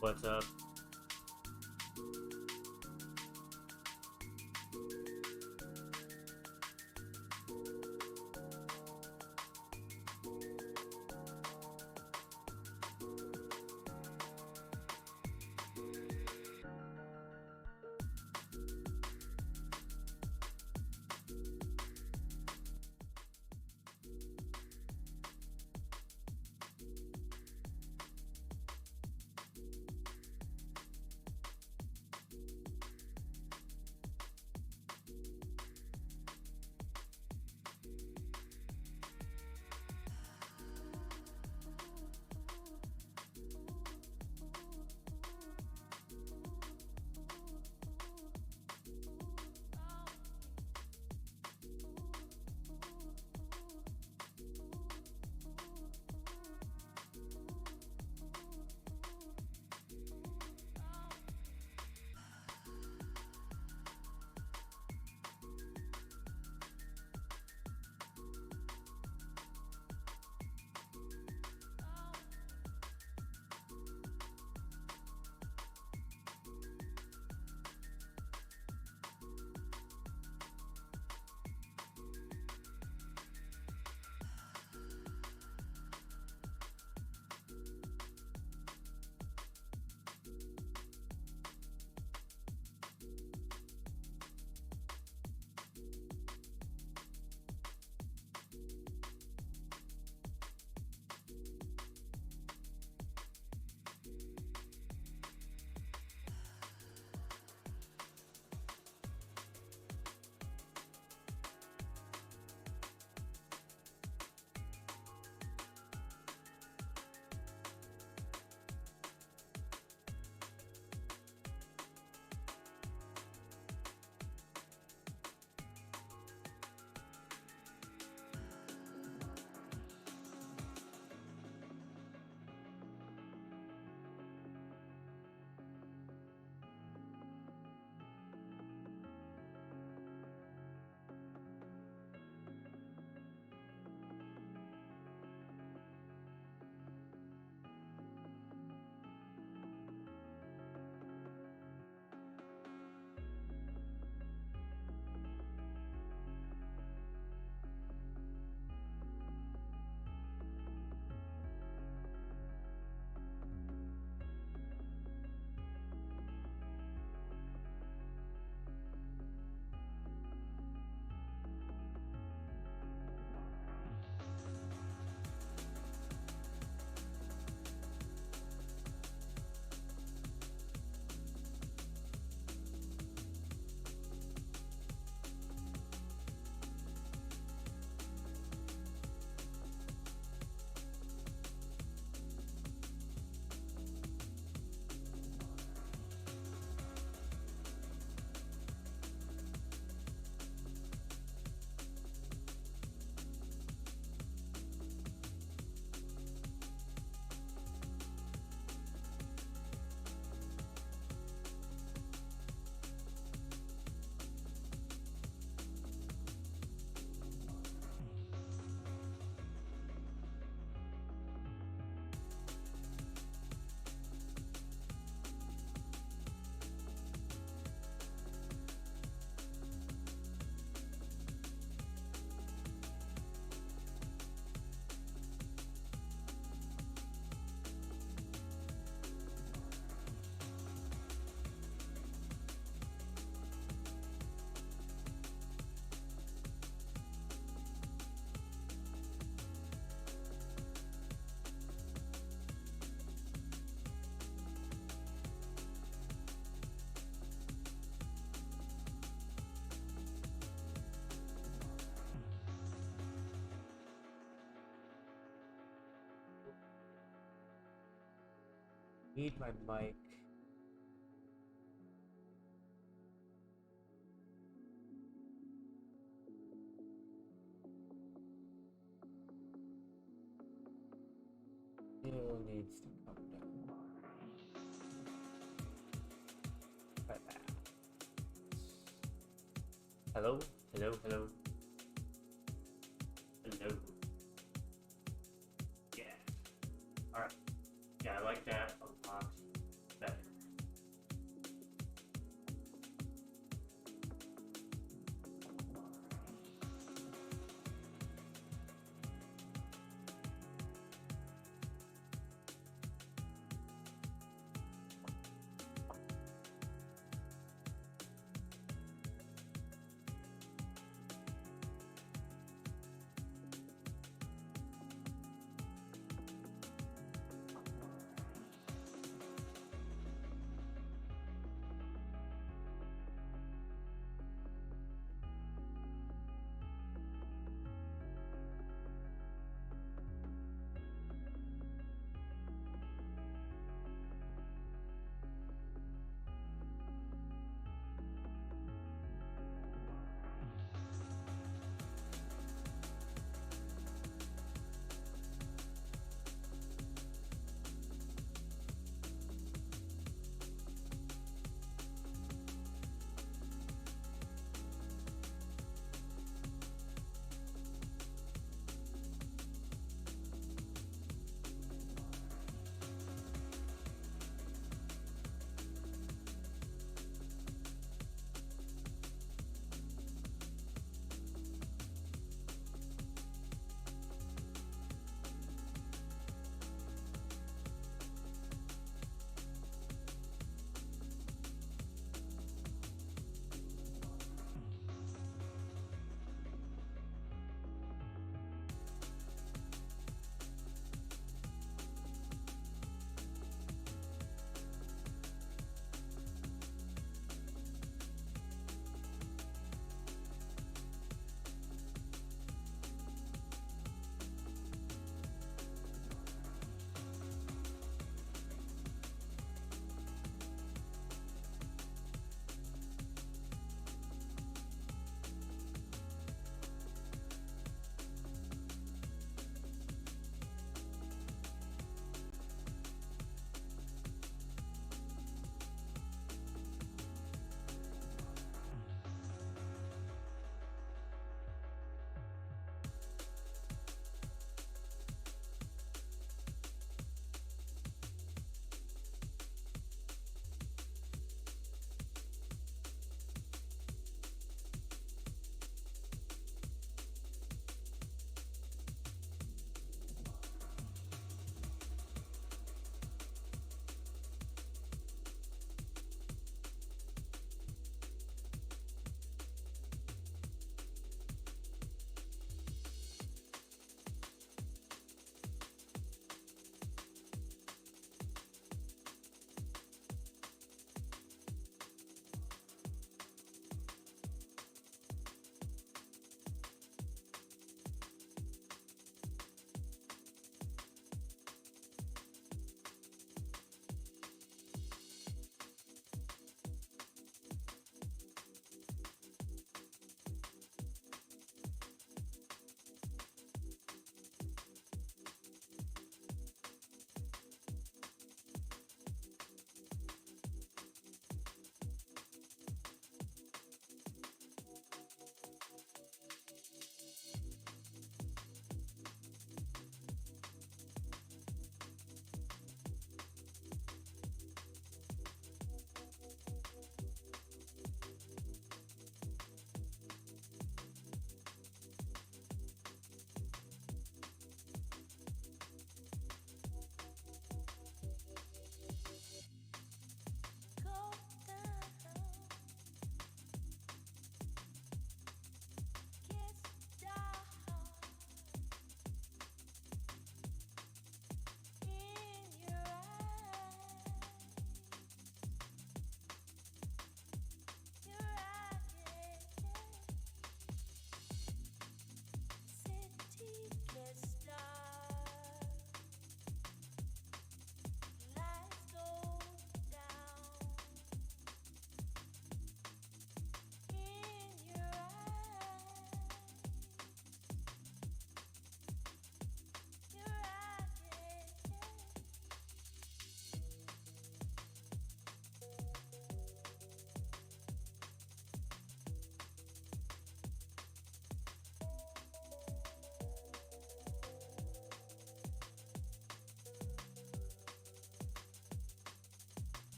What's up? need my mic. Still needs to come down. Try that. Hello? Hello? Hello? Hello? Yeah. Alright. Yeah, I like that a lot better.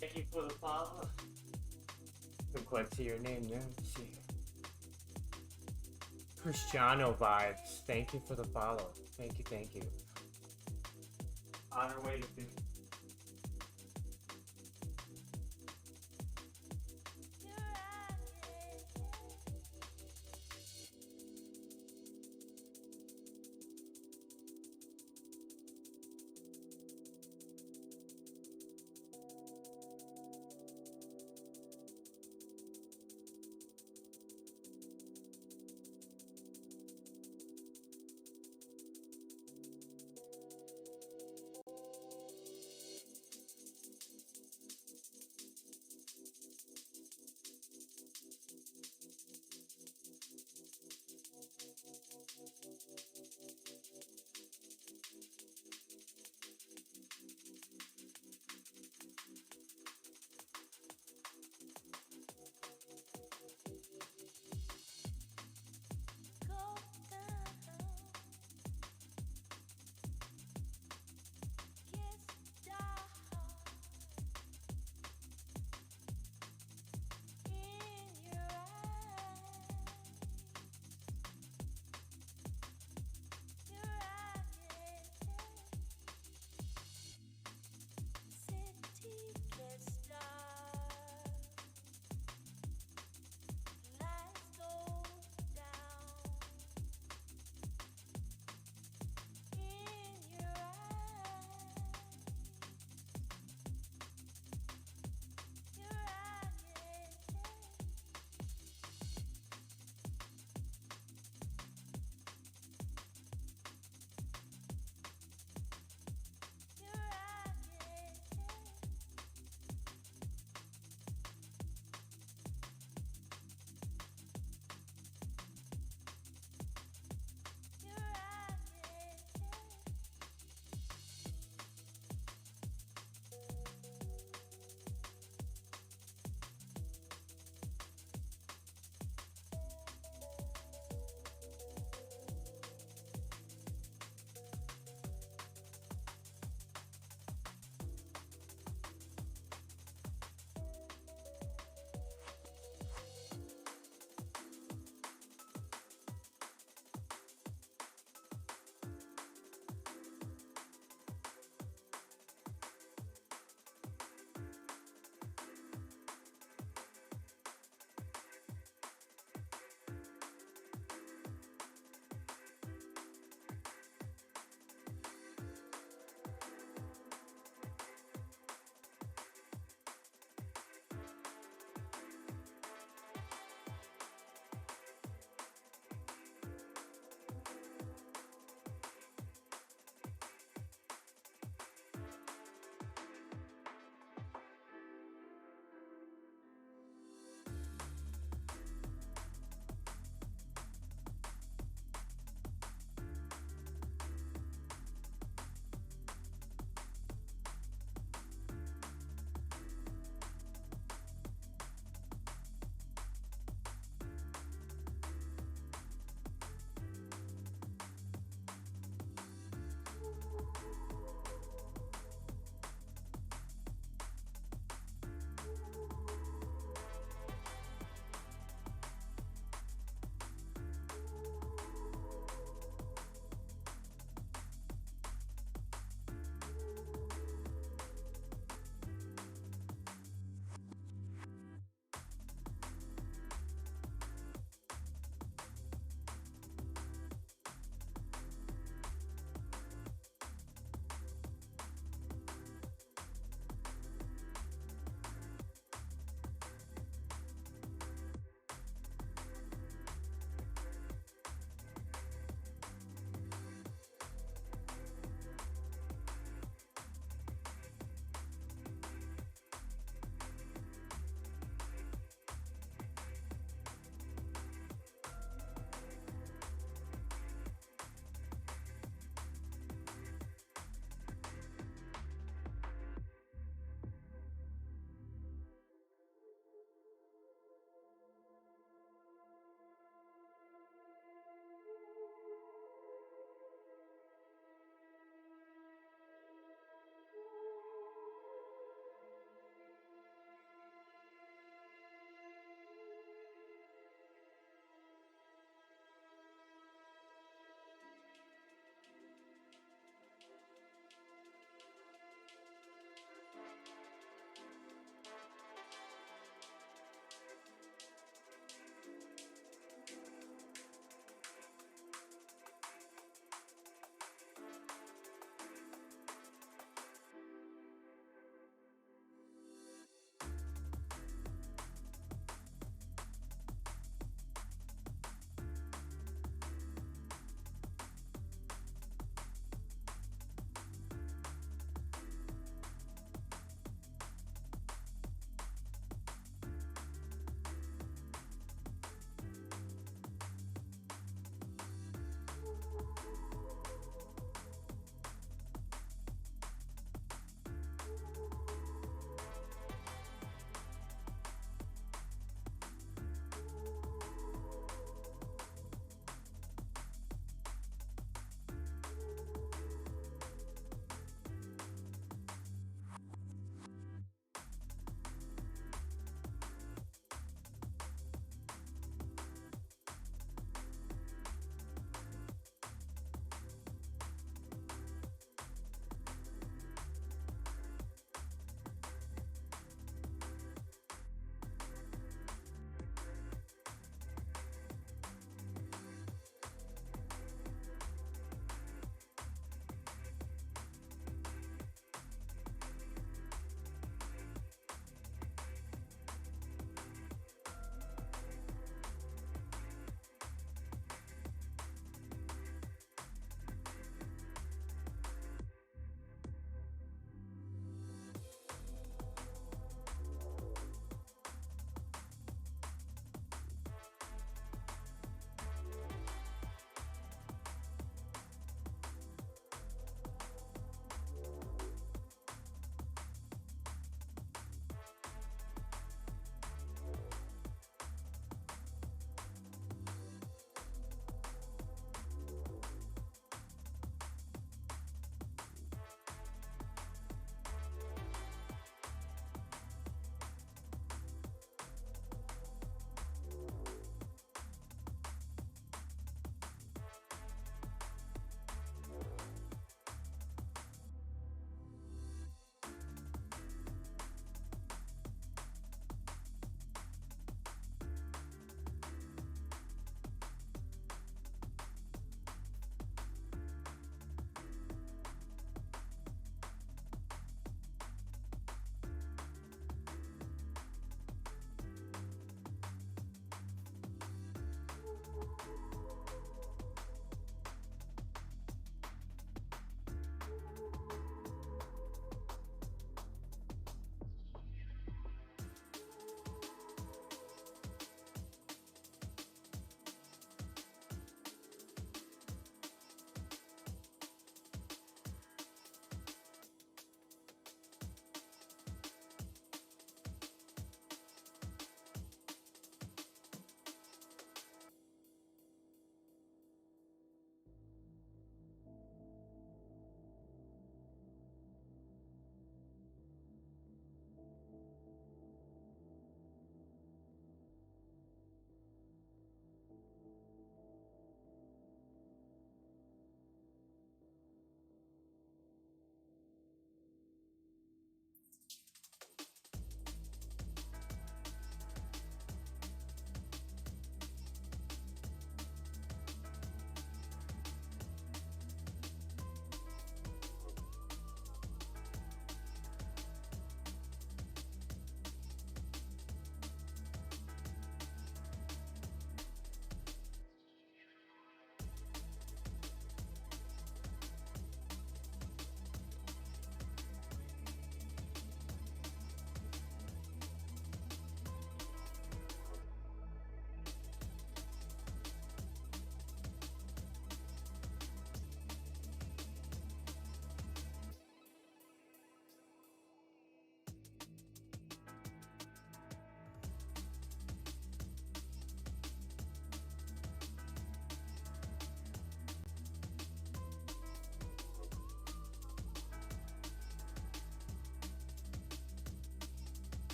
Thank you for the follow. What to your name? Yeah. See. Cristiano vibes. Thank you for the follow. Thank you. Thank you. On our way to 50.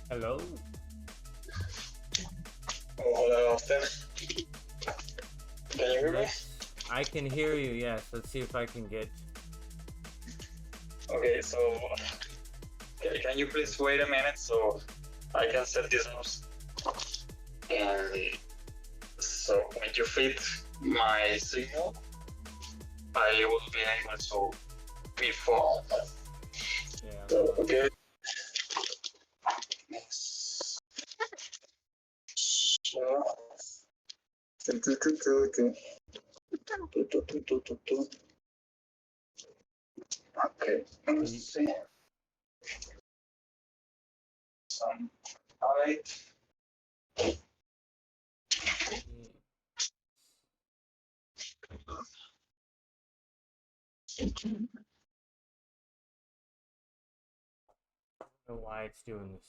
Hello? Oh, hello, Austin. Can you hear me? I can hear you, yes. Let's see if I can get... Okay, so can you please wait a minute so I can set this up? And so when you fit my signal, I will be able to perform. Yeah. So, okay. Okay, let's see. Some height. I don't know why it's doing this.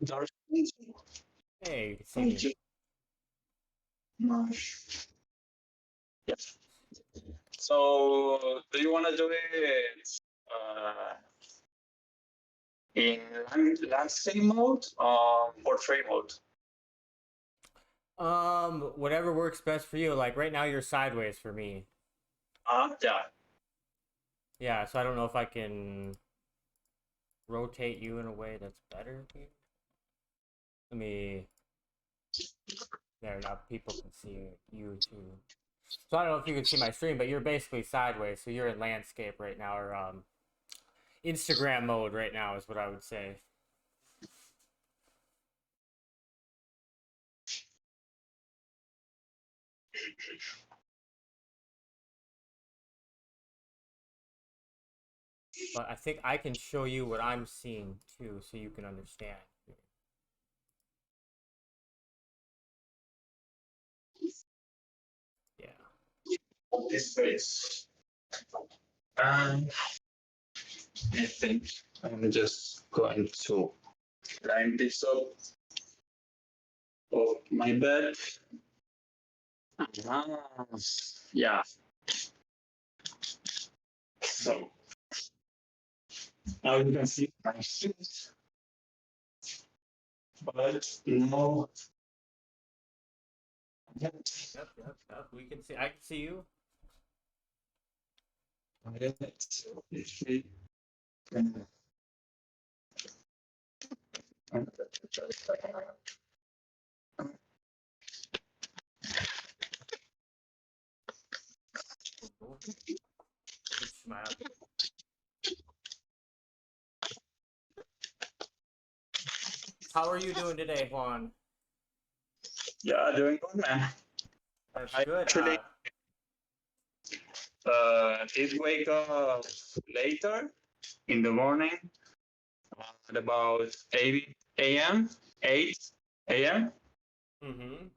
Dark. Hey, you can see me. Yes. So, do you want to do it in landscape mode or portrait mode? Whatever works best for you. Like right now you're sideways for me. Yeah. Yeah, so I don't know if I can rotate you in a way that's better for you. Let me... There, now people can see you too. So I don't know if you can see my stream, but you're basically sideways, so you're in landscape right now, or Instagram mode right now is what I would say. But I think I can show you what I'm seeing too, so you can understand. Yeah. This space. I think I'm just going to line this up of my bed. Yeah. So now you can see my feet, but no. Yep. We can see. I can see you. Good smile. How are you doing today, Juan? Yeah, doing good, man. That's I good. actually did wake up later in the morning at about 8 a.m. 8 a.m. Mm-hmm.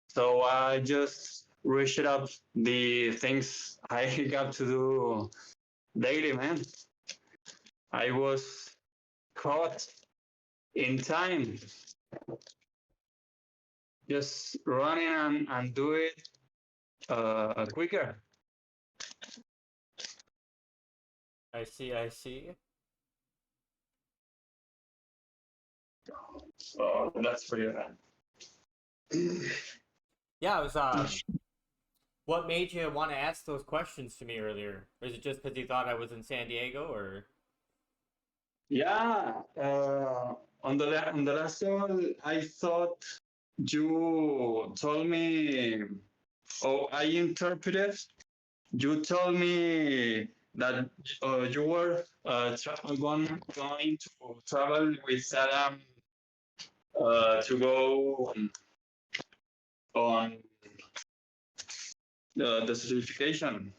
So I just rushed up the things I got to do daily, man. I was caught in time. Just running and do it quicker. I see. So that's pretty bad. Yeah, it was what made you want to ask those questions to me earlier? Or is it just because you thought I was in San Diego, or? Yeah, on the last call, I thought you told me, oh, I interpreted. You told me that you were going to travel with Adam to go on the certification.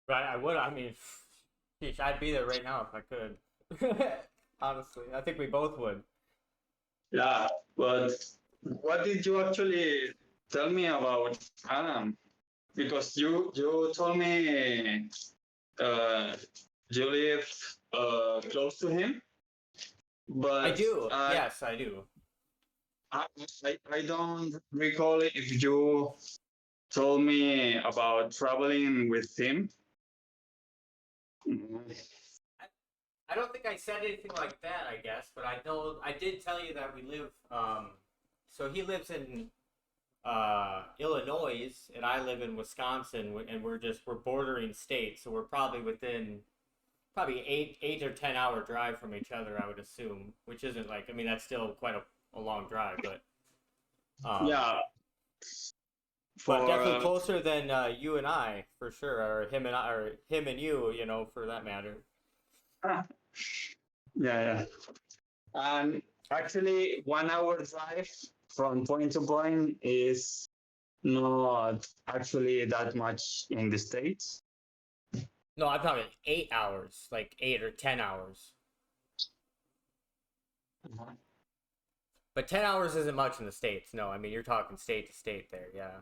Right, I would. I mean, sheesh, I'd be there right now if I could. Honestly, I think we both would. Yeah, but what did you actually tell me about Adam? Because you told me you live close to him, but I do. Yes, I do. I don't recall if you told me about traveling with him. I don't think I said anything like that, I guess, but I know I did tell you that we live. So he lives in Illinois, and I live in Wisconsin, and we're bordering states, so we're probably within probably 8 or 10 hour drive from each other, I would assume, which isn't like, I mean, that's still quite a long drive, but Yeah, but for definitely closer than you and I for sure, or him and I, or him and you, for that matter. yeah. And actually, 1 hour drive from point to point is not actually that much in the States. No, I'm talking 8 hours, like 8 or 10 hours. But 10 hours isn't much in the states. No, I mean you're talking state to state there. Yeah,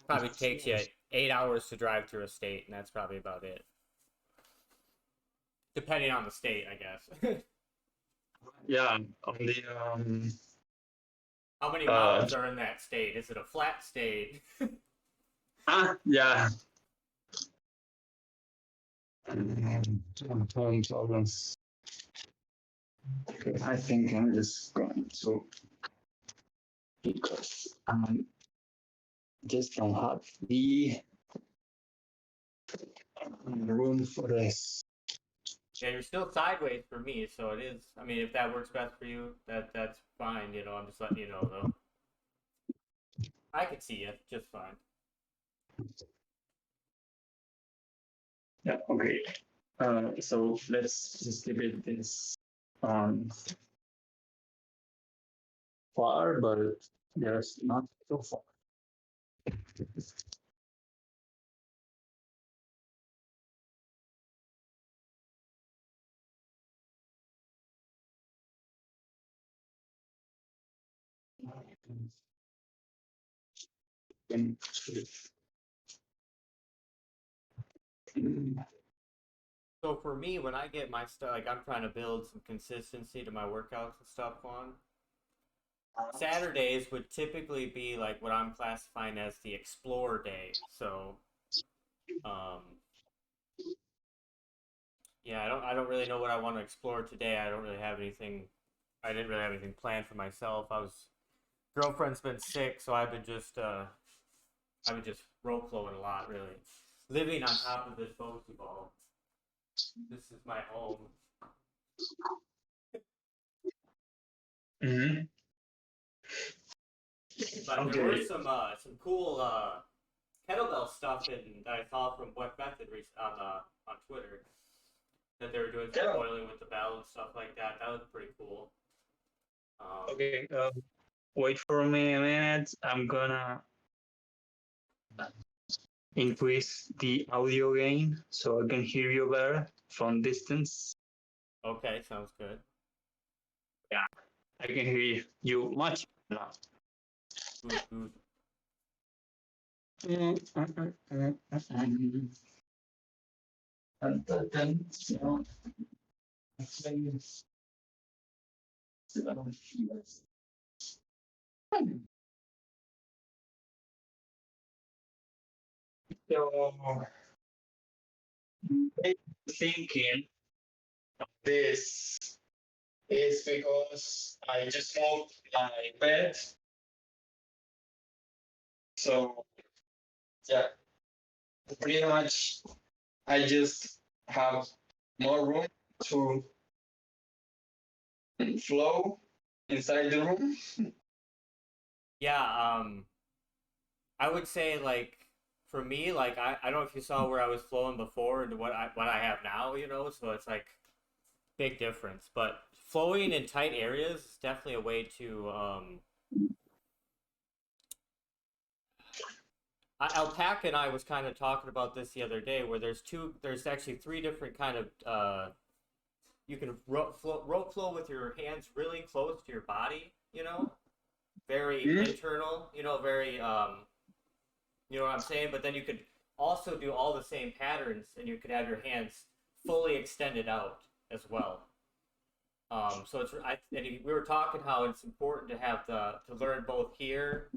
probably takes you 8 hours to drive through a state, and that's probably about it. Depending on the state, I guess. Yeah, on the How many mountains are in that state? Is it a flat state? yeah. Home problems. Okay, I think I'm just going to because I just don't have the room for this. Yeah, you're still sideways for me, so it is. I mean, if that works best for you, that's fine. I'm just letting you know though. I can see you just fine. Yeah, okay. So let's just keep it this far, but there's not so far. So for me, when I get my stuff, like I'm trying to build some consistency to my workouts and stuff on. Saturdays would typically be like what I'm classifying as the explore day. So, um, yeah, I don't really know what I want to explore today. I don't really have anything. I didn't really have anything planned for myself. Girlfriend's been sick, so I've been just rope flowing a lot, really. Living on top of this Bosu ball. This is my home. Mm-hmm. But Okay. there were some cool kettlebell stuff that I saw from What Method on Twitter that they were doing some coiling with the bell and stuff like that. That was pretty cool. Okay. Wait for me a minute. I'm gonna increase the audio gain so I can hear you better from distance. Okay, sounds good. Yeah, I can hear you much now. Good, good. So, thinking of this is because I just moved my bed. So, yeah, pretty much I just have more room to flow inside the room. Yeah, I would say like for me, like I don't know if you saw where I was flowing before and what I have now, so it's like big difference. But flowing in tight areas is definitely a way to Alpaca and I was kind of talking about this the other day, where there's actually three different kind of you can rope flow with your hands really close to your body, very internal, very you know what I'm saying? But then you could also do all the same patterns, and you could have your hands fully extended out as well. So we were talking how it's important to have to learn both here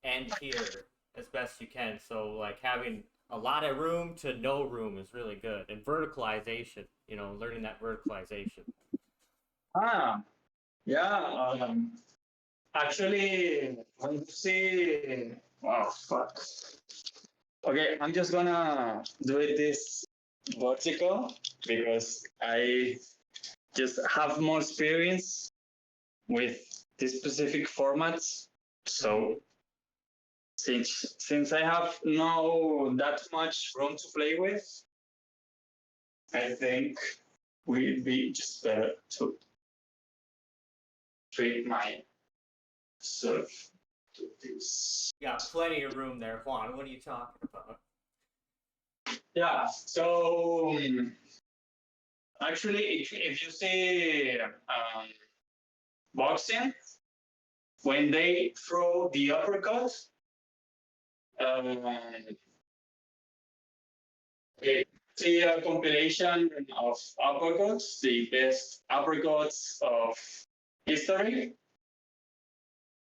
and here as best you can. So like having a lot of room to no room is really good, and verticalization. Learning that verticalization. Ah, yeah. Actually, when you see, oh fuck. Okay, I'm just gonna do it this vertical because I just have more experience with this specific formats. So since I have no that much room to play with, I think we'd be just better to treat my surf to this. Yeah, plenty of room there, Juan. What are you talking about? Yeah. So actually, if you see boxing, when they throw the uppercut, um, they see a compilation of uppercuts, the best uppercuts of history.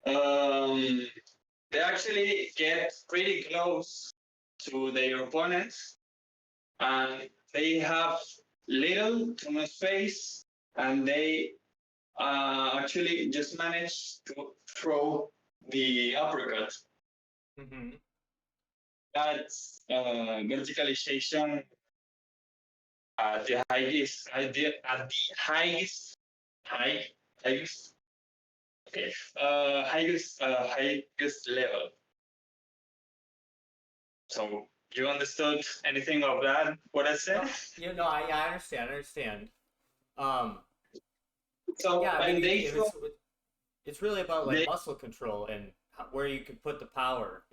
They actually get pretty close to their opponents, and they have little to no space, and they actually just manage to throw the uppercut. Mm-hmm. That's verticalization at the highest okay highest level. So you understood anything of that? What I said? I understand. I understand. So Yeah, I when mean, they throw, it's really about like they, muscle control and where you can put the power.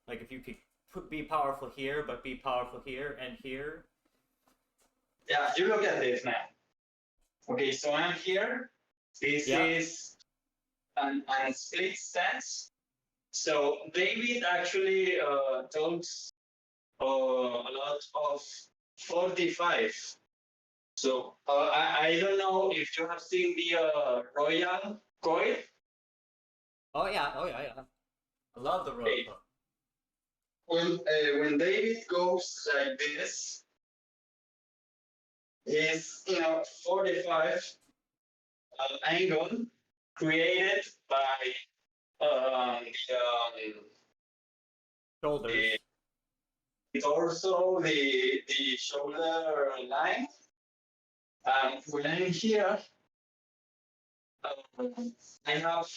Like if you could be powerful here, but be powerful here and here. yeah, you look at this now. Okay, so I'm here. This is an split stance. So David actually talks a lot of 45. So I don't know if you have seen the Royal Coil. Oh yeah, yeah. I love the road. Okay. When David goes like this, is 45 angle created by Shoulders. the torso, the shoulder line. When I'm here, I have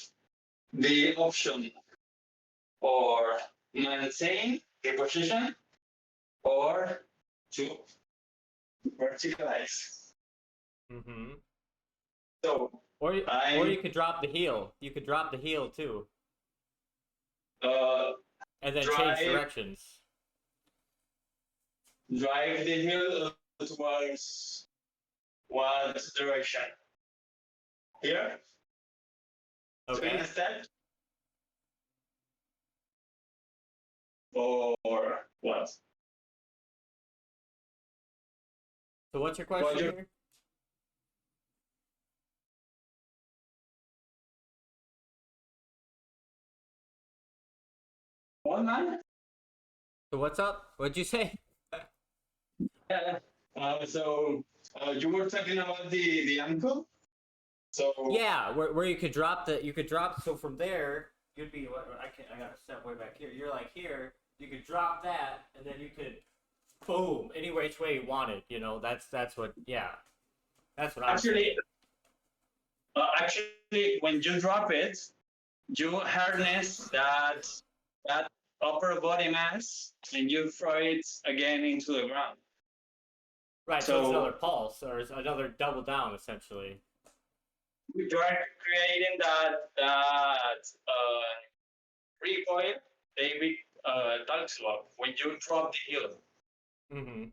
the option or maintain the position or to verticalize. Mm-hmm. So or you could drop the heel. You could drop the heel too. And then change directions. Drive the heel towards what direction? Here? Okay. Instead? Or what? So what's your question here? What, man? So what's up? What'd you say? Yeah. So you were talking about the ankle. So yeah, where you could drop so from there you'd be I gotta step way back here. You're like here, you could drop that and then you could boom any which way you want it. That's what that's what I'm actually saying. actually when you drop it, you harness that upper body mass and you throw it again into the ground. Right, so it's another pulse or it's another double down essentially. You are creating that recoil David talks about when you drop the heel. Mm-hmm.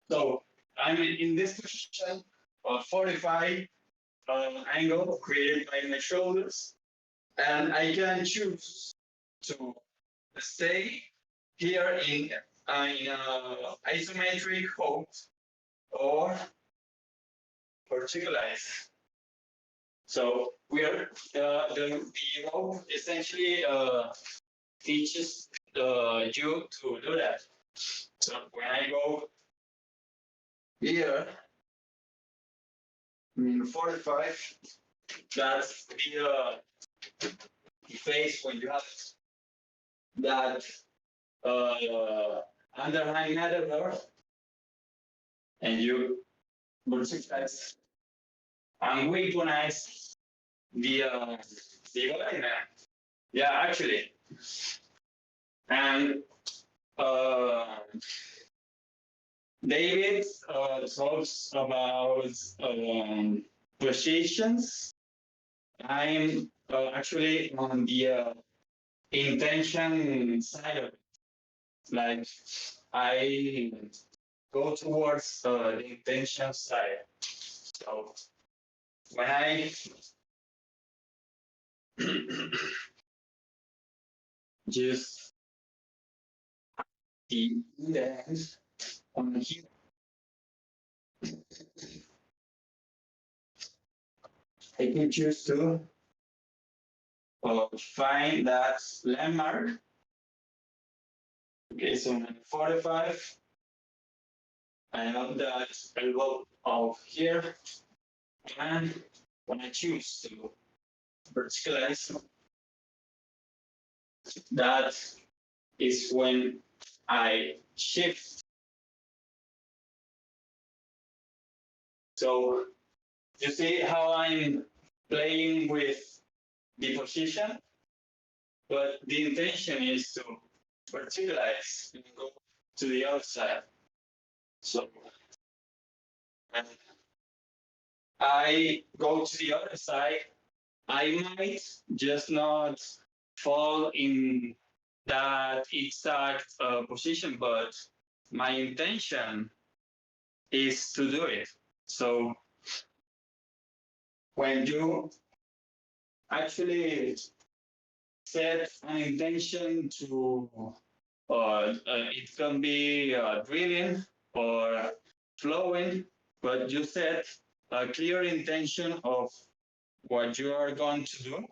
So I'm in this position of 45 angle created by my shoulders, and I can choose to stay here in isometric hope or verticalized. So the hope essentially teaches you to do that. So when I go here, 45, that's the phase when you have that underlying editor and you verticalize and weaponize the alignment. Yeah, actually. And David talks about positions. I'm actually on the intention side of it. Like I go towards the intention side. So when I just the index on here, I can choose to find that landmark. Okay, so 45. I have that elbow of here, and when I choose to verticalize, that is when I shift. So you see how I'm playing with the position, but the intention is to verticalize and go to the outside. So I go to the other side, I might just not fall in that exact position, but my intention is to do it. So when you actually set an intention to, it can be drilling or flowing, but you set a clear intention of what you are going to do.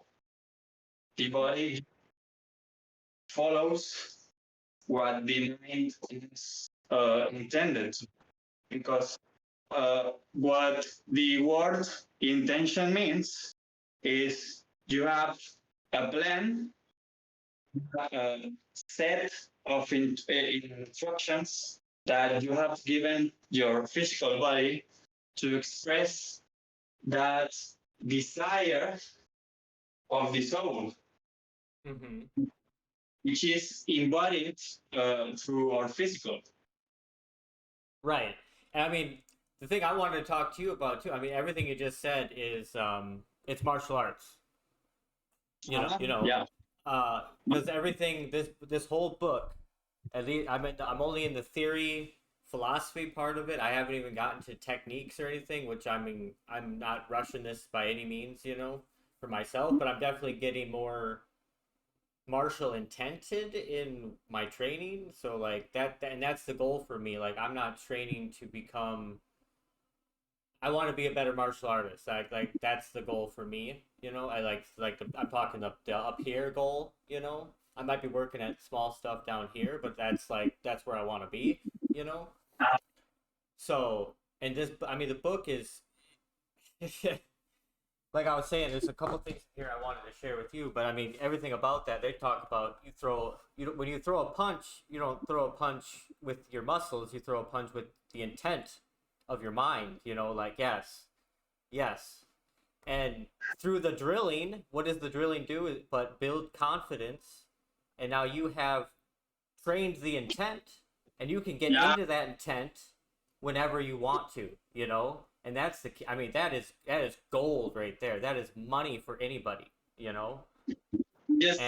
The body follows what the mind is intended, because what the word intention means is you have a plan, a set of instructions that you have given your physical body to express that desire of the soul, which is embodied through our physical. Right. And I mean, the thing I wanted to talk to you about too. I mean, everything you just said is it's martial arts. Yeah. Because everything this whole book, at least I'm only in the theory philosophy part of it. I haven't even gotten to techniques or anything, which I'm not rushing this by any means, for myself, but I'm definitely getting more martial intented in my training. So like that and that's the goal for me. Like I'm not training to become, I want to be a better martial artist. Like that's the goal for me. I I'm talking the up here goal. I might be working at small stuff down here, but that's where I want to be. So, and this, I mean, the book is like I was saying. There's a couple things here I wanted to share with you, but I mean, everything about that they talk about. When you throw a punch, you don't throw a punch with your muscles. You throw a punch with the intent of your mind. Like yes. And through the drilling, what does the drilling do but build confidence? And now you have trained the intent, and you can get into that intent whenever you want to, And that's the key. I mean, that is gold right there. That is money for anybody, Just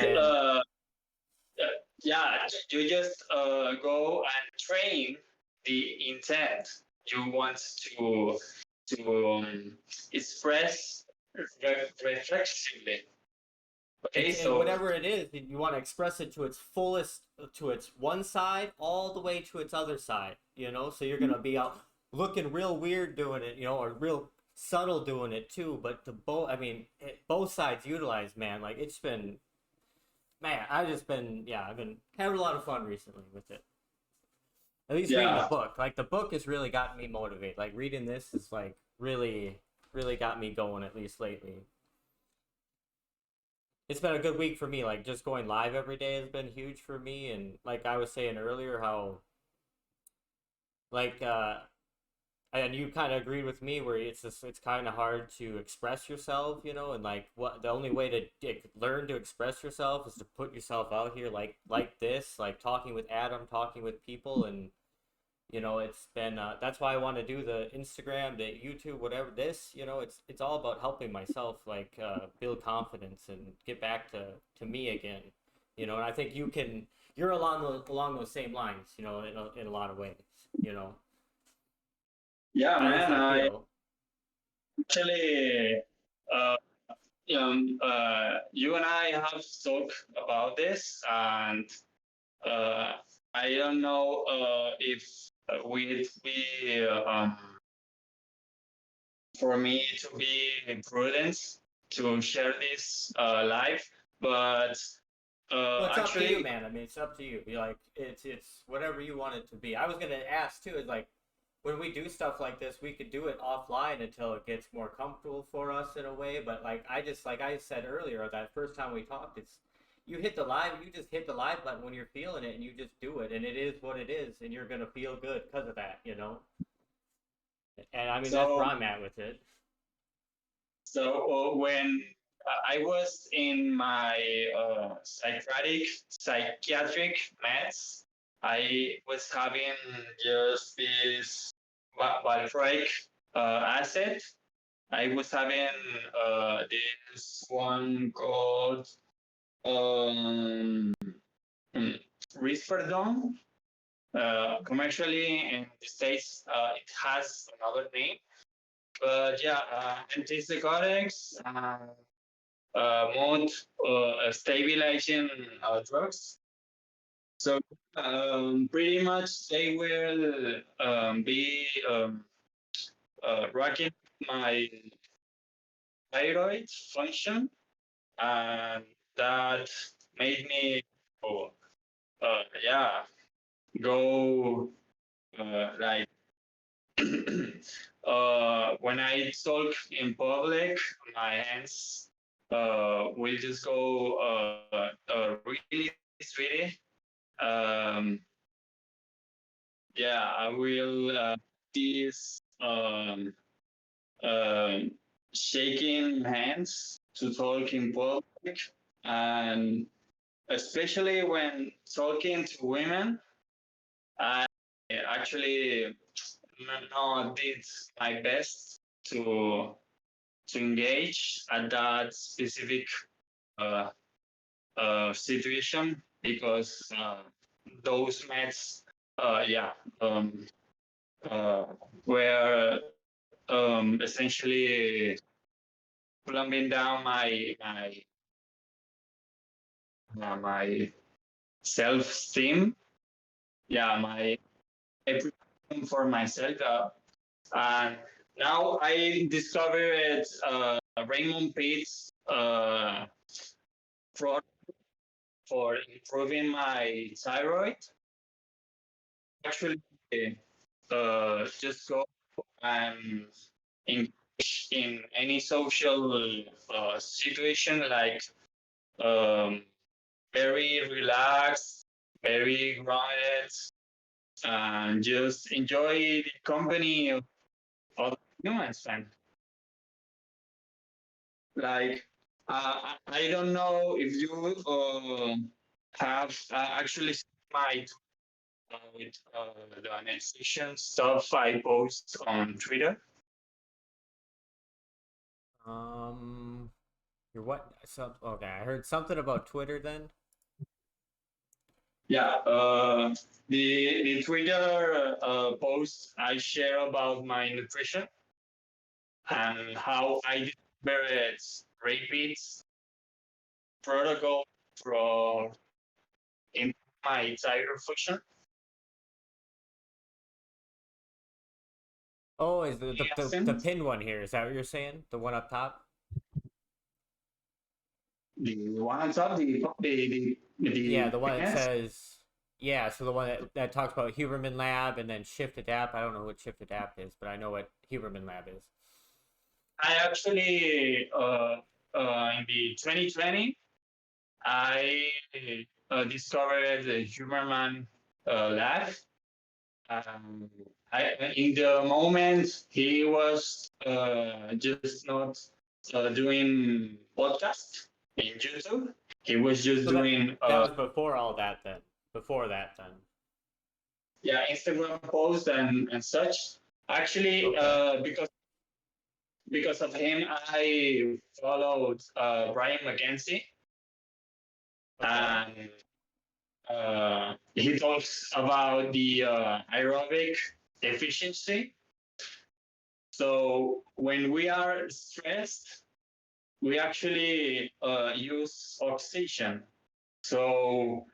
you just go and train the intent you want to express reflexively. Okay, And so whatever it is, you want to express it to its fullest, to its one side, all the way to its other side. So you're gonna be out looking real weird doing it, or real subtle doing it too. But the both, I mean, both sides utilize, man. Like it's been, man, I've been having a lot of fun recently with it. At least reading the yeah, book. Like the book has really gotten me motivated. Like reading this is like really, really got me going. At least lately, it's been a good week for me. Like just going live every day has been huge for me. And like I was saying earlier, how like and you kind of agreed with me where it's kind of hard to express yourself, and like what the only way to learn to express yourself is to put yourself out here like this, like talking with Adam, talking with people. And it's been that's why I want to do the Instagram, the YouTube, whatever. It's all about helping myself, like build confidence and get back to me again. And I think you're along those same lines, in a lot of ways. you know yeah, at least man. I I feel. actually, uh, you and I have talked about this, and uh, I don't know if we'd be for me to be prudent to share this live, but Well, it's up to you, actually, man. I mean, it's up to you. Be like, it's whatever you want it to be. I was gonna ask too. Is like, when we do stuff like this, we could do it offline until it gets more comfortable for us in a way. But like, like I said earlier, that first time we talked, you just hit the live button when you're feeling it, and you just do it, and it is what it is, and you're gonna feel good because of that. And I mean, that's where so I'm at with it. when I was in my psychiatric meds, I was having just this valproic acid. I was having this one called um, Risperidone. Commercially in the States, it has another name. But yeah, antipsychotics, mood stabilizing drugs. So pretty much they will be rocking my thyroid function, and that made me, oh, yeah, go like when I talk in public, my hands will just go really sweaty. Um, yeah, I will these um, shaking hands to talk in public, and especially when talking to women, I actually not did my best to engage at that specific uh, situation because those meds, yeah, uh, were essentially plumbing down my self esteem. Yeah, my everything for myself. And now I discovered Raymond Peet's product for improving my thyroid. Actually, just go and engage in any social situation, like um, very relaxed, very grounded, and just enjoy the company of other humans, man. Like, I don't know if you have actually seen my with the annexation stuff I post on Twitter. Um, you're what? Okay, I heard something about Twitter then. Yeah, the Twitter post I share about my nutrition and how I discovered rape beets protocol for in my thyroid function. Oh, is the Niacin, pin one here? Is that what you're saying? The one up top? the one on top, the Yeah, the one that fitness. says yeah. So the one that talks about Huberman Lab and then Shift Adapt. I don't know what Shift Adapt is, but I know what Huberman Lab is. I actually in the 2020 I discovered the Huberman Lab. Um, in the moment he was just not doing podcast in YouTube. He was just So doing that was before all that then. Before that then. yeah, Instagram posts and such. Actually, Okay. because of him, I followed Brian McKenzie, Okay. and he talks about the aerobic efficiency. So when we are stressed, we actually use oxygen. So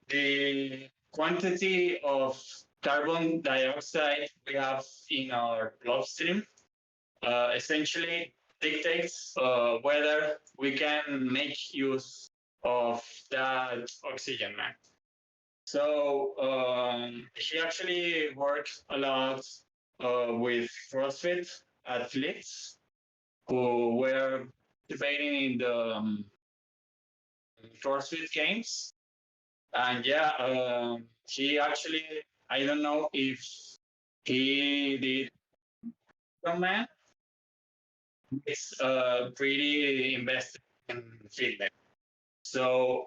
the quantity of carbon dioxide we have in our bloodstream essentially dictates whether we can make use of that oxygen. So he actually worked a lot with CrossFit athletes who were participating in the CrossFit Games. And yeah, he actually, I don't know if he did man. It's pretty invested in fitness. So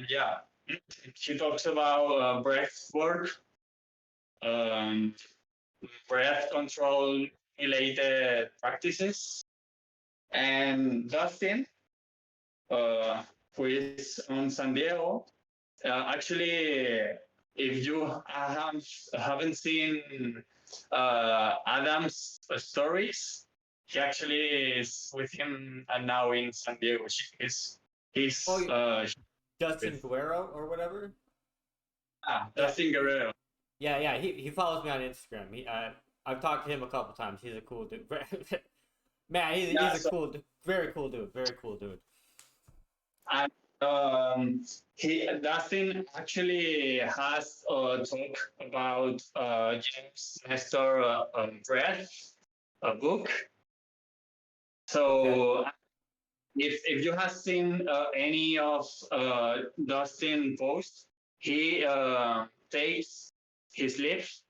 yeah, he talks about breath work, um, breath control related practices, and Dustin, who is on San Diego, actually, if you haven't seen Adam's stories, he actually is with him and now in San Diego. He's Oh, Justin with Guerrero or whatever. Yeah. Dustin Guerrero. Yeah, yeah. He follows me on Instagram. I've talked to him a couple times. He's a cool dude. Man, he's Yeah, a so cool, very cool dude. Very cool dude. and he Dustin actually has a talk about James Nestor Breath, a book. Okay. So if you have seen any of Dustin posts, he takes his lips,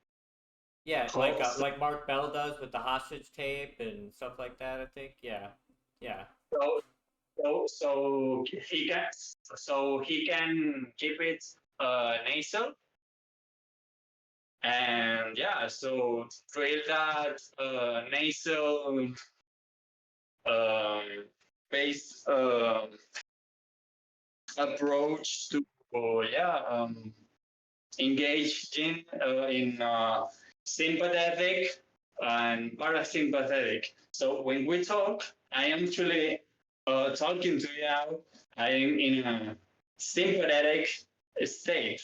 Yeah, holds like Mark Bell does with the hostage tape and stuff like that. I think. Yeah. Yeah. so so he can keep it nasal, and yeah, so create that nasal um, based approach to yeah engage in sympathetic and parasympathetic. So when we talk, I am actually talking to you. I am in a sympathetic state.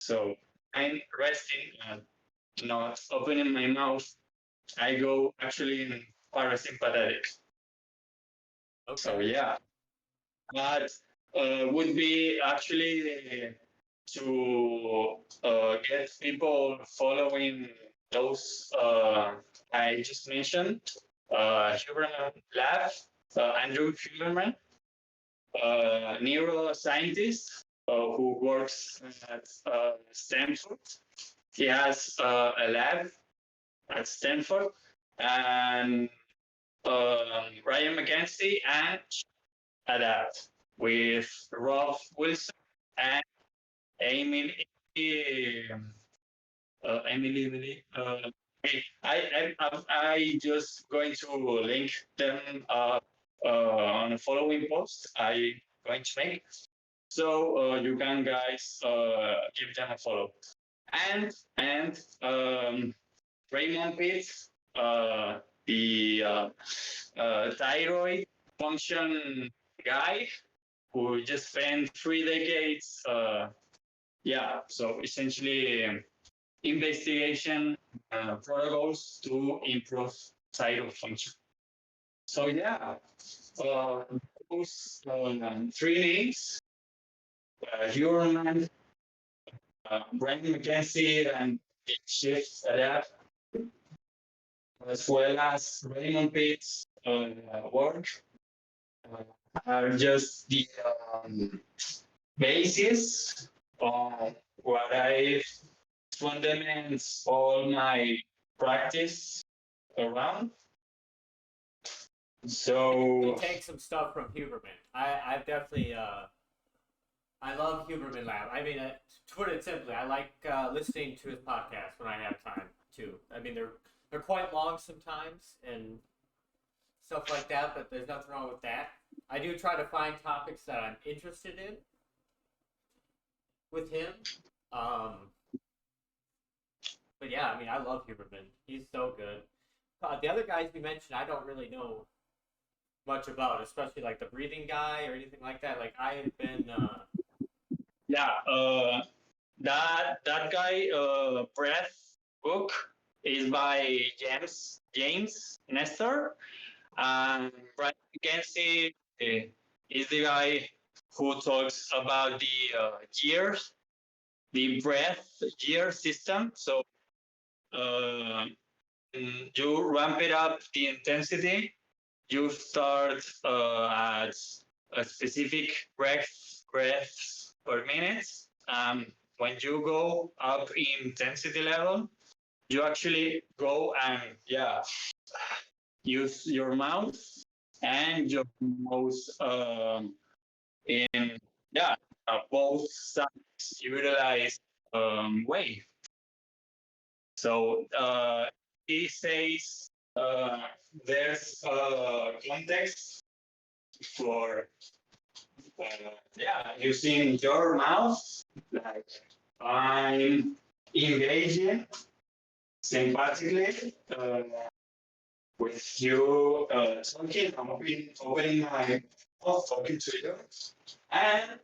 So I'm resting and not opening my mouth. I go actually in parasympathetic. So Okay. yeah, but would be actually to get people following those I just mentioned, Huberman Lab, Andrew Huberman, neuroscientist who works at Stanford. He has a lab at Stanford, and Ryan McKenzie and Adapt with Rob Wilson and Emily. Emily. I just going to link them on the following post I going to make, so you can guys give them a follow. And Raymond Pitts, the thyroid function guy who just spent 3 decades. So essentially investigation protocols to improve cycle function. So uh, those three names, Huberman, Brandon McKenzie, and Shift Adapt, as well as Raymond Pitt's work, are just the basis on what I fundaments all my practice around. You So take some stuff from Huberman. I've definitely I love Huberman Lab. I mean, to put it simply, I like listening to his podcast when I have time too. I mean, they're quite long sometimes and stuff like that, but there's nothing wrong with that. I do try to find topics that I'm interested in with him. But yeah, I mean, I love Huberman. He's so good. The other guys you mentioned, I don't really know much about, especially like the breathing guy or anything like that. Like I have been. that guy breath book is by James Nestor, and Brian McKenzie is the guy who talks about the breath gear system. So you ramp it up the intensity. You start at a specific breaths per minute. When you go up in intensity level, you actually go and use your mouth and your nose in both sides utilize way. So he says there's context for using your mouth, like I'm engaging sympathetically with you talking, opening my mouth, talking to you, and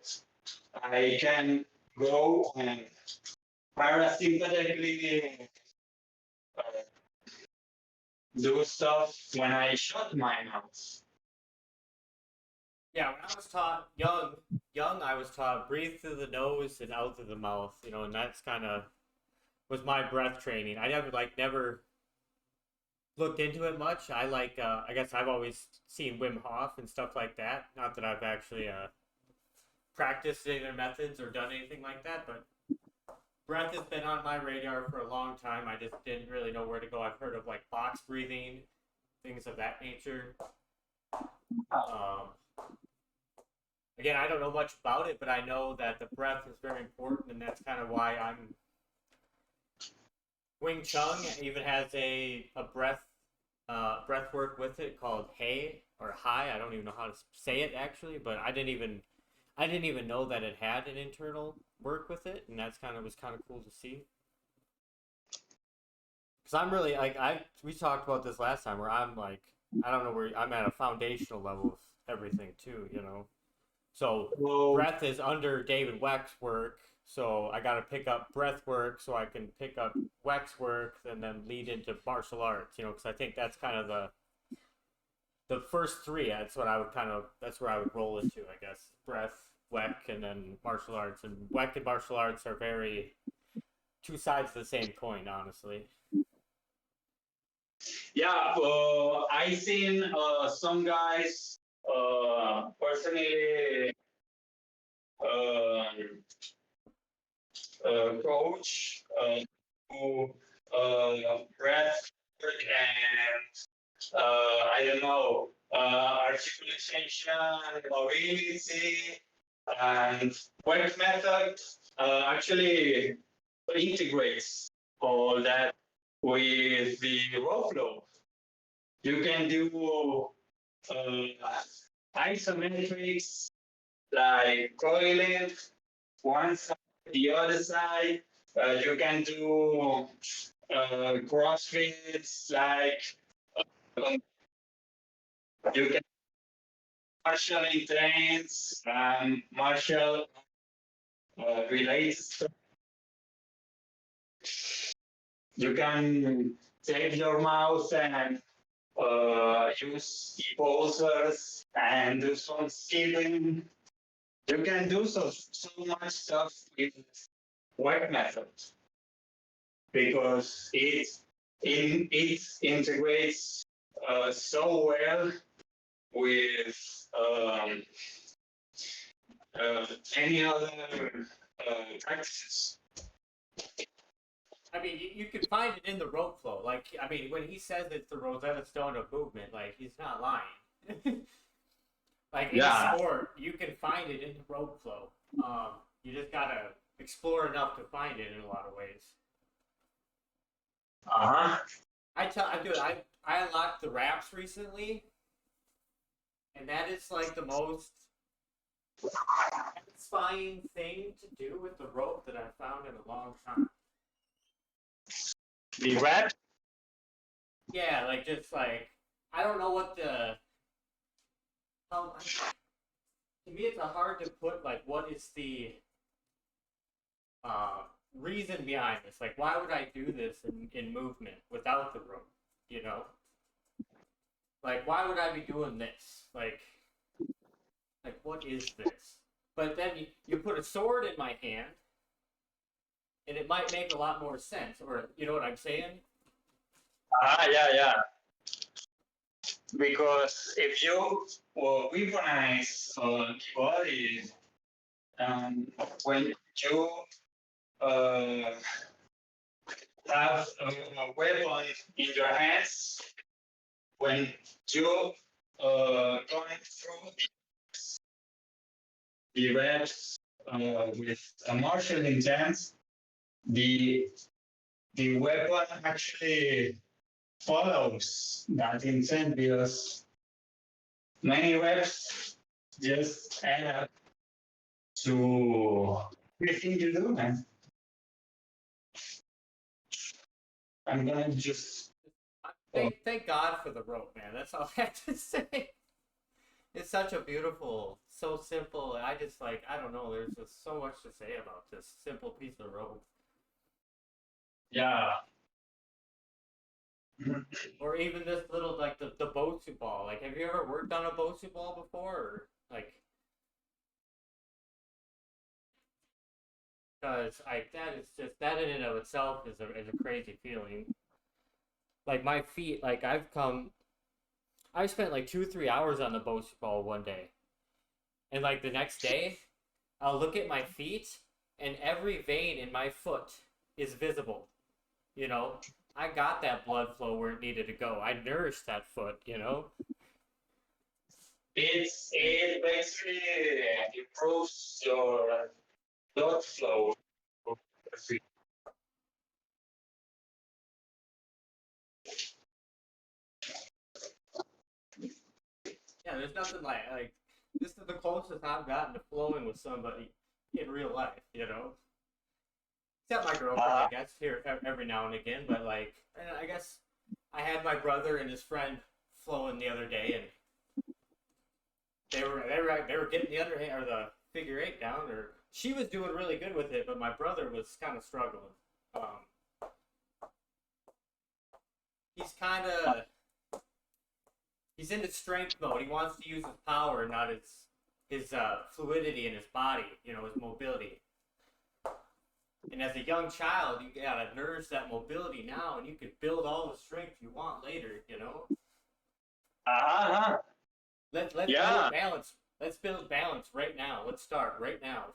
I can go and parasympathetically do stuff when I shut my mouth. Yeah, when I was taught young, I was taught breathe through the nose and out through the mouth. You know, and that's kind of was my breath training. I never looked into it much. I guess I've always seen Wim Hof and stuff like that. Not that I've actually practiced any of their methods or done anything like that, but breath has been on my radar for a long time. I just didn't really know where to go. I've heard of like box breathing, things of that nature. Again, I don't know much about it, but I know that the breath is very important, and that's kind of why I'm. Wing Chun even has a breath work with it called Hey or Hi. I don't even know how to say it actually, but I didn't even know that it had an internal work with it, and that's was kind of cool to see. Because I'm really we talked about this last time where I'm like I don't know where I'm at a foundational level of everything too, you know. So breath is under David Weck's work, so I got to pick up breath work so I can pick up Weck's work and then lead into martial arts, you know, because I think that's kind of the first three. That's where I would roll into, I guess. Breath, Weck, and then martial arts. And Weck and martial arts are very two sides of the same coin, honestly. Yeah, I seen some guys personally coach who breath work and I don't know articulation, mobility, and work method actually integrates all that with the raw flow. You can do isometrics like coiling one side, the other side. You can do crossfits like you can marshalling trains and martial related stuff. You can take your mouse and use the pulsers and do some stealing. You can do so much stuff with web methods because it integrates so well with any other practices. I mean, you can find it in the rope flow. Like, I mean, when he says it's the Rosetta Stone of movement, like, he's not lying. Like, in sport, you can find it in the rope flow. You just gotta explore enough to find it in a lot of ways. I unlocked the wraps recently, and that is like the most satisfying thing to do with the rope that I've found in a long time. The wrap? Yeah, like just like I don't know what the. To me, it's hard to put like what is the reason behind this. Like, why would I do this in movement without the rope? You know, like why would I be doing this? Like what is this? But then you put a sword in my hand, and it might make a lot more sense. Or you know what I'm saying? Yeah. Because if you weaponize the body, when you have a weapon in your hands, when you going through the reps with a martial intent, the weapon actually follows that intent because many reps just add up to everything you do, man. I'm gonna just Thank God for the rope, man. That's all I have to say. It's such a beautiful, so simple. I just like I don't know. There's just so much to say about this simple piece of rope. Yeah. Or even this little like the Bosu ball. Like, have you ever worked on a Bosu ball before? Or like, because that is just that in and of itself is a crazy feeling. Like my feet, like I spent like 2-3 hours on the Bosu ball one day, and like the next day, I'll look at my feet, and every vein in my foot is visible. You know, I got that blood flow where it needed to go. I nourished that foot, you know? It basically improves your blood flow. Yeah, there's nothing like this is the closest I've gotten to flowing with somebody in real life, you know? Except my girlfriend, I guess, here every now and again, but like, I guess I had my brother and his friend flowing the other day, and they were getting the underhand or the figure eight down, or she was doing really good with it, but my brother was kind of struggling. He's into strength mode. He wants to use his power, not his fluidity in his body, you know, his mobility. And as a young child, you gotta nourish that mobility now, and you can build all the strength you want later, you know? Let's build balance. Let's build balance right now. Let's start right now.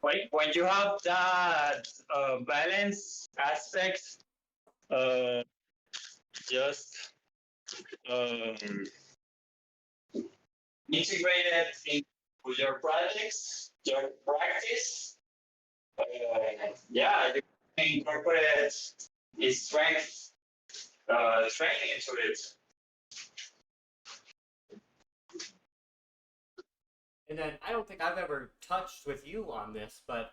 When you have that balance aspect, just integrate it into your projects, your practice. Yeah, you can incorporate its strength training into it. And then I don't think I've ever touched with you on this, but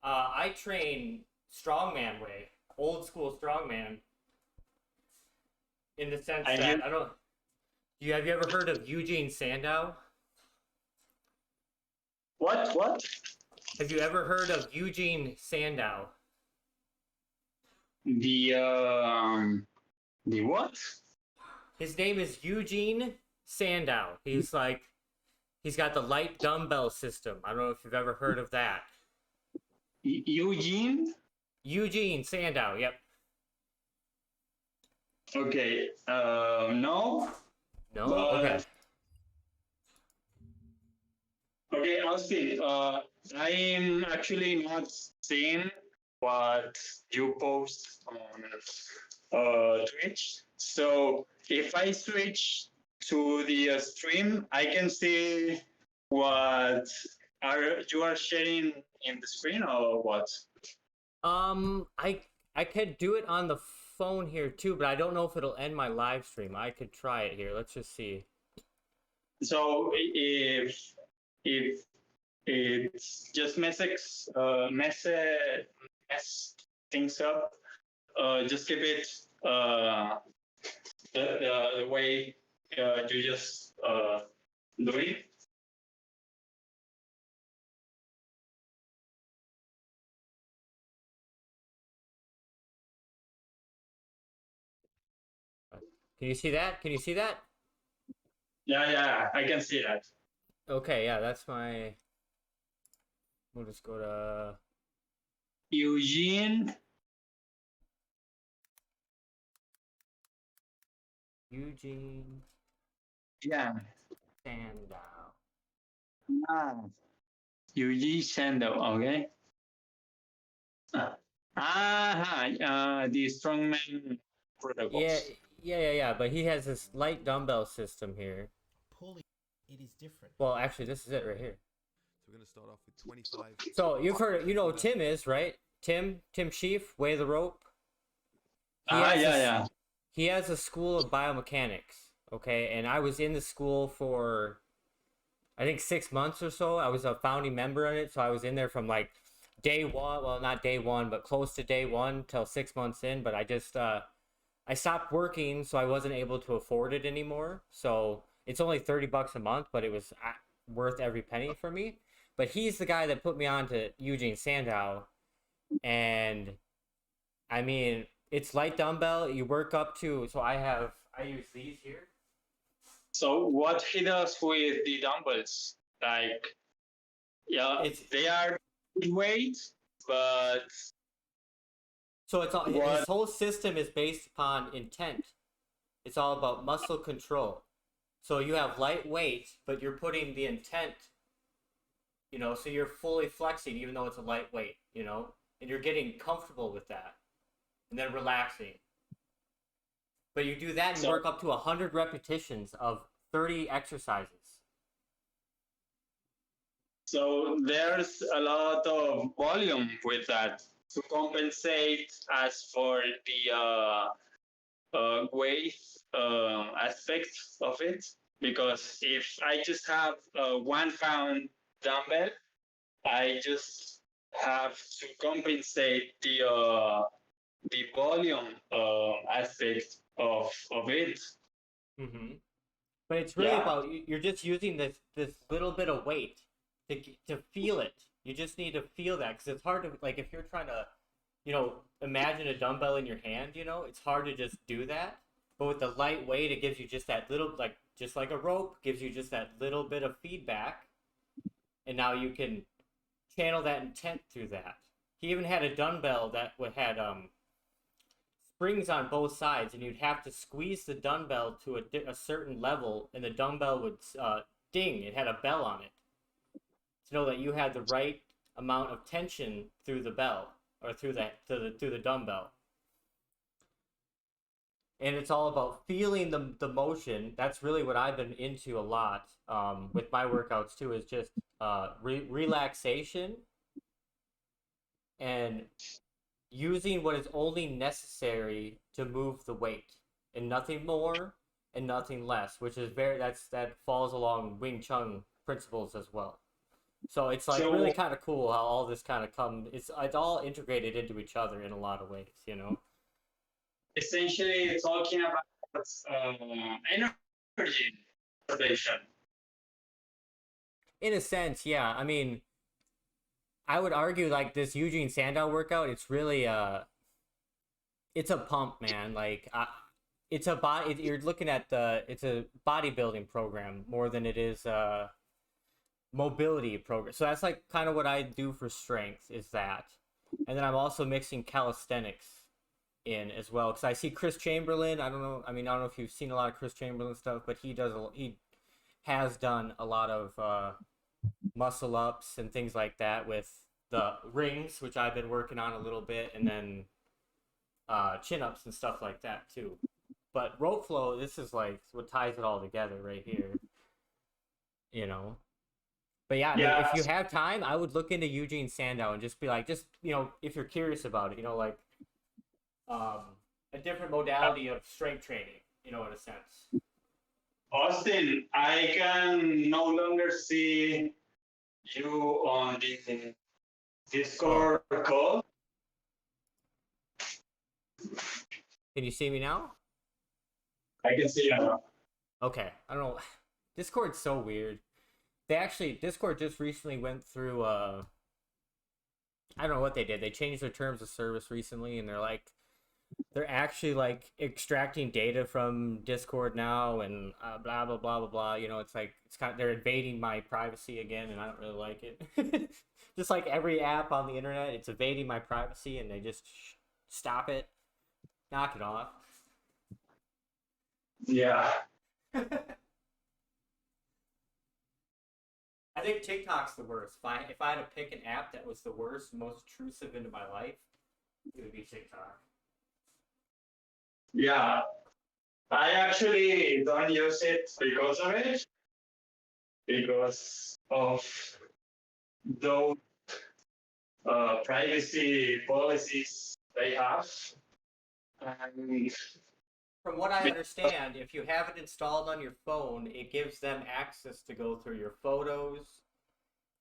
I train strongman way, old school strongman, in the sense that I don't. Have you ever heard of Eugene Sandow? What? Have you ever heard of Eugene Sandow? The what? His name is Eugene Sandow. He's got the light dumbbell system. I don't know if you've ever heard of that. Eugene? Eugene Sandow, yep. Okay. No. No? But- Okay. Okay, Austin. I'm actually not seeing what you post on Twitch. So if I switch to the stream, I can see what you are sharing in the screen or what? I could do it on the phone here too, but I don't know if it'll end my live stream. I could try it here. Let's just see. So if it just mess things up, just keep it the way you just do it. Can you see that? Can you see that? Yeah, I can see that. Okay, yeah, that's my. We'll just go to Eugene. Eugene Yeah. Sandow. Eugene Sandow, okay. The strongman protocols. Yeah. But he has this light dumbbell system here. Pulling it is different. Well, actually, this is it right here. So we're gonna start off with 25. So you've heard, you know, who Tim is, right? Tim Sheaf, Way the Rope. Yeah. He has a school of biomechanics, okay? And I was in the school for, I think, 6 months or so. I was a founding member on it, so I was in there from like day one. Well, not day one, but close to day one till 6 months in. But I just, I stopped working, so I wasn't able to afford it anymore. So it's only $30 a month, but it was worth every penny for me. But he's the guy that put me on to Eugene Sandow. And I mean, it's light dumbbell. You work up to, so I use these here. So what he does with the dumbbells, like, yeah, they are good weight, but So it's all, What? his whole system is based upon intent. It's all about muscle control. So you have light weight, but you're putting the intent, you know, so you're fully flexing even though it's a light weight, you know, and you're getting comfortable with that and then relaxing. But you do that and So- work up to 100 repetitions of 30 exercises. so there's a lot of volume with that to compensate as for the weight aspect of it. Because if I just have a 1 pound dumbbell, I just have to compensate the volume aspect of it. Mm-hmm. But it's really Yeah. about you're just using this little bit of weight to feel it. You just need to feel that because it's hard to, like, if you're trying to, you know, imagine a dumbbell in your hand, you know, it's hard to just do that. But with the light weight, it gives you just that little, like, just like a rope, gives you just that little bit of feedback, and now you can channel that intent through that. He even had a dumbbell that had springs on both sides, and you'd have to squeeze the dumbbell to a certain level, and the dumbbell would ding. It had a bell on it to know that you had the right amount of tension through the bell or through the dumbbell. And it's all about feeling the motion. That's really what I've been into a lot with my workouts too, is just relaxation and using what is only necessary to move the weight, and nothing more and nothing less, which is that falls along Wing Chun principles as well. So it's like So- really kind of cool how all this kind of comes. It's all integrated into each other in a lot of ways, you know. Essentially talking about I don't energy conservation. In a sense, yeah. I mean, I would argue like this Eugene Sandow workout. It's really it's a pump, man. Like, it's a body. You're looking at it's a bodybuilding program more than it is mobility program. So that's like kind of what I do for strength is that, and then I'm also mixing calisthenics in as well because I see Chris Chamberlain. I don't know. I mean, I don't know if you've seen a lot of Chris Chamberlain stuff, but he has done a lot of muscle ups and things like that with the rings, which I've been working on a little bit, and then chin ups and stuff like that too. But rope flow, this is like what ties it all together right here. You know. But yeah, I mean, if you have time, I would look into Eugene Sandow and just be like, if you're curious about it, like a different modality of strength training, in a sense. Austin, I can no longer see you on the Discord call. Can you see me now? I can see you now. Okay, I don't know. Discord's so weird. Discord just recently went through I don't know what they did. They changed their terms of service recently, and they're actually like extracting data from Discord now, and blah blah blah blah blah. It's like they're invading my privacy again, and I don't really like it. Just like every app on the internet, it's invading my privacy, and they just stop it, knock it off. Yeah. I think TikTok's the worst. If I had to pick an app that was the worst, most intrusive into my life, it would be TikTok. Yeah. I actually don't use it because of it. Because of those privacy policies they have. And from what I understand, if you have it installed on your phone, it gives them access to go through your photos,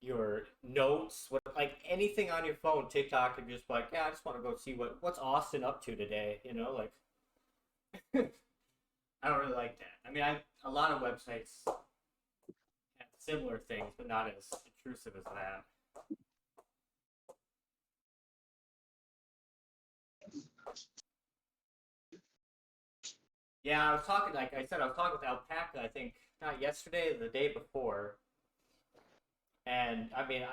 your notes, like anything on your phone. TikTok could just be like, yeah, I just want to go see what's Austin up to today, like. I don't really like that. I mean, a lot of websites have similar things, but not as intrusive as that. Yeah, I was talking with Alpaca, I think, not yesterday, the day before. And, I mean,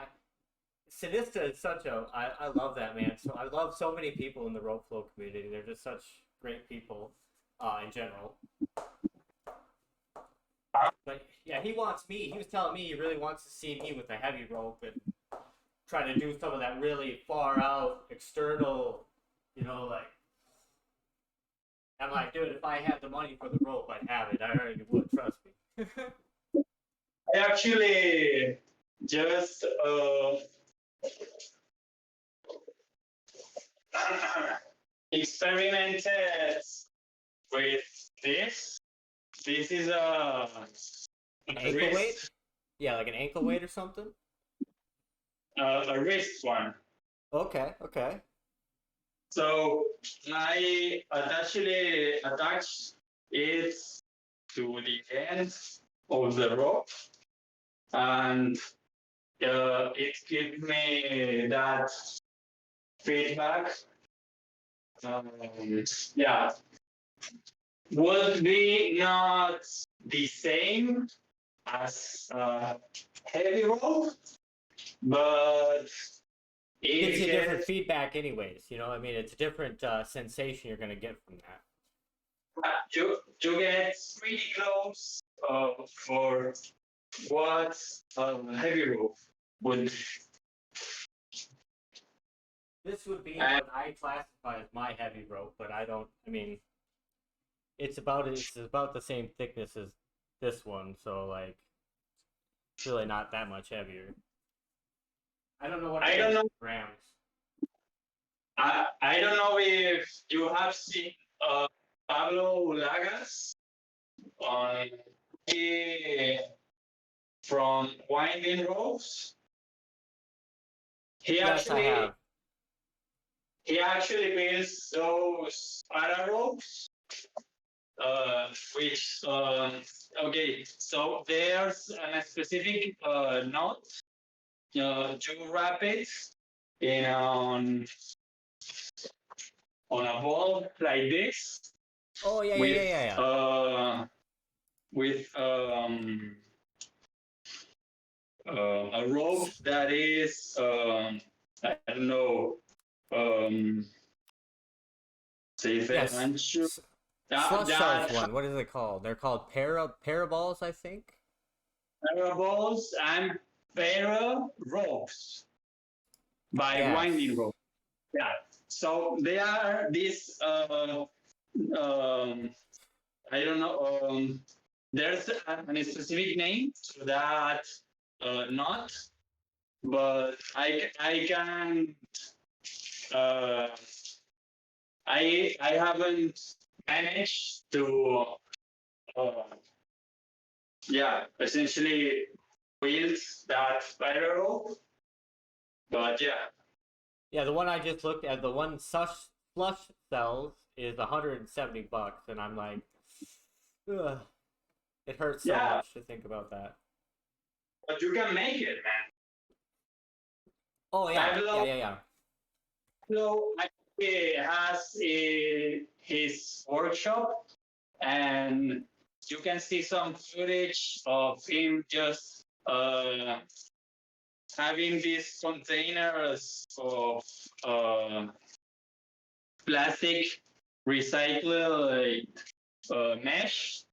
Sinista is I love that, man. So I love so many people in the rope flow community. They're just such great people, in general. But, yeah, he was telling me he really wants to see me with a heavy rope and try to do some of that really far out, external, like, I'm like, dude, if I had the money for the rope, I'd have it. I already would, trust me. I actually just experimented with this. This is an ankle weight? Yeah, like an ankle weight or something? A wrist one. Okay. So I actually attached it to the end of the rope, and it gives me that feedback. Yeah, would be not the same as heavy rope, but Gives you different feedback anyways, I mean, it's a different sensation you're going to get from that. You get pretty close for what heavy rope would. This would be what I classify as my heavy rope, but it's about the same thickness as this one, so like it's really not that much heavier. I don't know what it is in grams. I don't know if you have seen Pablo Lagas on from Winding Ropes. Yes, I have. He actually builds those para ropes, which okay, so there's a specific knot. You wrap it in on a ball like this Oh yeah, with yeah. with a rope that is I don't know safe Yes. adventure. Slush That Shells one. What is it called? They're called paraballs, I think. parables and para ropes by Yes. winding rope. Yeah. So they are these I don't know there's a specific name to that knot, but I can uh, I haven't managed to essentially wield that spiral, but yeah. Yeah, the one I just looked at, the one slush sells is $170, and I'm like, ugh. It hurts so Yeah. much to think about that. But you can make it, man. Oh yeah, Pablo- yeah. So he has his workshop, and you can see some footage of him just having these containers of plastic recycled mesh.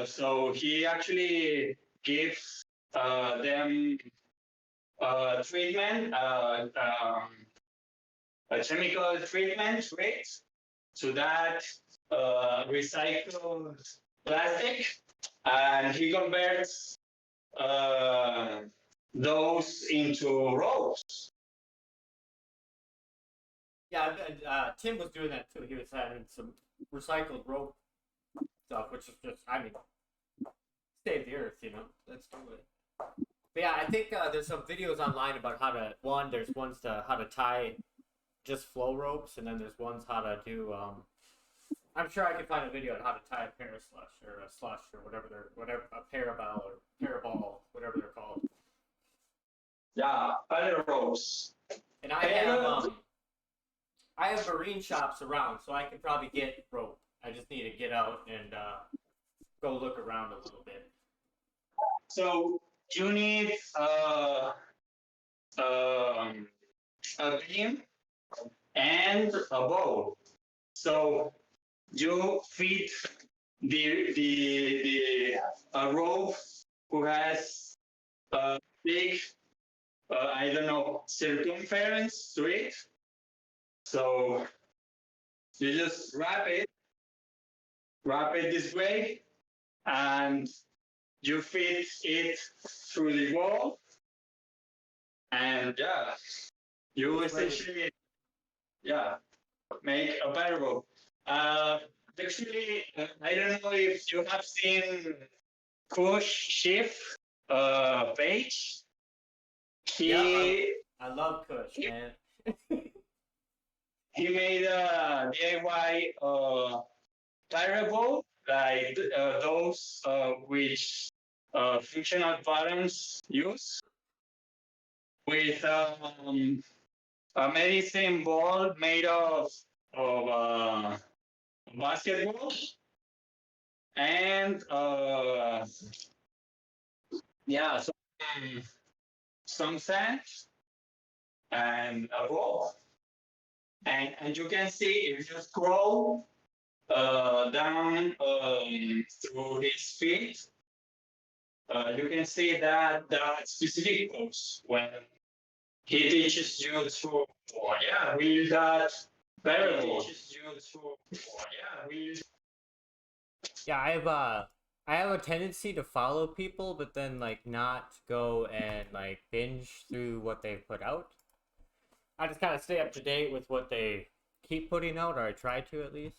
So he actually gives them treatment, a chemical treatment rate to that recycled plastic, and he converts those into ropes. Yeah, Tim was doing that too. He was having some recycled rope stuff, which is just, I mean, save the earth, you know. Let's do it. But yeah, I think there's some videos online about how to, there's ones to how to tie just flow ropes, and then there's ones how to do, I'm sure I could find a video on how to tie a paraslush or a slush or whatever, a parabol or paraball, whatever they're called. Yeah, other ropes. And I have marine shops around, so I could probably get rope. I just need to get out and go look around a little bit. So you need a beam and a bow. So you feed the a rope who has a big I don't know circumference to it. So you just wrap it this way, and you fit it through the wall, and yeah, you essentially make a parable. Actually, I don't know if you have seen Kush Schiff page. I love Kush, man. He made a DIY parable like those which fictional patterns use with a medicine ball made of basketball and some sand and a ball. And you can see if you scroll down through his feet, you can see that specific pose when he teaches you to wield that parable. Yeah, I have a tendency to follow people, but then like not go and like binge through what they put out. I just kind of stay up to date with what they keep putting out, or I try to at least.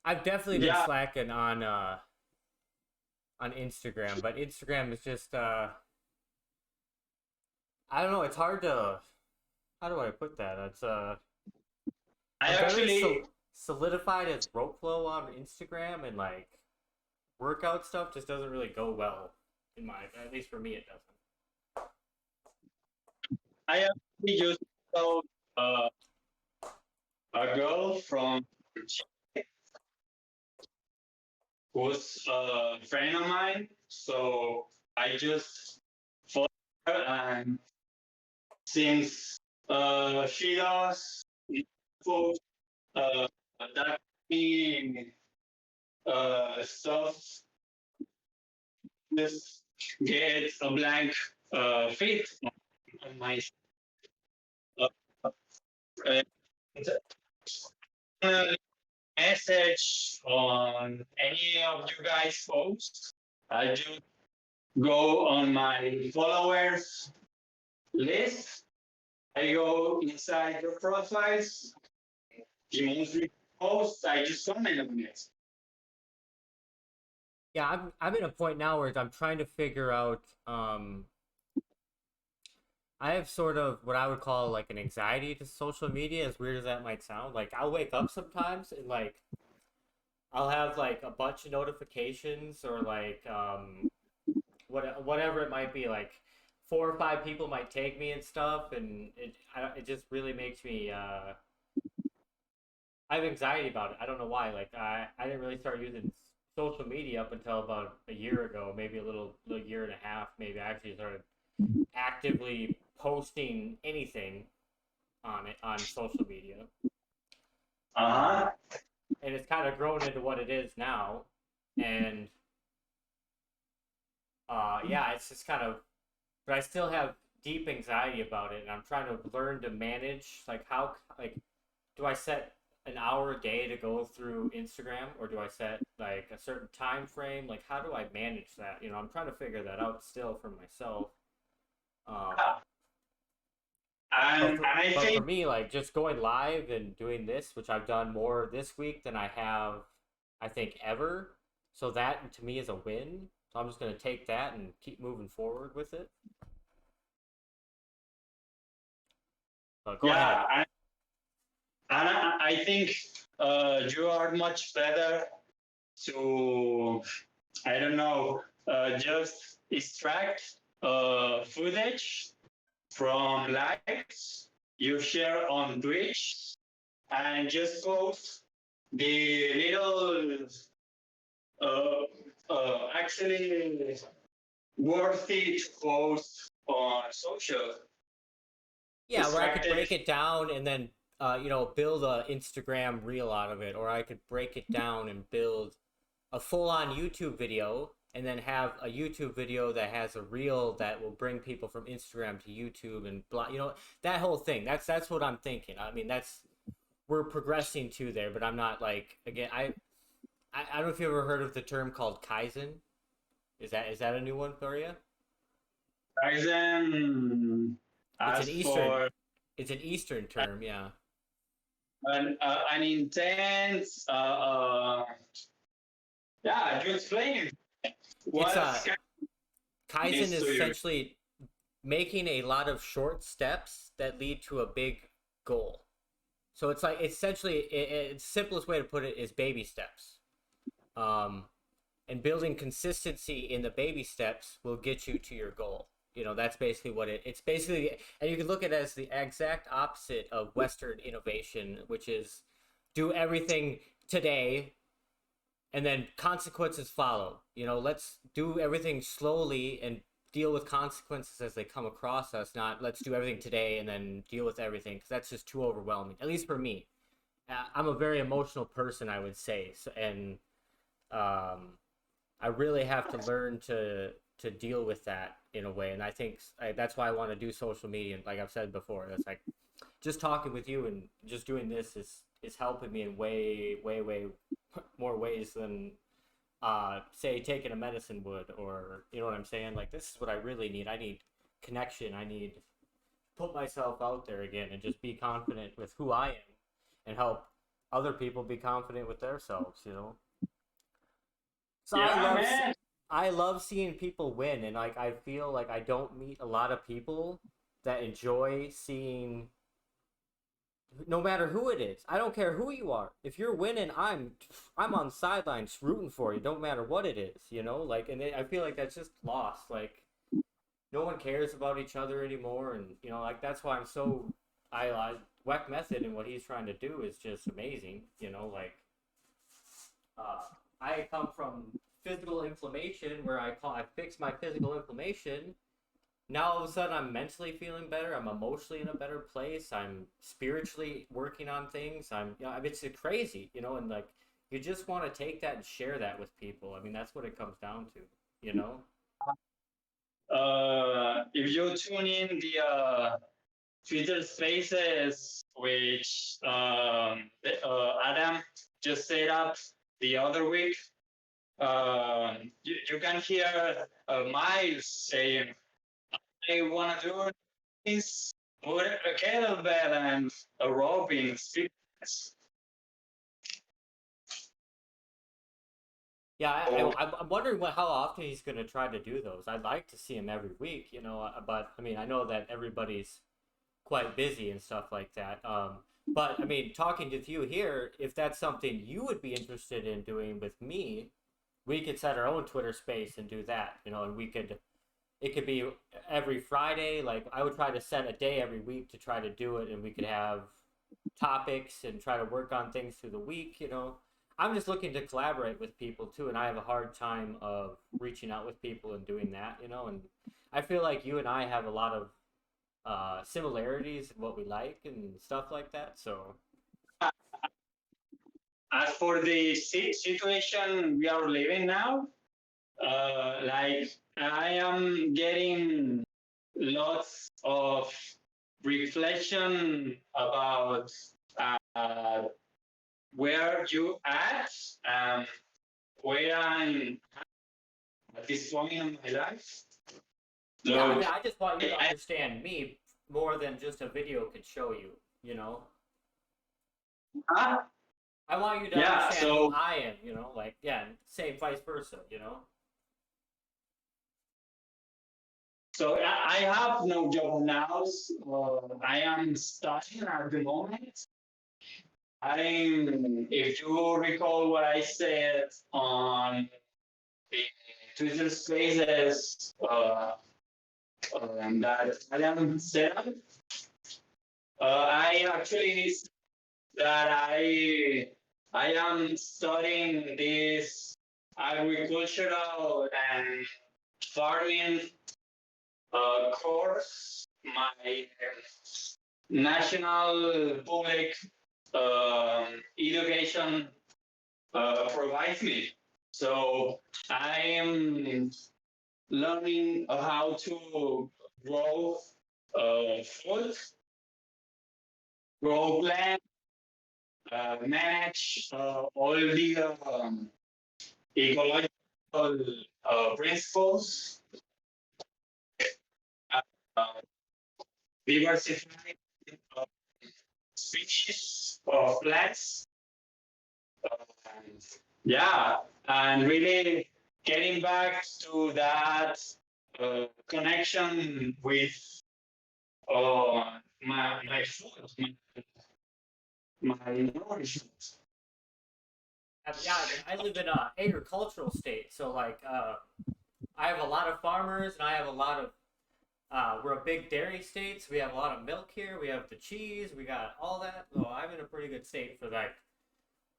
I've definitely been slacking on Instagram, but Instagram is just I don't know. It's hard to, how do I put that? It's I actually solidified as rope flow on Instagram and like workout stuff just doesn't really go well in my, at least for me it doesn't. I actually just saw a girl from who's a friend of mine, so I just followed her, and since she does post that mean stuff, just get a blank feed on my uh, uh, message on any of you guys posts. I just go on my followers list. I go inside your profiles. The most recent posts, I just comment on it. Yeah, I'm in a point now where I'm trying to figure out. I have sort of what I would call like an anxiety to social media, as weird as that might sound. Like I'll wake up sometimes and like I'll have like a bunch of notifications or like whatever it might be, like 4 or 5 people might tag me and stuff, and it just really makes me I have anxiety about it. I don't know why. Like I didn't really start using social media up until about a year ago, maybe a little year and a half. Maybe I actually started actively posting anything on it on social media. Uh-huh. And it's kind of grown into what it is now. And yeah, it's just kind of, but I still have deep anxiety about it, and I'm trying to learn to manage like how, like, do I set an hour a day to go through Instagram, or do I set like a certain time frame? Like, how do I manage that? You know, I'm trying to figure that out still for myself. And I But for think me, like just going live and doing this, which I've done more this week than I have, I think, ever. So that to me is a win. So I'm just gonna take that and keep moving forward with it. But go ahead. I think you are much better to, I don't know, just extract footage from lives you share on Twitch and just post the little actually worthy to post on social. Yeah, where I could Extracted. break it down and then build a Instagram reel out of it, or I could break it down and build a full-on YouTube video and then have a YouTube video that has a reel that will bring people from Instagram to YouTube and blah, that whole thing. That's what I'm thinking. I mean, we're progressing to there, but I'm not like, again, I don't know if you ever heard of the term called Kaizen. Is that a new one for you? Kaizen, It's as an Eastern. It's an Eastern term, yeah. an intense, yeah, you explain what Kaizen is is to you. essentially making a lot of short steps that lead to a big goal. So it's like essentially, the simplest way to put it is baby steps. And building consistency in the baby steps will get you to your goal. That's basically what it's basically, and you can look at it as the exact opposite of Western innovation, which is do everything today and then consequences follow. Let's do everything slowly and deal with consequences as they come across us, not let's do everything today and then deal with everything, because that's just too overwhelming, at least for me. I'm a very emotional person, I would say, and I really have to learn to deal with that in a way. And I think that's why I want to do social media. And like I've said before, that's like just talking with you and just doing this is helping me in way more ways than say taking a medicine would, or you know what I'm saying? Like, this is what I really need. I need connection. I need to put myself out there again and just be confident with who I am and help other people be confident with themselves, So Yeah, I love seeing people win, and like I feel like I don't meet a lot of people that enjoy seeing no matter who it is. I don't care who you are. If you're winning, I'm on the sidelines rooting for you. Don't matter what it is, you know. Like, and I feel like that's just lost. Like, no one cares about each other anymore, and you know, like that's why I'm so I Weck Method and what he's trying to do is just amazing. You know, like I come from physical inflammation where I fix my physical inflammation. Now all of a sudden I'm mentally feeling better. I'm emotionally in a better place. I'm spiritually working on things. I mean, it's crazy, you know, and like you just want to take that and share that with people. I mean, that's what it comes down to, you know. If you tune in the Twitter Spaces, which Adam just set up the other week, you can hear Miles saying, I want to do this with a kettlebell and a roping fitness. Yeah, I'm wondering how often he's going to try to do those. I'd like to see him every week, you know, but I mean, I know that everybody's quite busy and stuff like that. But I mean, talking to you here, if that's something you would be interested in doing with me, we could set our own Twitter space and do that, you know, and it could be every Friday. Like I would try to set a day every week to try to do it, and we could have topics and try to work on things through the week, you know. I'm just looking to collaborate with people too, and I have a hard time of reaching out with people and doing that, you know. And I feel like you and I have a lot of similarities in what we like and stuff like that. So, as for the situation we are living now, like I am getting lots of reflection about where you at, where I'm at this point in my life. yeah, I mean, I just want you to understand me more than just a video could show you, you know. Huh? I want you to understand who I am, you know, like, yeah, same vice versa, you know. So I have no job now. I am studying at the moment. If you recall what I said on the Twitter Spaces, that Italian setup, I actually said that I am studying this agricultural and farming course. My national public education provides me. So I am learning how to grow food, grow plants, manage all the ecological principles, uh, diversify species of plants. Yeah, and really getting back to that connection with my food, my nourishment. Yeah, I live in a agricultural state, so like I have a lot of farmers, and I have a lot of we're a big dairy state, so we have a lot of milk here. We have the cheese, we got all that. So I'm in a pretty good state for like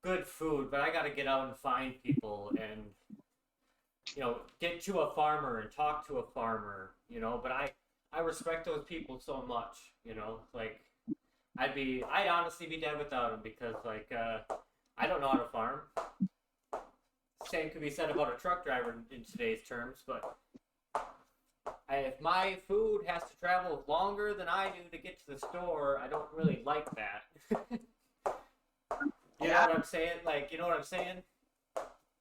good food, but I got to get out and find people and you know get to a farmer and talk to a farmer, you know. But I respect those people so much, you know. Like I'd honestly be dead without them because like I don't know how to farm. Same could be said about a truck driver in today's terms, but if my food has to travel longer than I do to get to the store, I don't really like that. You know what I'm saying? Like, you know what I'm saying?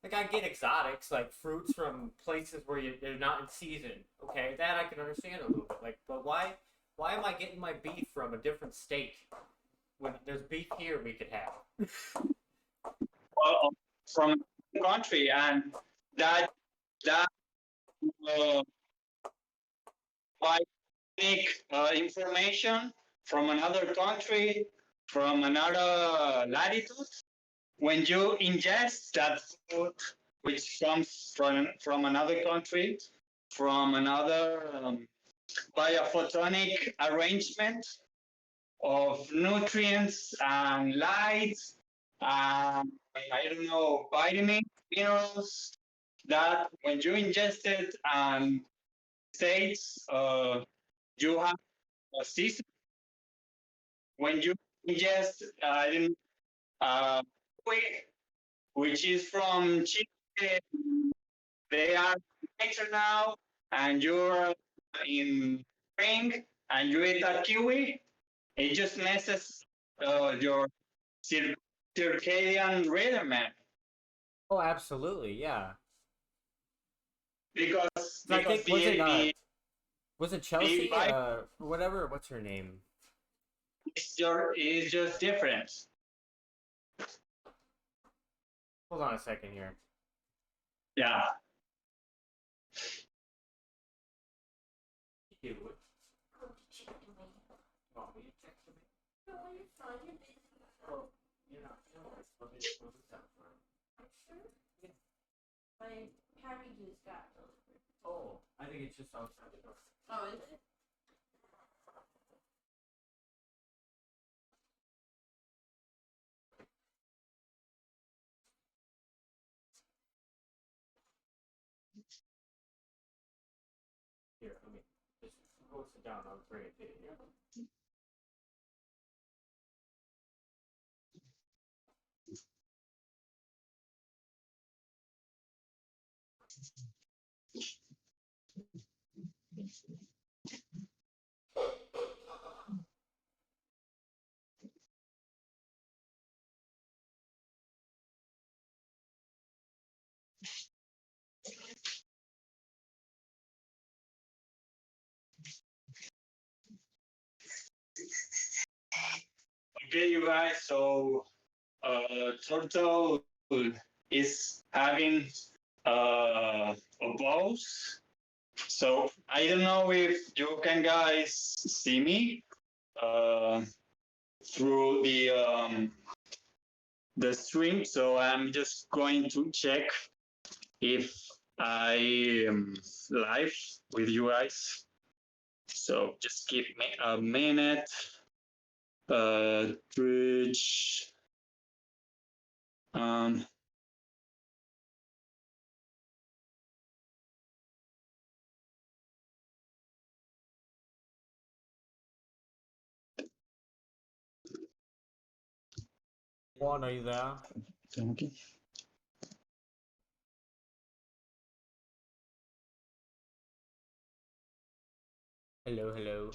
Like, I get exotics, like fruits from places where they're not in season. Okay, that I can understand a little bit. Like, but why am I getting my beef from a different state when there's beef here we could have? Well, from a country, and that like information from another country from another latitude, when you ingest that food, which comes from another country, from another biophotonic arrangement of nutrients and light, and I don't know, vitamins, minerals, that when you ingest it and states you have a season, when you ingest uh, which is from Chile, they are later now, and you're in spring, and you eat a kiwi, it just messes your circadian rhythm, man. Oh, absolutely, yeah. Because So I think was it Chelsea? vibe Whatever. What's her name? is just different. Hold on a second here. Yeah. My package just got delivered. Oh, I think it's just outside the door. Oh, is it? Here, let me just go sit down. I'll bring it to you. Okay, you guys. So, Turtle is having a pause. So I don't know if you can guys see me through the stream. So I'm just going to check if I am live with you guys. So just give me a minute. Twitch. Um, Juan, are you there? okay. Hello, hello.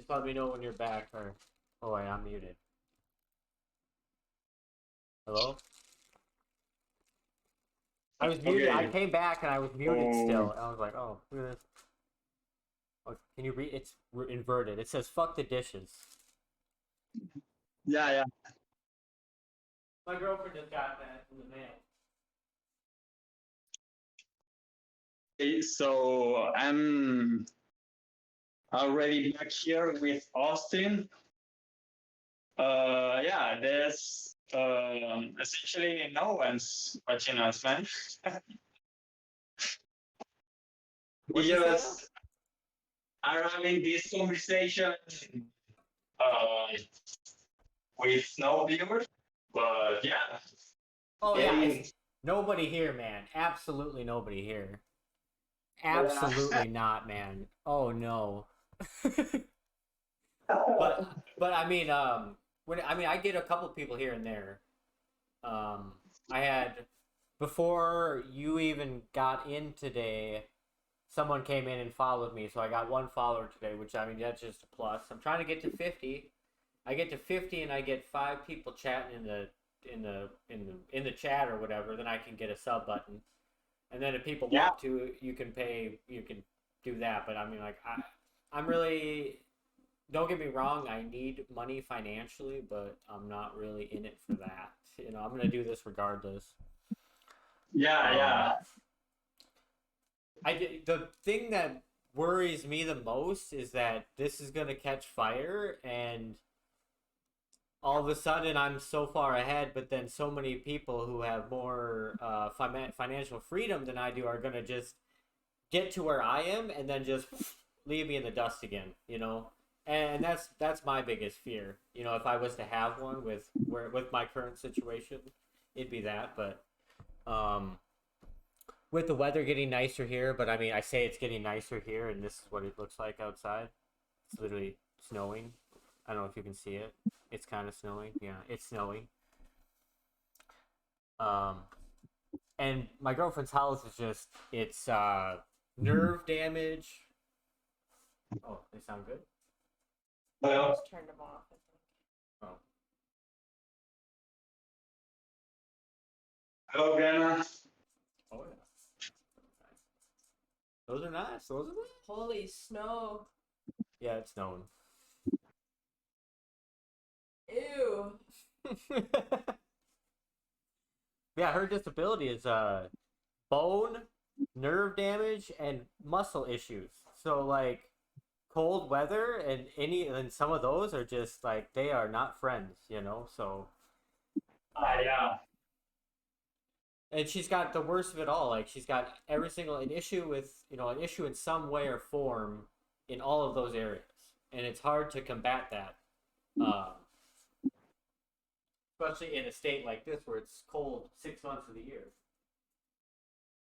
Just let me know when you're back, or oh wait, I'm muted. Hello? I was muted. Okay. I came back and I was muted Oh. still. And I was like, oh, look at this. Oh, can you read? It's inverted. It says "fuck the dishes." Yeah. My girlfriend just got that in the mail. Okay, so I'm already back here with Austin. Yeah, there's essentially no one's watching us, man. What'd We you say just are having this conversation uh, with no viewers, but yeah. Oh yeah, getting- it's nobody here, man. Absolutely nobody here. Absolutely not, man. Oh no. But I mean, I get a couple people here and there. I had before you even got in today, someone came in and followed me, so I got one follower today, which I mean that's just a plus. I'm trying to get to 50. I get to 50 and I get 5 people chatting in the chat or whatever, then I can get a sub button. And then if people want to, you can do that. But I mean, like, I'm really, don't get me wrong, I need money financially, but I'm not really in it for that. You know, I'm gonna do this regardless. Yeah. The thing that worries me the most is that this is gonna catch fire, and all of a sudden I'm so far ahead, but then so many people who have more financial freedom than I do are gonna just get to where I am and then just leave me in the dust again, you know. And that's my biggest fear. You know, if I was to have one with my current situation, it'd be that. But with the weather getting nicer here, but I mean, I say it's getting nicer here, and this is what it looks like outside. It's literally snowing. I don't know if you can see it. It's kind of snowing. Yeah, it's snowing. And my girlfriend's house is just, it's nerve damage. Oh, they sound good? I Well, just turned them off. I think. Oh. hello, Grandma. Oh, yeah. Those are nice. Those are nice. Holy snow. Yeah, it's snowing. Ew. Yeah, her disability is bone, nerve damage, and muscle issues. So like cold weather and some of those are just like they are not friends, you know. So Yeah. and she's got the worst of it all. Like she's got an issue with an issue in some way or form in all of those areas, and it's hard to combat that. Especially in a state like this where it's cold 6 months of the year.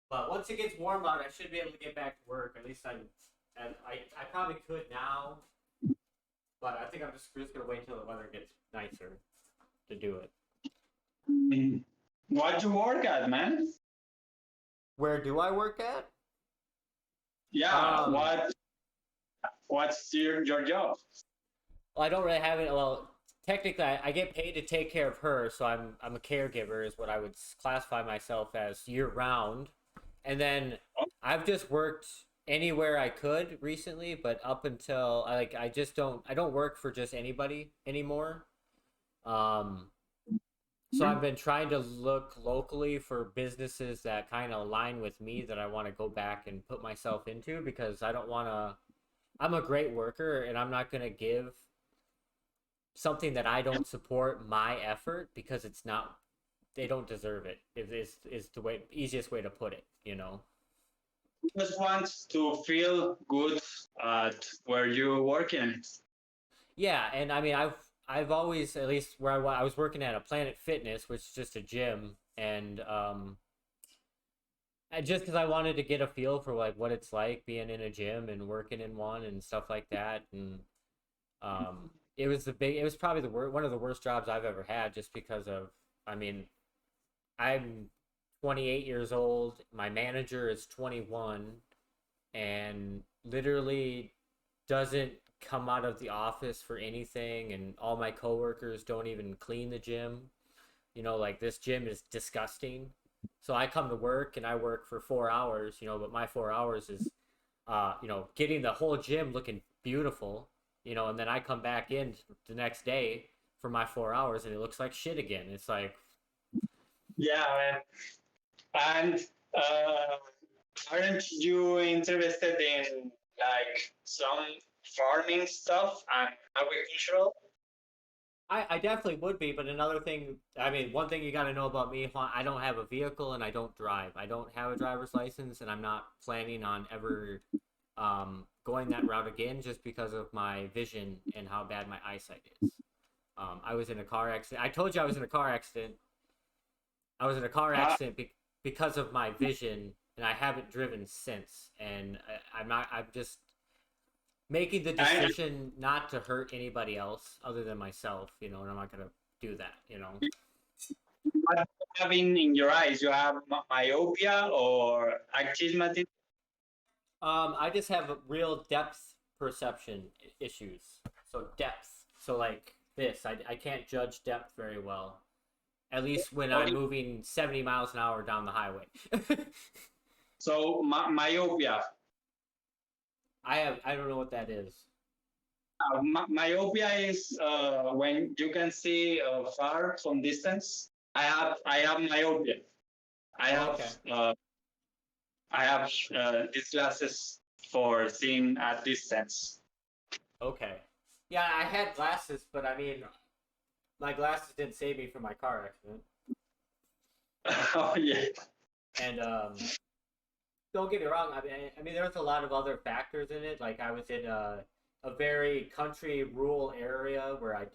But once it gets warm out, I should be able to get back to work. At least I probably could now. But I think I'm just gonna wait until the weather gets nicer to do it. What you work at, man? Where do I work at? Yeah. What's your job? Well, I don't really have it. Well, technically, I get paid to take care of her, so I'm a caregiver, is what I would classify myself as year round. And then I've just worked anywhere I could recently, but up until I don't work for just anybody anymore. So I've been trying to look locally for businesses that kind of align with me that I want to go back and put myself into, because I don't want to. I'm a great worker, and I'm not going to give something that I don't support my effort, because it's not. They don't deserve it. Is the easiest way to put it, you know. Just want to feel good at where you're working. Yeah, and I mean, I've always, at least where I was working at a Planet Fitness, which is just a gym, and just because I wanted to get a feel for like what it's like being in a gym and working in one and stuff like that, and it was probably one of the worst jobs I've ever had, just because of, I mean, I'm 28 years old, my manager is 21, and literally doesn't come out of the office for anything, and all my coworkers don't even clean the gym. You know, like this gym is disgusting. So I come to work and I work for 4 hours, you know, but my 4 hours is, you know, getting the whole gym looking beautiful, you know, and then I come back in the next day for my 4 hours and it looks like shit again. It's like, Yeah, man. And aren't you interested in like some farming stuff and agricultural? I definitely would be, but another thing, I mean, one thing you got to know about me, Juan, I don't have a vehicle and I don't drive. I don't have a driver's license, and I'm not planning on ever going that route again just because of my vision and how bad my eyesight is. I was in a car accident. I told you I was in a car accident. I was in a car accident because of my vision, and I haven't driven since. And I'm just making the decision not to hurt anybody else other than myself, you know, and I'm not gonna do that, you know. What you have in your eyes? You have myopia or astigmatism? I just have real depth perception issues. So depth. So like this, I can't judge depth very well. At least when I'm moving 70 miles an hour down the highway. So myopia. I don't know what that is. Myopia is when you can see far from distance. I have myopia. I have these glasses for seeing at distance. Okay. Yeah, I had glasses, but I mean, my glasses didn't save me from my car accident. Oh yeah. And don't get me wrong. I mean, there's a lot of other factors in it. Like I was in a very country, rural area where I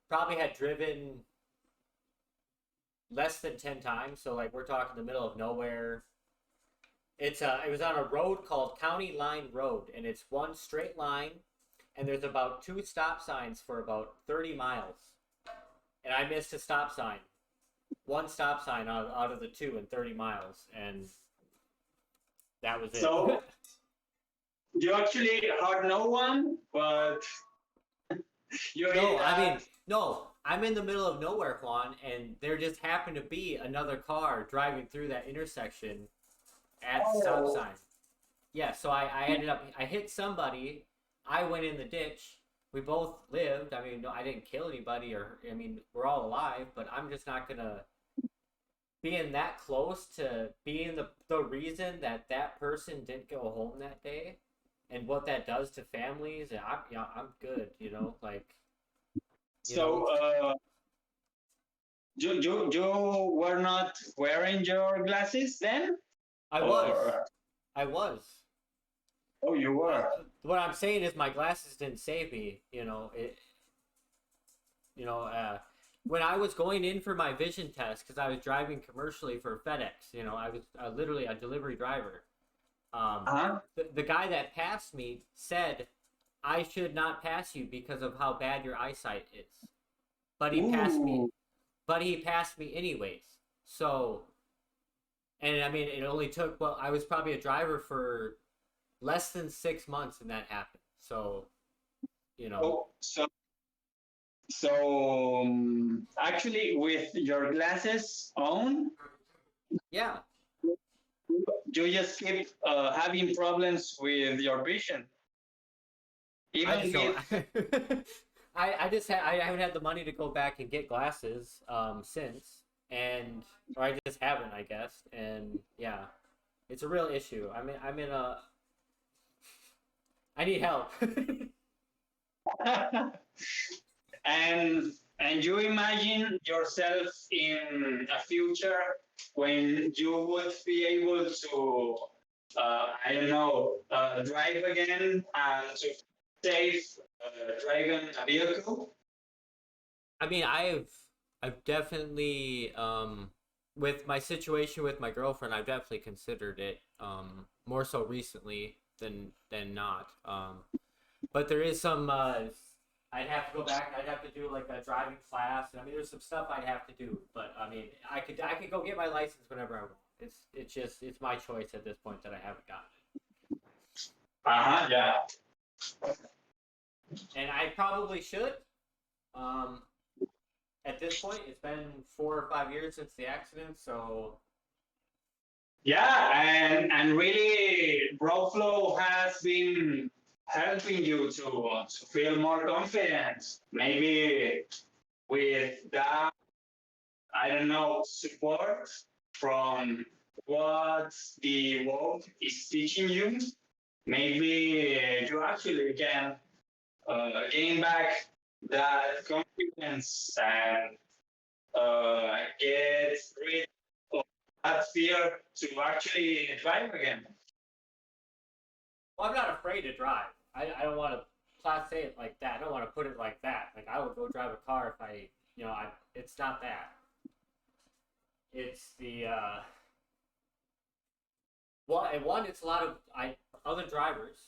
probably had driven less than 10 times. So like we're talking the middle of nowhere. It was on a road called County Line Road, and it's one straight line, and there's about 2 stop signs for about 30 miles. And I missed a stop sign. One stop sign out of the 2 in 30 miles, and that was it. So you actually hurt no one, but you no, I'm in the middle of nowhere, Juan, and there just happened to be another car driving through that intersection at the stop sign. Yeah, so I ended up, I hit somebody, I went in the ditch, we both lived. I mean, no, I didn't kill anybody, I mean, we're all alive, but I'm just not gonna being that close to being the reason that person didn't go home that day, and what that does to families. And I'm good, you know, like. You were not wearing your glasses then? I was. Oh, you were. What I'm saying is my glasses didn't save me. You know it. When I was going in for my vision test, because I was driving commercially for FedEx, you know, I was literally a delivery driver. The guy that passed me said, I should not pass you because of how bad your eyesight is. But he passed me. But he passed me anyways. So, and I mean, it only took, well, I was probably a driver for less than 6 months and that happened. So, you know. So actually, with your glasses on, yeah, you just keep having problems with your vision. I haven't had the money to go back and get glasses since, or I just haven't, I guess, and yeah, it's a real issue. I need help. And you imagine yourself in a future when you would be able to, I don't know, drive again and to save driving a vehicle? I mean, I've definitely, with my situation with my girlfriend, I've definitely considered it, more so recently than not. But there is some, I'd have to go back. I'd have to do like a driving class. And I mean, there's some stuff I'd have to do. But I mean, I could go get my license whenever I want. It's my choice at this point that I haven't gotten it. Yeah. and I probably should. At this point, it's been 4 or 5 years since the accident, so Yeah, and really, Broflow has been helping you to feel more confident. Maybe with that, I don't know, support from what the world is teaching you, maybe you actually can gain back that confidence and get rid of that fear to actually drive again. well, I'm not afraid to drive. I don't want to say it like that. I don't want to put it like that. Like I would go drive a car if I, it's not that. It's the one. It's a lot of other drivers.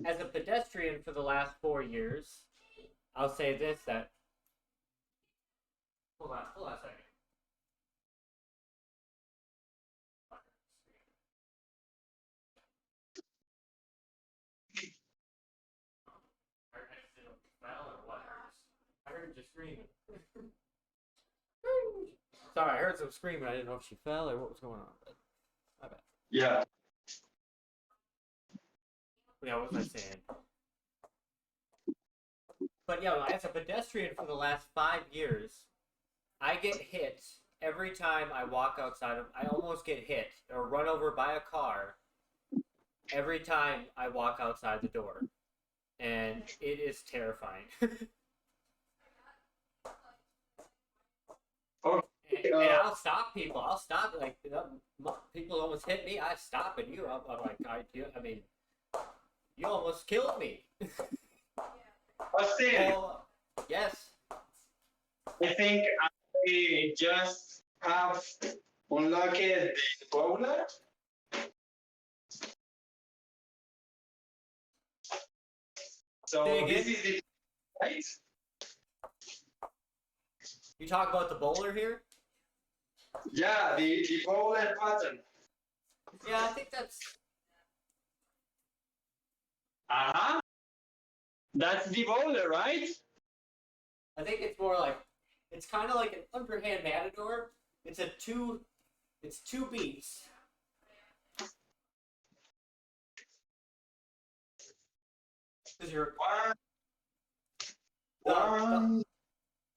As a pedestrian for the last 4 years, I'll say this: that hold on a second. I heard you screaming. Sorry, I heard some screaming. I didn't know if she fell or what was going on. But my bad. Yeah. Yeah, what was I saying? But yeah, as a pedestrian for the last 5 years, I get hit every time I walk outside of. I almost get hit or run over by a car every time I walk outside the door, and it is terrifying. And I'll stop people. I'll stop people almost hit me. I stop and you. I'm like, I mean, you almost killed me. Austin, Well, yes. I think I just have unlocked the bowler. So Say again? this is the right. You talk about the bowler here? Yeah, the bowler button. Yeah, I think that's. Uh-huh. That's the bowler, right? I think it's more like. It's kind of like an underhand matador. It's two beats. Because you're. One.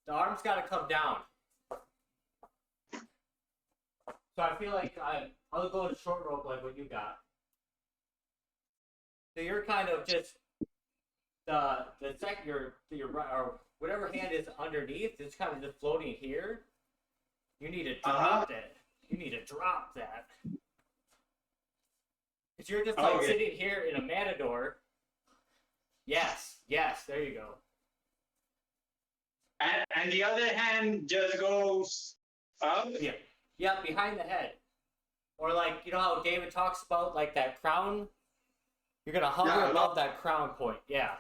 The arm's got to come down. So I feel like I'll go to short rope like what you got. So you're kind of just the your right or whatever hand is underneath is kind of just floating here. You need to drop that. You need to drop that. Because you're just like sitting here in a matador. Yes, there you go. And the other hand just goes up. Yeah, behind the head. Or like, you know how David talks about like that crown? You're gonna hover above that crown point. Yeah.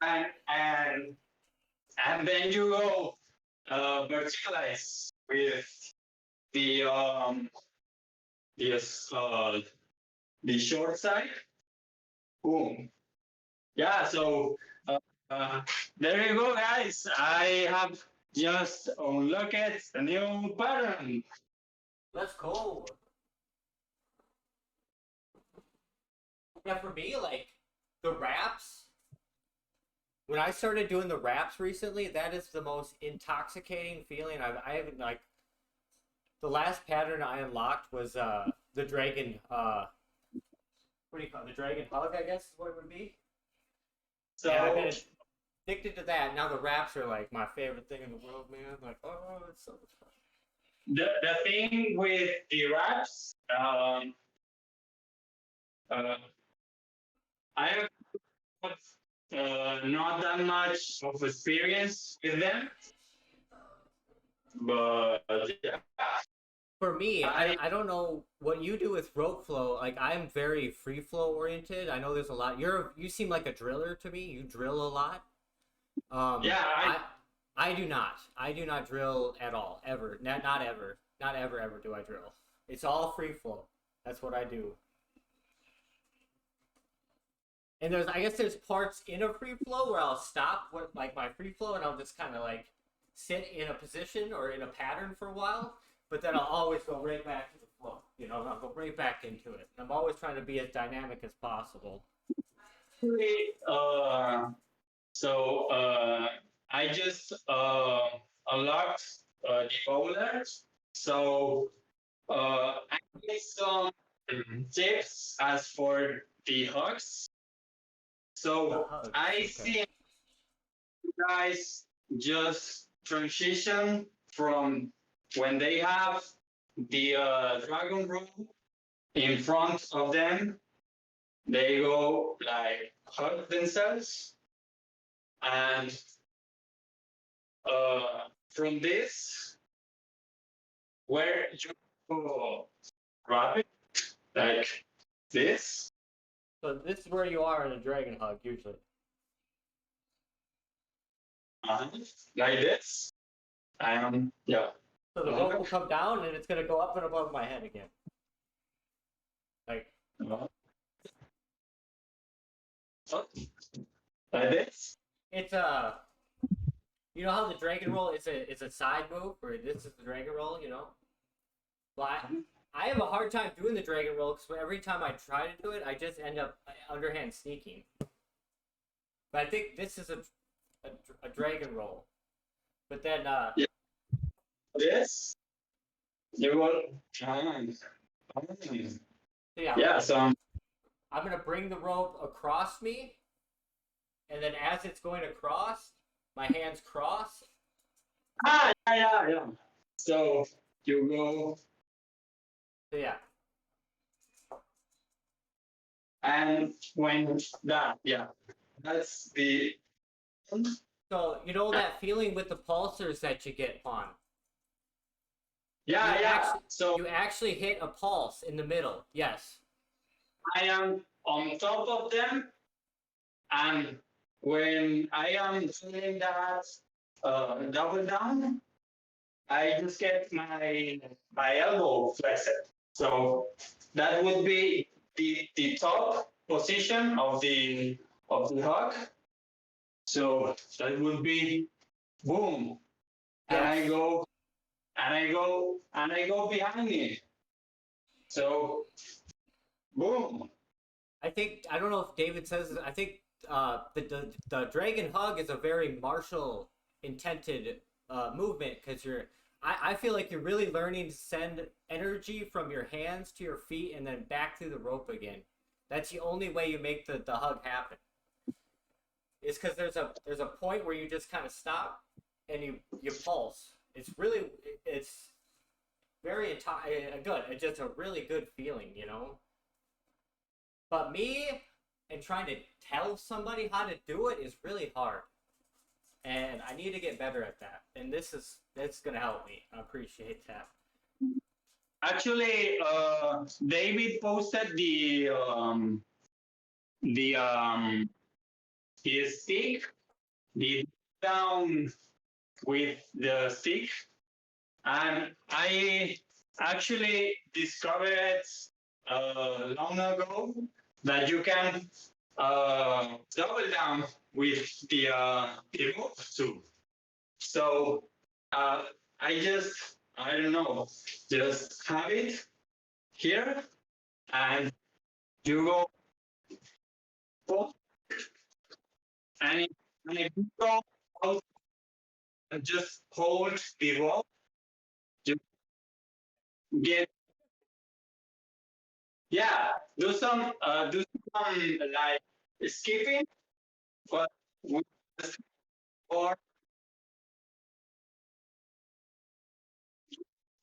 And then you go verticalize with the the short side. Boom. Yeah, so there you go, guys. I have just unlocked a new pattern. Let's go. Yeah, for me, like the wraps. When I started doing the wraps recently, that is the most intoxicating feeling I haven't like. The last pattern I unlocked was the dragon. What do you call it? The dragon hug? I guess is what it would be. So yeah, I've been addicted to that. Now the wraps are like my favorite thing in the world, man. Like, oh, it's so much fun. the thing with the wraps, I have not that much of experience with them, but yeah. For me, I don't know what you do with rope flow. Like I'm very free flow oriented. I know there's a lot. You seem like a driller to me. You drill a lot. Yeah, I do not. I do not drill at all ever. Not ever. Not ever do I drill. It's all free flow. That's what I do. And I guess there's parts in a free flow where I'll stop with like my free flow and I'll just kind of like sit in a position or in a pattern for a while, but then I'll always go right back to the flow. You know, I'll go right back into it. I'm always trying to be as dynamic as possible. I just unlocked the folder. So I need some tips as for the hooks. So Hugs, I okay. see you guys just transition from when they have the dragon roll in front of them, they go like hug themselves, and from this, where you grab it like this. So this is where you are in a dragon hug usually. Like this. Yeah. So the rope will come down and it's gonna go up and above my head again. Like Like this. it's you know how the dragon roll is a side move, or this is the dragon roll, you know? Well, I have a hard time doing the dragon roll because every time I try to do it, I just end up underhand sneaking. But I think this is a dragon roll. But then This. You will. so yeah, Yeah. So. I'm gonna bring the rope across me, and then as it's going across, my hands cross. Yeah. So you go. So yeah. And when that, that's the. So you know that feeling with the pulsers that you get on. Yeah. So you actually hit a pulse in the middle. Yes. I am on top of them, and when I am doing that double down, I just get my elbow flexed. So that would be the top position of the hug. So that would be boom, and I go behind it. So boom. I don't know if David says this. I think the dragon hug is a very martial intended movement because I feel like you're really learning to send energy from your hands to your feet and then back through the rope again. That's the only way you make the hug happen. It's because there's a point where you just kind of stop and you pulse. It's very good. It's just a really good feeling, you know. But me and trying to tell somebody how to do it is really hard. And I need to get better at that. And that's gonna help me. I appreciate that. Actually, David posted his stick, the down with the stick, and I actually discovered long ago that you can double down with the move too. So I don't know, just have it here, and you go forward, and if you go out and just hold the rope, you get. Yeah, do some like skipping, but with or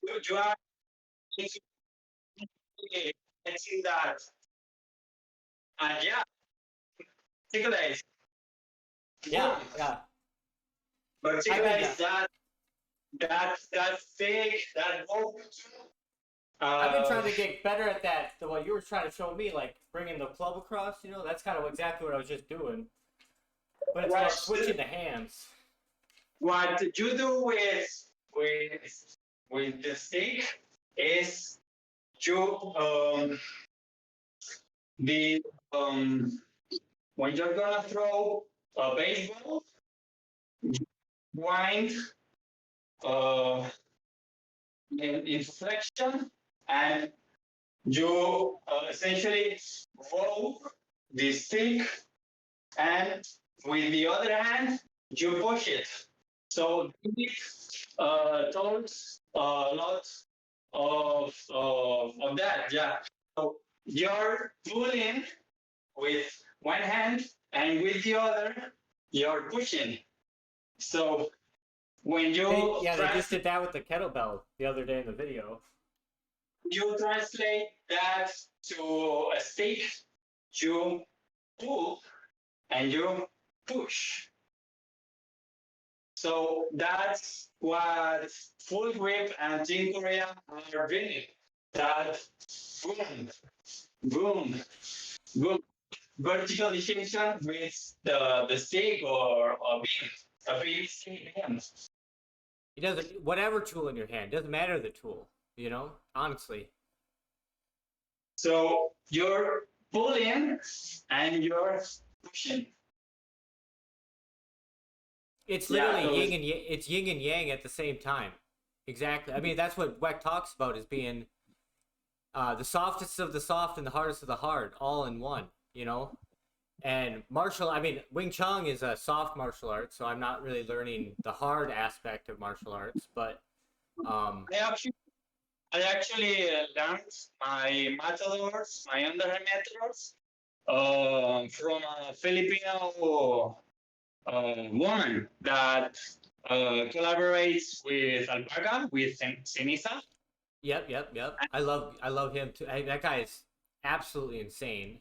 you are getting that, and yeah, particularize. Yeah. Particularize that fake, that hope. I've been trying to get better at that. What you were trying to show me, like bringing the club across, you know, that's kind of exactly what I was just doing. But it's about switching the hands. What you do with the stick is you when you're gonna throw a baseball, wind into flexion, and you essentially roll the stick, and with the other hand, you push it. So it told a lot of that, yeah. So you're pulling with one hand, and with the other, you're pushing. So when you They just did that with the kettlebell the other day in the video. you translate that to a stick, you pull and you push. So that's what full grip and Team Korea are doing. That boom, boom, boom, verticalization with the stick or a beam, a PVC beam. It doesn't, whatever tool in your hand, doesn't matter the tool, you know, honestly. So you're pulling and you're pushing. It's literally Yeah, it's yin and yang at the same time. Exactly. I mean, that's what Weck talks about, as being the softest of the soft and the hardest of the hard, all in one, you know? And Wing Chun is a soft martial art, so I'm not really learning the hard aspect of martial arts, but I actually learned my matadors, my underhand matadors, from a Filipino woman that collaborates with Alpaca, with Sinisa. Yep. I love him too. That guy is absolutely insane.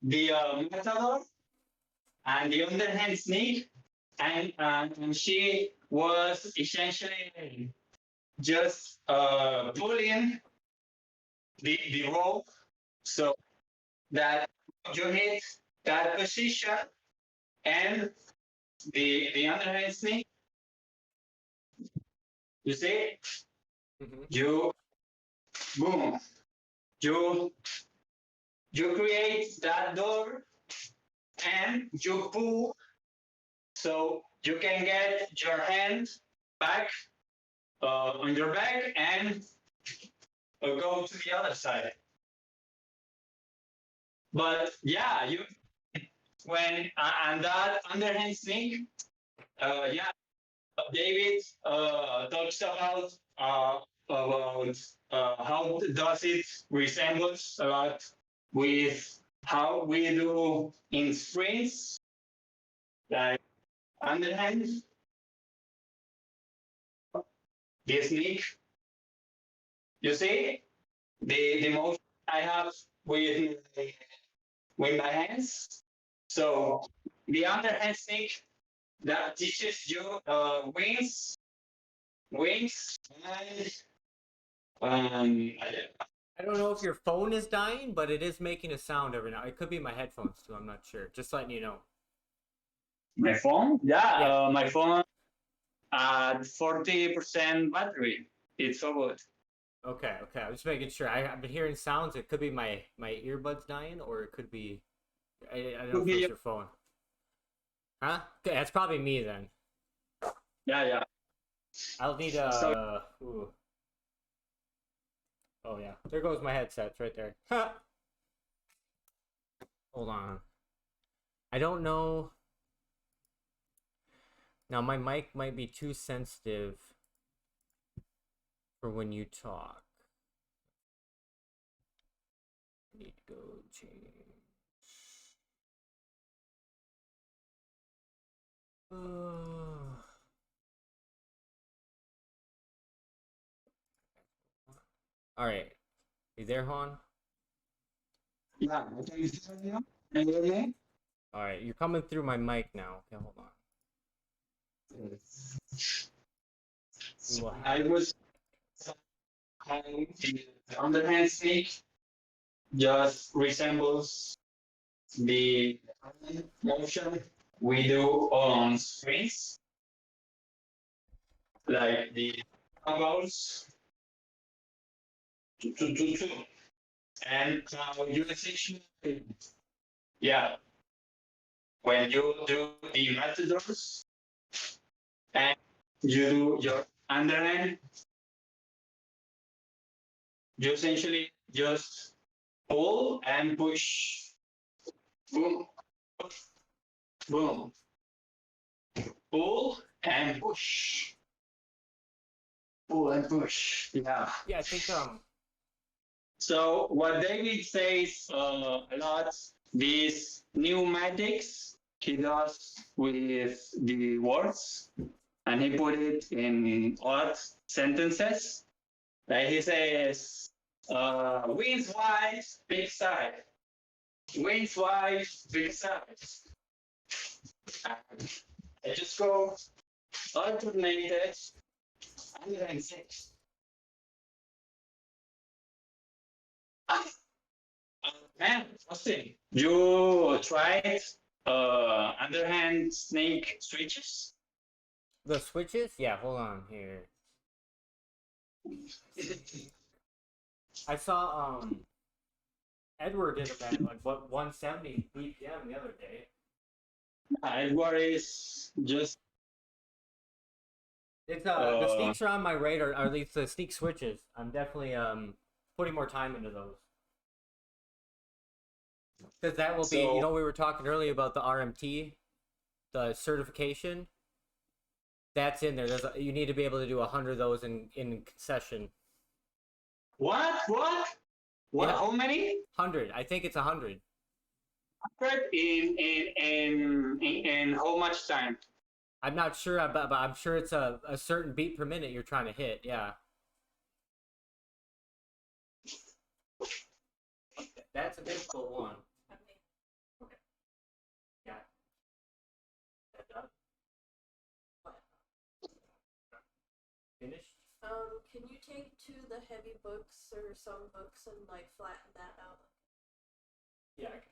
The matador and the underhand snake, and she was essentially just pulling the rope so that you hit that position, and the underhand snake, you see, you boom, you create that door and you pull, so you can get your hand back on your back and go to the other side. But yeah, when and that underhand snake, yeah, David talks about how does it resembles a lot with how we do in sprints, like underhand, the snake. You see the motion I have with my hands. So the underhand snake that teaches you wings, and I don't know if your phone is dying, but it is making a sound every now. It could be my headphones too. I'm not sure. Just letting you know. my phone, Yeah. my phone at 40% battery. It's so good. Okay. I'm just making sure. I've been hearing sounds. It could be my earbuds dying, or it could be. I don't know if it's your phone. Huh? Okay, that's probably me then. Yeah. I'll need ooh. Oh yeah, there goes my headsets right there. Hold on. I don't know. Now my mic might be too sensitive for when you talk. Need to go change. All right, you there, Han? Yeah, can you hear me now? Can you hear me? All right, you're coming through my mic now. Okay, hold on. I was the underhand snake just resembles the motion we do on screens, like the combos. And you essentially, yeah, when you do the matadors and you do your underhand, you essentially just pull and push. Boom, boom, pull and push. Pull and push. Yeah. Yeah, I think So what David says a lot, these pneumatics he does with the words, and he put it in odd sentences. Like he says, wins wise, big side. Wins wise, big side. And I just go alternated 106. Man, Austin, you tried underhand snake switches? the switches. Yeah, hold on here. I saw Edward did them at like what 170 BPM the other day. Edward is just It's the sneaks are on my radar, or at least the sneak switches. I'm definitely putting more time into those. Because that will be, you know, we were talking earlier about the RMT, the certification. That's in there. You need to be able to do 100 of those in session. What? Yeah. How many? 100. I think it's 100. 100 in how much time? I'm not sure, but I'm sure it's a certain beat per minute you're trying to hit. Yeah. That's a difficult one. Okay. Yeah. That done? Finished? Can you take to the heavy books or some books and like flatten that out? Yeah, I can.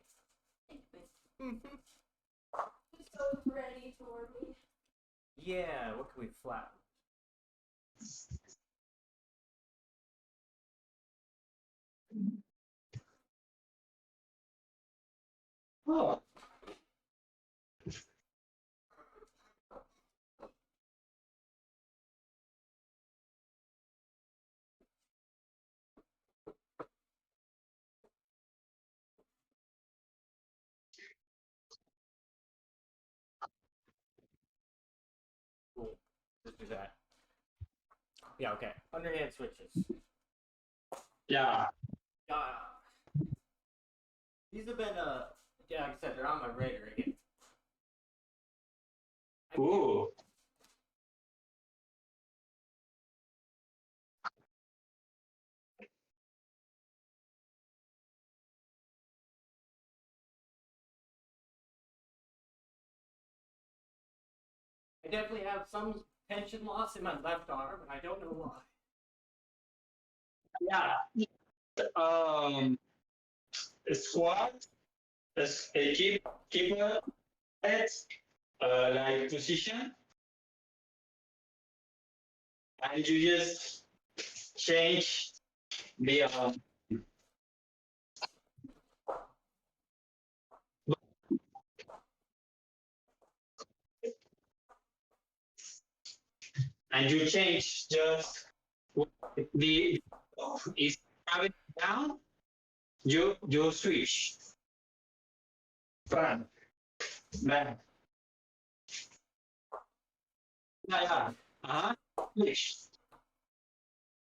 Thanks. So ready for me. Yeah, what can we flatten? Oh. Cool. Let's do that. Yeah, okay. Underhand switches. Yeah. These have been yeah, like I said, they're on my radar again. Ooh. I definitely have some tension loss in my left arm, and I don't know why. Yeah. Squat. Keep it like position, and you just change the and you change just the is gravity down. You switch front back. Yeah. Switch.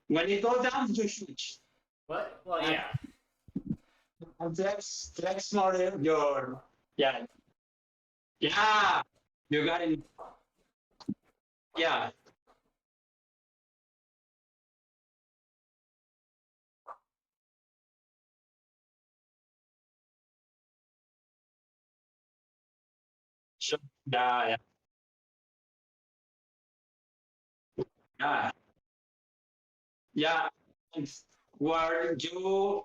When it goes down, you switch. What? Well, yeah. And flex more your yeah. Yeah. You got it. Yeah. Sure. Yeah. Yeah. Yeah. What you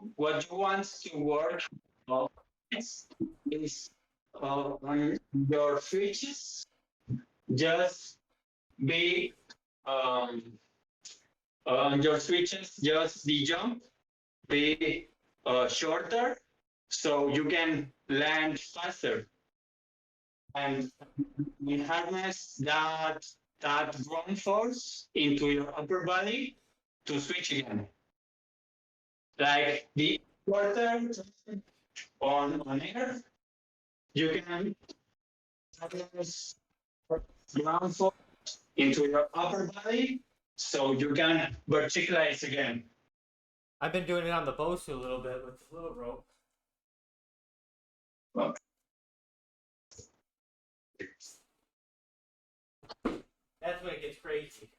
want to work on is on your switches. Just be on your switches. Just the jump. Be shorter, so you can land faster. And we harness that ground force into your upper body to switch again. Like the quarter on air, you can harness ground force into your upper body so you can verticalize again. I've been doing it on the Bosu a little bit with the little rope. Well, That's when it gets crazy.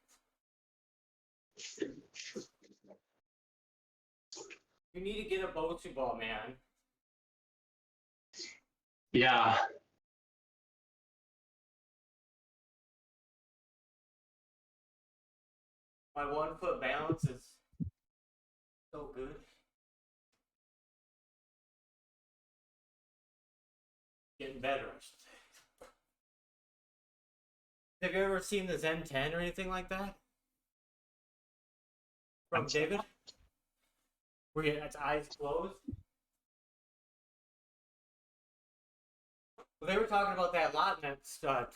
You need to get a Bosu ball, man. yeah. My 1 foot balance is so good. Getting better, I should say. Have you ever seen the Zen 10 or anything like that? From David? Where its eyes closed? Well, they were talking about that a lot in that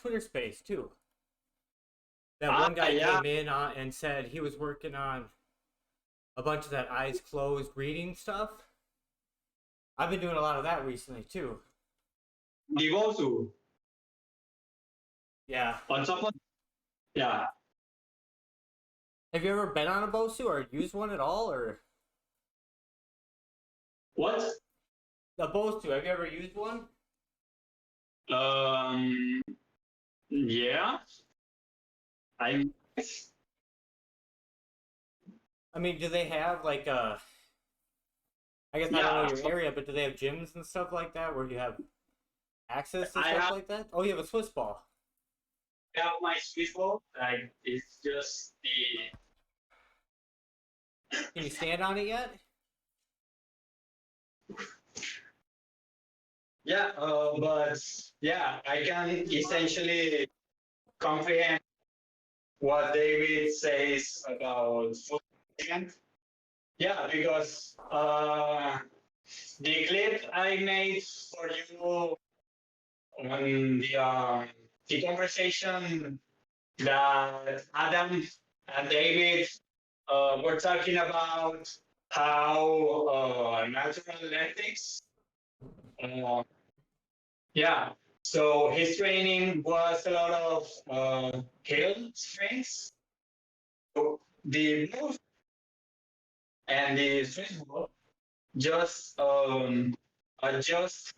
Twitter space, too. That one guy yeah. came in and said he was working on a bunch of that eyes closed reading stuff. I've been doing a lot of that recently, too. Divosu. Yeah. On top of, yeah. Have you ever been on a Bosu or used one at all, or What? a Bosu? Have you ever used one? Yeah. I mean, do they have like a? I guess I don't know your area, but do they have gyms and stuff like that where you have access to stuff like that? Oh, you have a Swiss ball. have my Swiss ball. Like it's just the. Can you stand on it yet? Yeah, but yeah, I can essentially comprehend what David says about food. Yeah, because the clip I made for you on the conversation that Adam and David were talking about how natural ethics. Yeah, so his training was a lot of hill strengths. So the move and the Swiss ball just adjust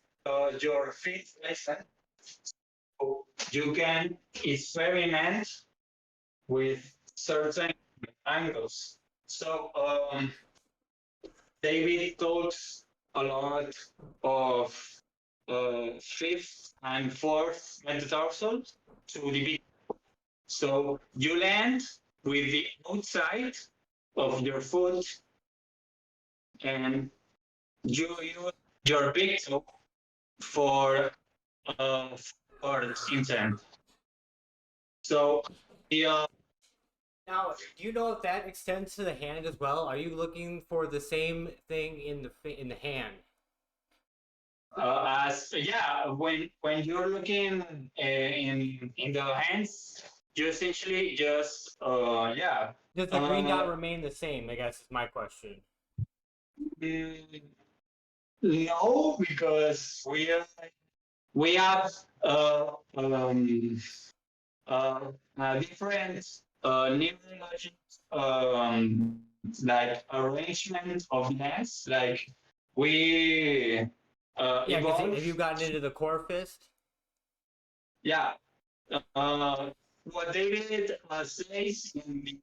your feet placement. So you can experiment with certain angles. So David talks a lot of fifth and fourth metatarsal to the big. So you land with the outside of your foot and you use your big toe for intent. So the Now, do you know if that extends to the hand as well? Are you looking for the same thing in the hand? as yeah, when you're looking in the hands, you essentially just yeah. Does the green dot remain the same? I guess is my question. No, because we have different neurologic like arrangement of hands. Like we Yeah, 'cause evolve. have you gotten into the core fist? Yeah. What David says in the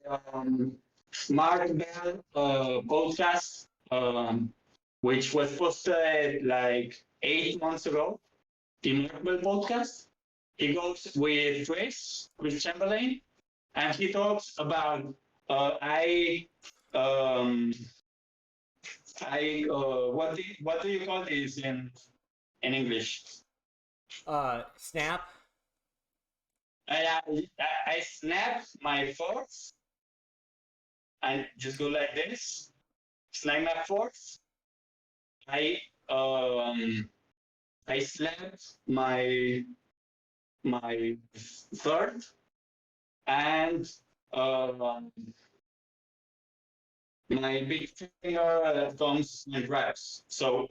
Mark Bell podcast, which was posted like 8 months ago, the Mark Bell podcast, he goes with Chris Chamberlain, and he talks about what do you call this in English? Snap. I snap my forks and just go like this. Snap my forks. I I slept my third and um, my big finger thumbs and reps. So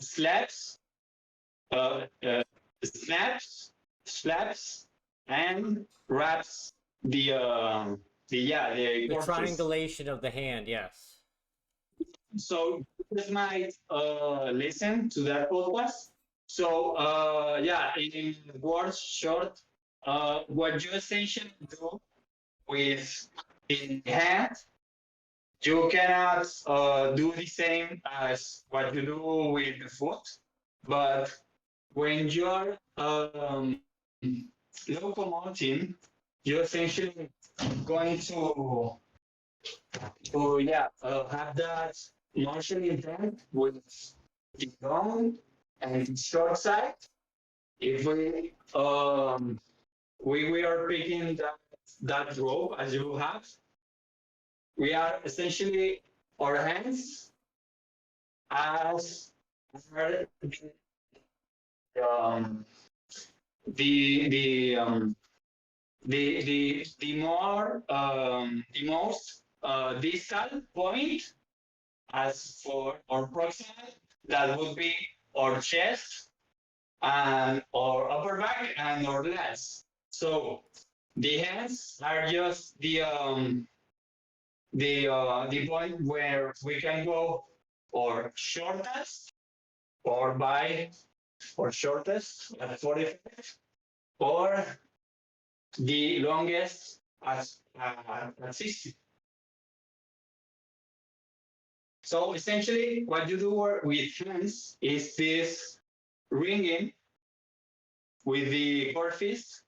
uh, uh, slaps, and wraps the The corpus. triangulation of the hand, yes. So you just might listen to that podcast. So yeah, in words short, what you essentially do with the hand, you cannot do the same as what you do with the foot, but when you're locomoting, you're essentially going to have that motion intent with the long and the short side. If we are picking that rope as you have, we are essentially our hands as are um, the the um, the more the most distal point as for our proximal, that would be our chest and our upper back and our legs. So the hands are just the point where we can go or shortest or by or shortest at 45 or the longest at 60. So essentially, what you do with hands is this ringing with the core fist,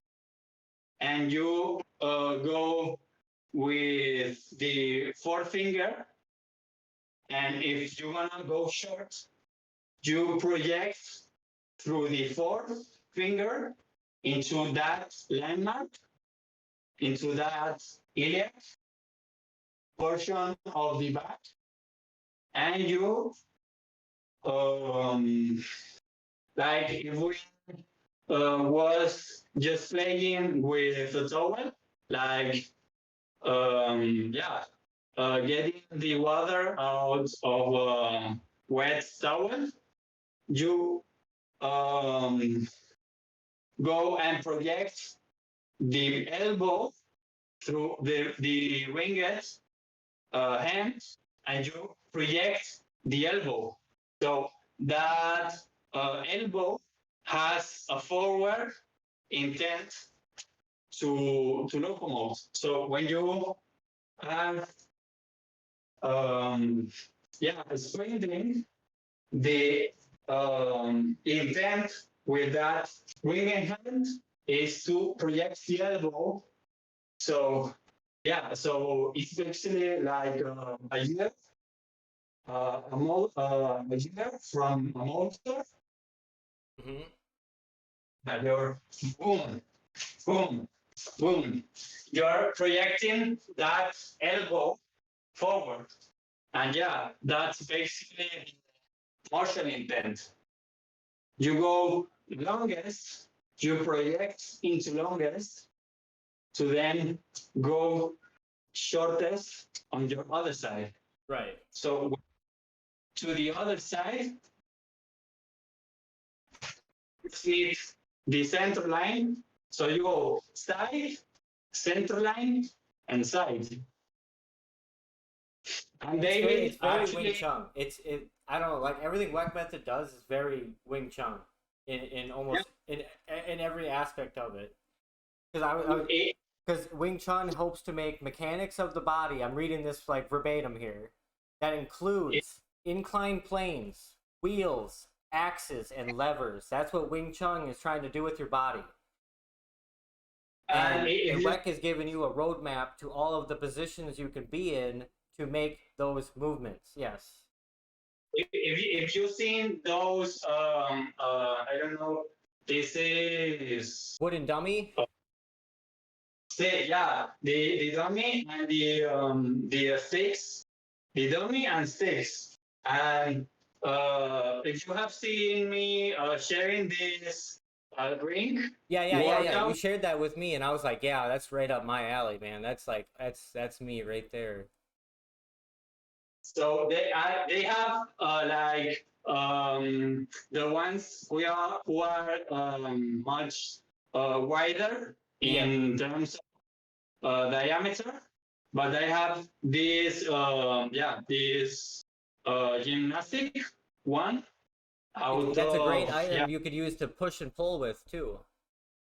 and you go with the forefinger. And if you wanna go short, you project through the fourth finger into that landmark, into that iliac portion of the back, and you like if we was just playing with a towel, like getting the water out of a wet towel, you go and project the elbow through the ringed hand, and you project the elbow. So that elbow has a forward intent to locomote. So when you have sprinting, the intent with that ringing hand is to project the elbow. So yeah, so it's actually like a year, a year from a motor. Hmm. And you're boom, boom, boom. You're projecting that elbow forward. And yeah, that's basically the motion intent. You go longest, you project into longest to then go shortest on your other side. Right. So to the other side, split the center line. So you go side, center line, and side. And It's David very Wing actually, Chun. I don't know, like everything Whack Method does is very Wing Chun in almost in every aspect of it. Because it, because Wing Chun hopes to make mechanics of the body. I'm reading this like verbatim here. That it, includes inclined planes, wheels, axes, and levers. That's what Wing Chun is trying to do with your body. And if you WEC is giving you a roadmap to all of the positions you can be in to make those movements. Yes. if you've seen those I don't know, this is Wooden dummy. the dummy and the sticks, the dummy and sticks, and if you have seen me sharing this link Yeah. You workout, shared that with me, and I was like, yeah, that's right up my alley, man. That's like that's me right there. so they have like the ones who are much wider in terms of diameter, but they have this gymnastic one out That's a great of item you could use to push and pull with too,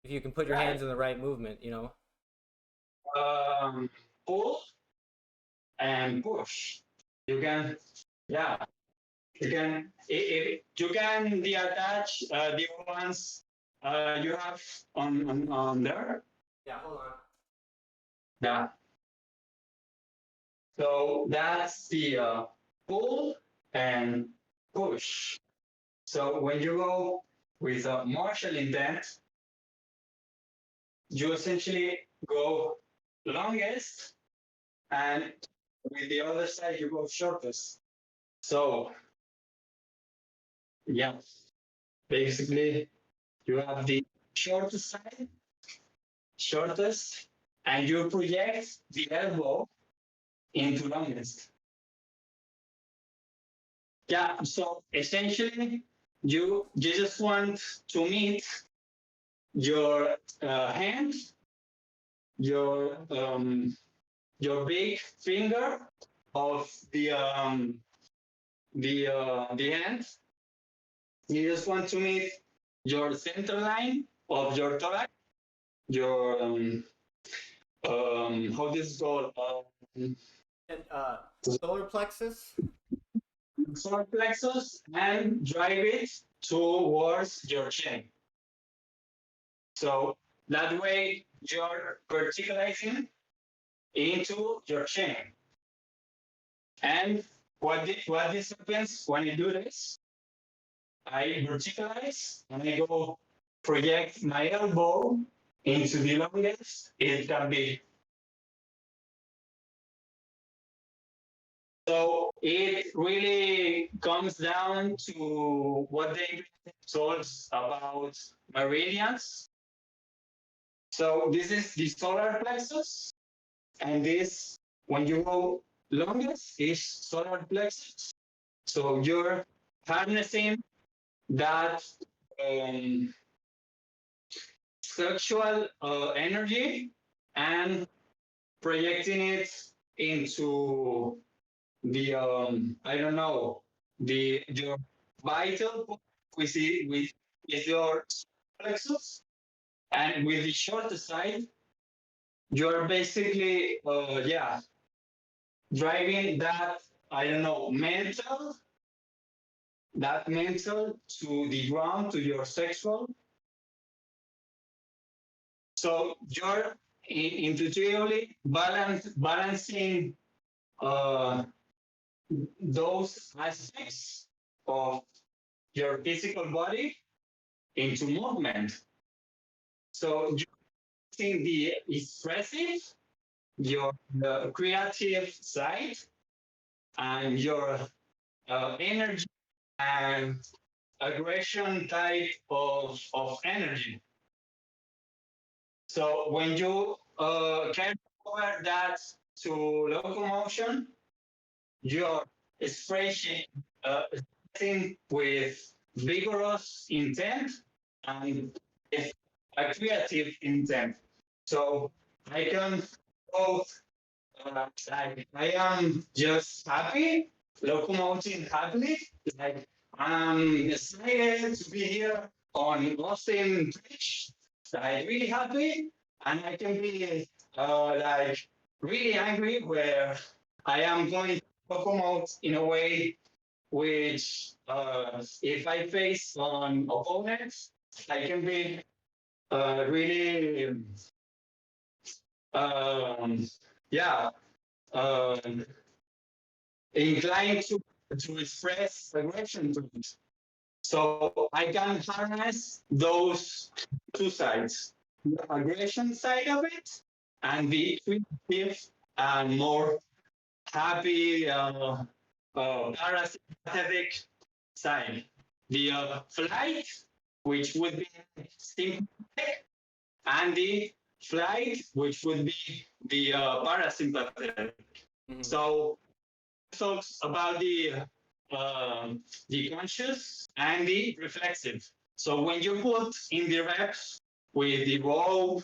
if you can put your right. hands in the right movement. You know. Pull and push. You can, yeah, you can deattach the ones you have on there. Yeah. Hold on. Yeah. So that's the pull and push. So when you go with a martial intent, you essentially go longest, and with the other side you go shortest. So yeah, basically you have the shortest side, shortest, and you project the elbow into longest. Yeah, so essentially you just want to meet your hand, your big finger of the hand. You just want to meet your center line of your thorax, your how this is called, And solar plexus. solar plexus, and drive it towards your chin. So that way you're verticalizing into your chin. And what this happens when you do this? I verticalize and I go project my elbow into the longest it can be. So it really comes down to what they told about meridians. So this is the solar plexus, and this, when you go longest, is solar plexus. So you're harnessing that sexual energy and projecting it into the I don't know, the your vital point, which is your plexus, and with the short side you're basically driving that, I don't know, mental to the ground, to your sexual. So you're intuitively balancing those aspects of your physical body into movement. So you're using the expressive, your creative side, and your energy and aggression type of energy. So when you carry over that to locomotion, you're expressing with vigorous intent and a creative intent. So I can both, I am just happy, locomoting happily, like I'm excited to be here on Austin Beach, like really happy, and I can be like really angry where I am going to locomote in a way which, if I face on opponents, I can be really, um, yeah, um, inclined to express aggression to it. So I can harness those two sides, the aggression side of it and the creative and more happy, parasympathetic side. The flight, which would be sympathetic, and the flight, which would be the parasympathetic. Mhm. So talks about the conscious and the reflexive. So when you put in the reps with the rope,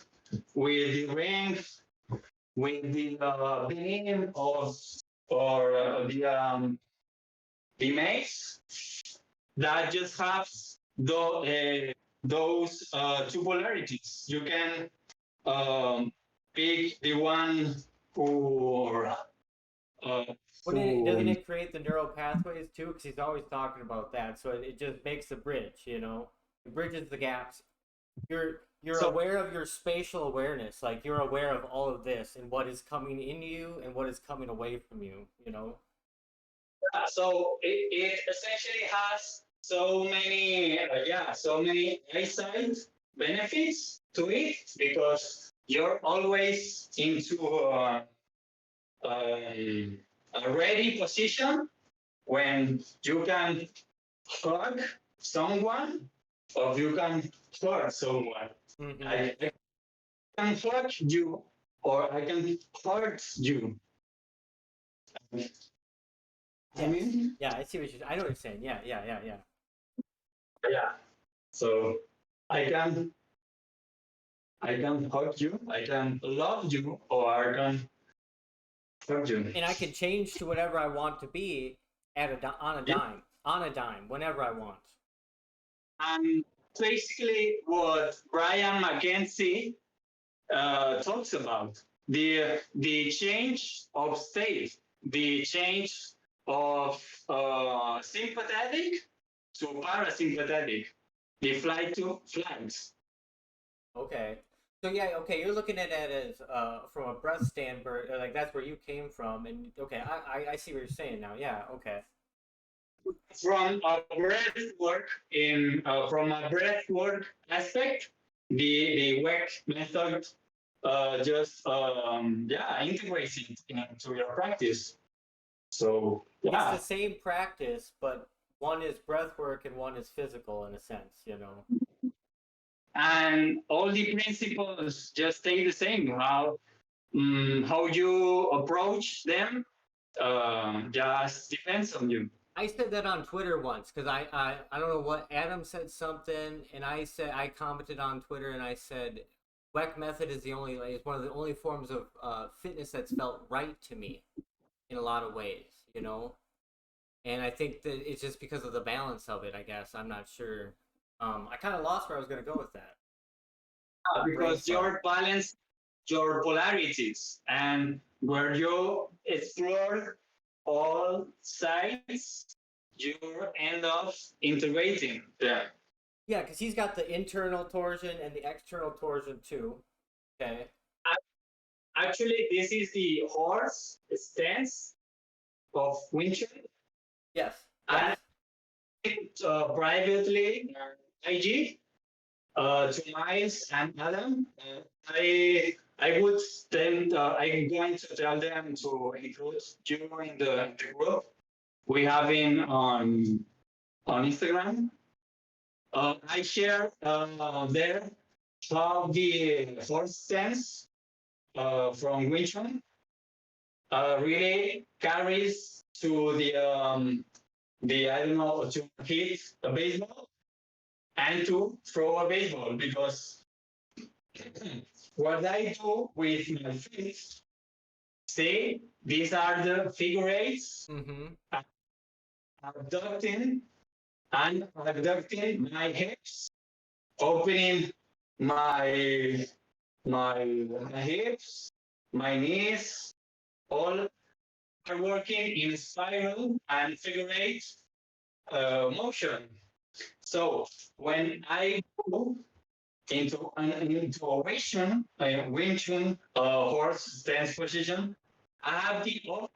with the ring, with the beam or the mace, that just has those two polarities. You can pick the one who Doesn't it create the neural pathways too? Because he's always talking about that. So it just makes the bridge. You know, it bridges the gaps. You're So- aware of your spatial awareness. Like you're aware of all of this and what is coming in you and what is coming away from you. You know. So it essentially has so many eyesight benefits to it because you're always into a ready position when you can hug someone or you can hurt someone. Mhm. I can hug you or I can hurt you. I Yes. mean, Yeah, I see what I know what you're saying. Yeah. yeah. So I can hug you, I can love you, or I can hurt you. And I can change to whatever I want to be on a dime, whenever I want. And basically, what Brian McKenzie talks about the change of state, the change of sympathetic to parasympathetic, the flight to flight. Okay. So yeah, okay, you're looking at it as from a breath standpoint, like that's where you came from, and okay, I see what you're saying now. Yeah, okay. From a breath work aspect, the WEC method just integrates it into your practice. So yeah, It's the same practice, but one is breath work and one is physical in a sense, you know. and all the principles just stay the same. How you approach them just depends on you. I said that on Twitter once because I don't know what Adam said something, and I commented on Twitter and I said WEC method is one of the only forms of fitness that's felt right to me in a lot of ways, you know. And I think that it's just because of the balance of it. I guess I'm not sure. I kind of lost where I was going to go with that. Because your balance, your polarities, and where you explore all sides, you end up integrating them. Yeah, because he's got the internal torsion and the external torsion too. Okay. Actually, this is the horse stance of Wing Chun. Yes. I privately IG to Miles and Adam. I would then I'm going to tell them to include you in the group we have in on Instagram. I share there how the horse stance from Wing Chun really carries to the I don't know to hit a baseball and to throw a baseball because what I do with my feet, see, these are the figure eights, abducting and abducting my hips, opening my hips, my knees, all are working in spiral and figure eight motion. So when I go into a Wing Chun horse stance position, I have the option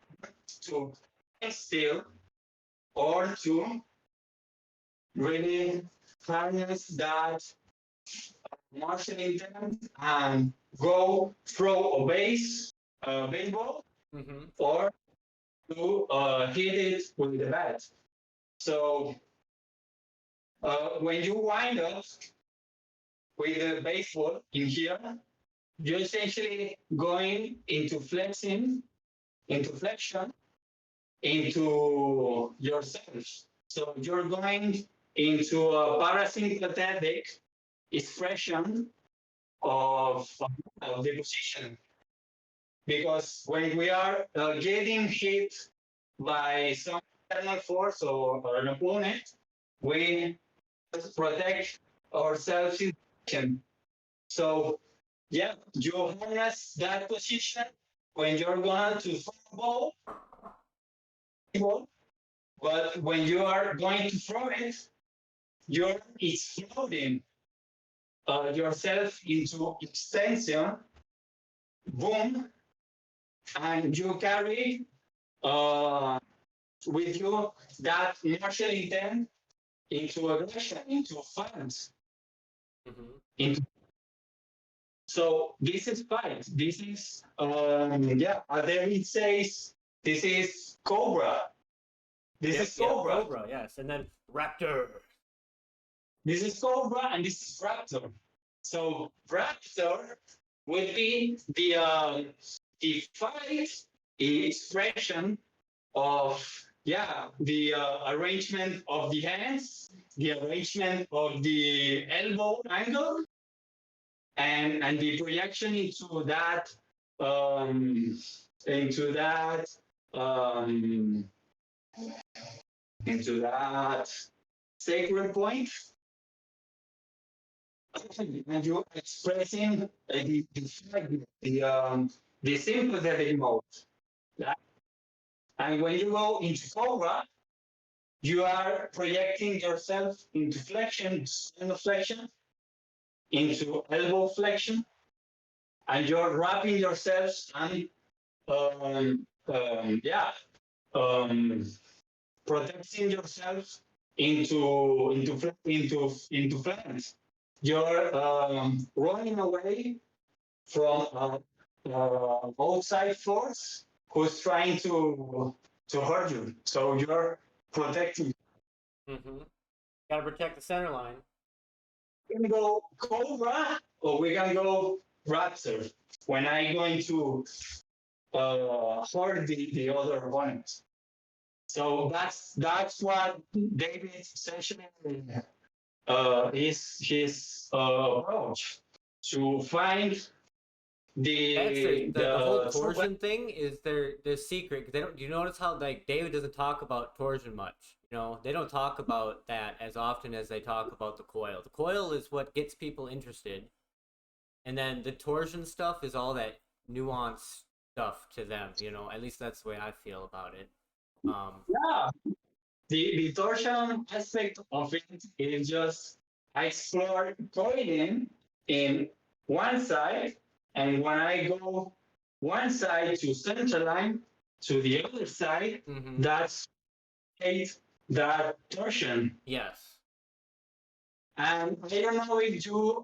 to stand still or to really harness that martial intent and go throw a baseball or to hit it with the bat. So when you wind up with the baseball in here, you're essentially going into flexion, into yourself. So you're going into a parasympathetic expression of the position. Because when we are getting hit by some external force or an opponent, we protect ourselves in action. So, yeah, you harness that position when you're going to throw a ball, but when you are going to throw it, you're exploding yourself into extension, boom, and you carry with you that martial intent into aggression, into violence. Mm-hmm. So this is fight. This is there it says this is Cobra. This is Cobra. Cobra, yes, and then Raptor. This is Cobra and this is Raptor. So Raptor would be the fight expression of the arrangement of the hands, the arrangement of the elbow angle, and the projection into that um, into that um, into that sacred point, and you're expressing the sympathetic mode. Yeah? And when you go into Cobra, you are projecting yourself into flexion, spinal flexion, into elbow flexion, and you're wrapping yourselves and protecting yourself into flanks. You're running away from outside force who's trying to hurt you. So you're protecting. Mm-hmm. Gotta protect the center line. We can go Cobra or we can go Raptor when I'm going to hurt the other opponent. So that's what David essentially is his approach to find the whole torsion thing is their secret. They don't. You notice how like David doesn't talk about torsion much. You know, they don't talk about that as often as they talk about the coil. The coil is what gets people interested, and then the torsion stuff is all that nuanced stuff to them. You know, at least that's the way I feel about it. The torsion aspect of it is just I explore coiling in one side, and when I go one side to center line to the other side, that's that torsion. Yes. And I don't know if you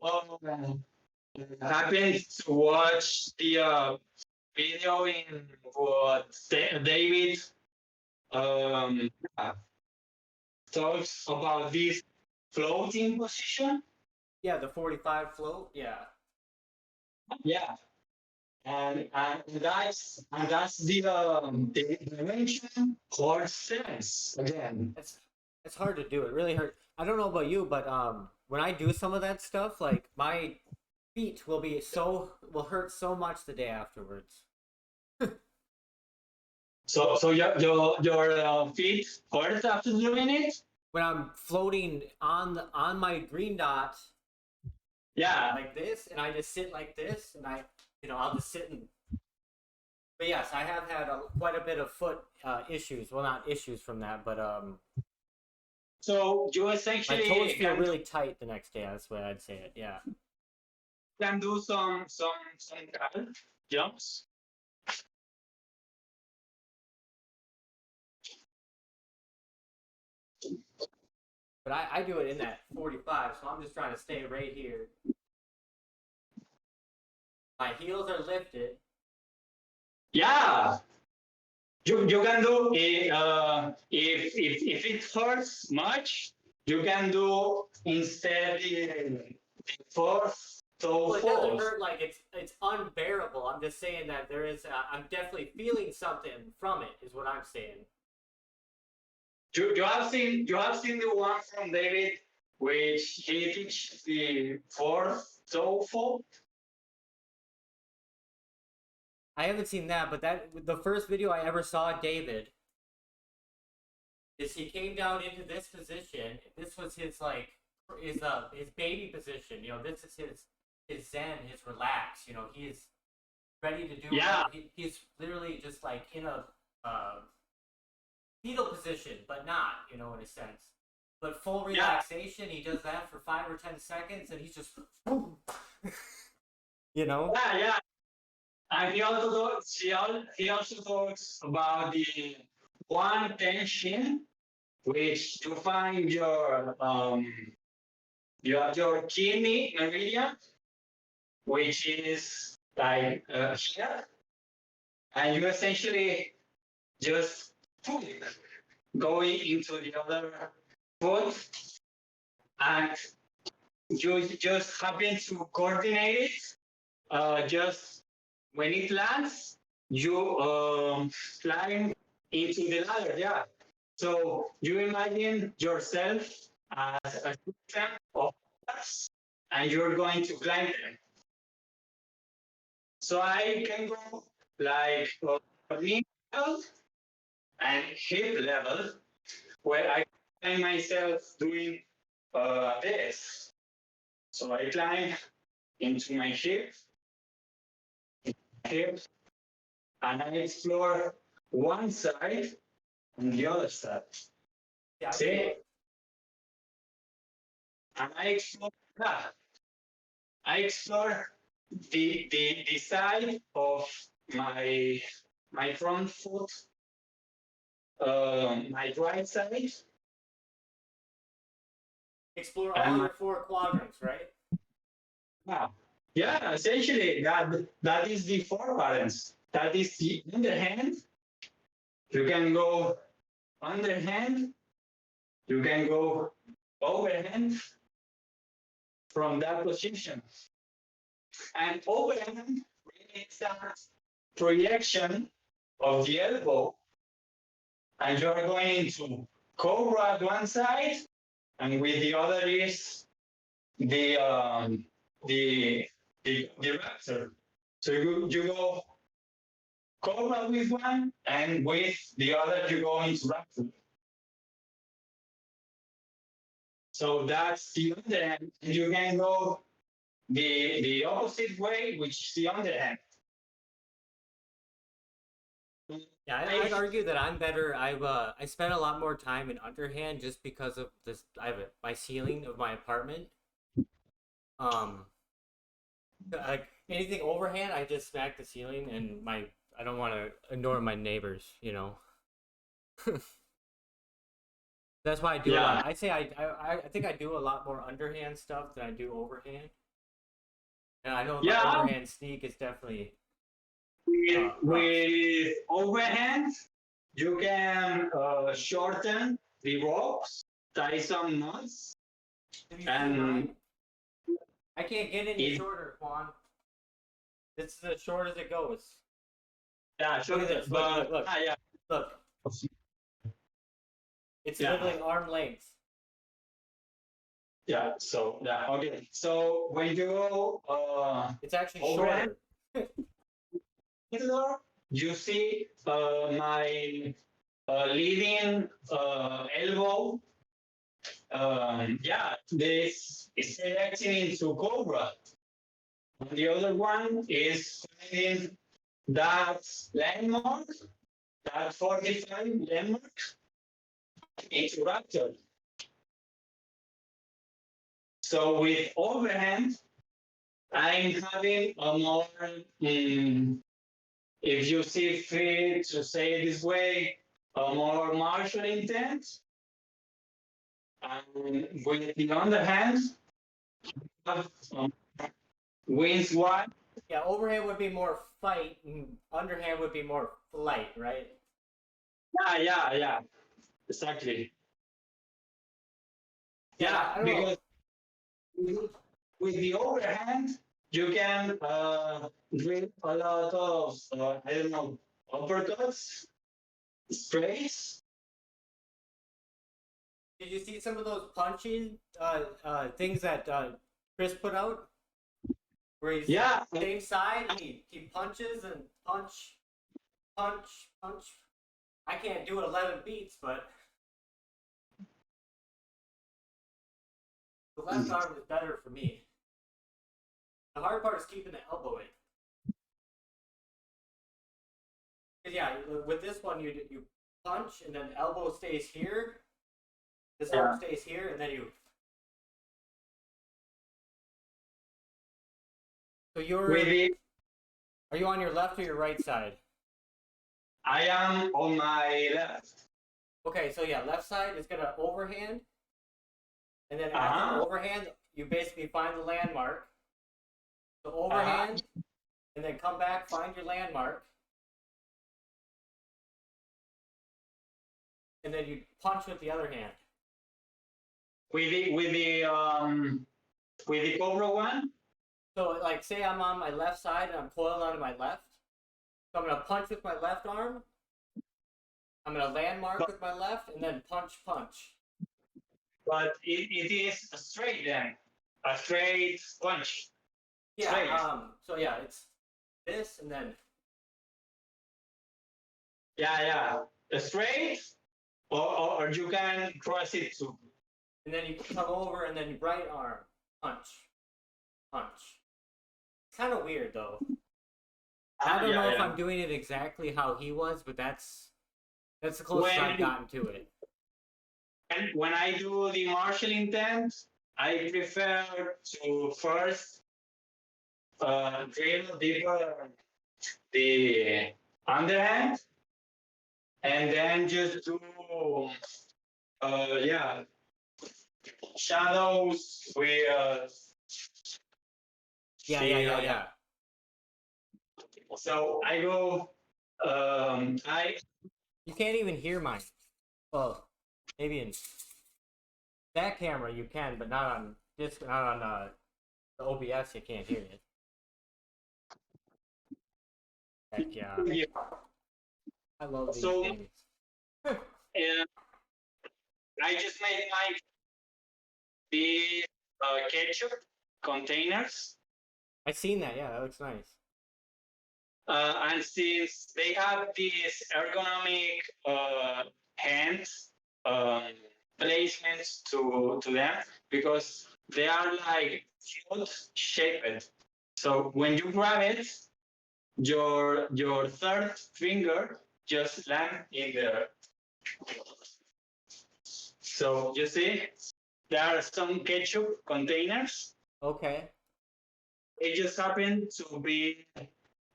happened to watch the video in what David talks about this floating position. Yeah, the 45 float. Yeah. Yeah, and that's the dimension core sense again. It's hard to do. It really hurt. I don't know about you, but when I do some of that stuff, like my feet will hurt so much the day afterwards. So your feet hurt after doing it? When I'm floating on my green dot, Yeah. like this, and I just sit like this, and I'll just sit and. But yes, I have had quite a bit of foot issues. Well, not issues from that, but So you essentially my toes feel really tight the next day. That's the way I'd say it. Yeah. can do some cal jumps. But I do it in that 45, so I'm just trying to stay right here. My heels are lifted. Yeah. You can do if it hurts much, you can do instead the fourth toe Well, it doesn't fold. hurt like it's unbearable. I'm just saying that there is. I'm definitely feeling something from it. Is what I'm saying. You have seen the one from David, which he teaches the fourth toe fold. I haven't seen that, but the first video I ever saw of David is he came down into this position. This was his his baby position. You know, this is his zen, his relax. You know, he is ready to do. Yeah. He's literally just like in a fetal position, but not. You know, in a sense. But full relaxation, he does that for 5 or 10 seconds, and he's just, you know. Yeah. And he also talks about the one tension, which you find your kidney meridian, which is like here, and you essentially just going into the other foot, and you just happen to coordinate it. Just when it lands, you climb into the ladder. Yeah. So you imagine yourself as a system of ladders, and you're going to climb them. So I can go like knee level and hip level, where I find myself doing this. So I climb into my hip, and I explore one side and the other side. Yeah, See? And I explore that. I explore the side of my front foot, my right side. explore all your 4 quadrants, right? Yeah, essentially that is the 4 balance. That is the underhand. You can go underhand. You can go overhand from that position. And overhand really is that projection of the elbow. And you're going to cobra at one side, and with the other is the raptor. So you go cobra with one, and with the other you go into raptor. So that's the underhand. And you can go the opposite way, which is the underhand. Yeah, I'd argue that I'm better. I spent a lot more time in underhand just because of this. My ceiling of my apartment. Like anything overhand, I just smack the ceiling, and I don't want to ignore my neighbors. You know. That's why I do a lot. I'd say I think I do a lot more underhand stuff than I do overhand. And I know my overhand sneak is definitely. With overhand, you can shorten the ropes, tie some knots, and I can't get any shorter, Juan. This is as short as it goes. Yeah, Look at this. Look. Look. It's literally arm length. Yeah. So okay. So when you go, it's actually overhand, shorter. You see my leading elbow. This is reacting into cobra. And the other one is finding that landmark, that 45 landmark, into raptor. So with overhand, I'm having a more, if you see fit to say it this way, a more martial intent. And with the underhand, wins one. Yeah, overhand would be more fight, and underhand would be more flight, right? Yeah, exactly. Yeah, I don't know. because with the overhand, you can drill a lot of, I don't know, uppercuts, sprays. Did you see some of those punching things that Chris put out? Where he's Yeah, same side and he punches and punch. I can't do it 11 beats, but the left arm is better for me. The hard part is keeping the elbow in. 'Cause yeah, with this one you punch and then elbow stays here. This arm stays here, and then you. So you're. with the, Are you on your left or your right side? I am on my left. Okay, so yeah, left side is gonna overhand, and then after the overhand, you basically find the landmark. So overhand, and then come back, find your landmark, and then you punch with the other hand. With the Cobra one. So like, say I'm on my left side and I'm coiled onto my left. So I'm gonna punch with my left arm. I'm gonna landmark with my left, and then punch. But it is straight then, a straight punch. Yeah. Straight. So yeah, it's this, and then Yeah. Straight, or you can cross it too. and then you come over, and then right arm punch. It's kind of weird though. I don't know if I'm doing it exactly how he was, but that's the closest I've gotten to it. And when I do the martial intent, I prefer to first drill deeper the underhand, and then just do shadows with Yeah. So I go You can't even hear mine. Well, maybe in that camera you can, but not on this. Not on the OBS. You can't hear it. Heck yeah! I love these things. I just made the ketchup containers. I've seen that. Yeah, that looks nice. And since they have this ergonomic hand placements to them, because they are like field shaped. So when you grab it, your third finger just land in there. So you see, there are some ketchup containers. Okay. They just happen to be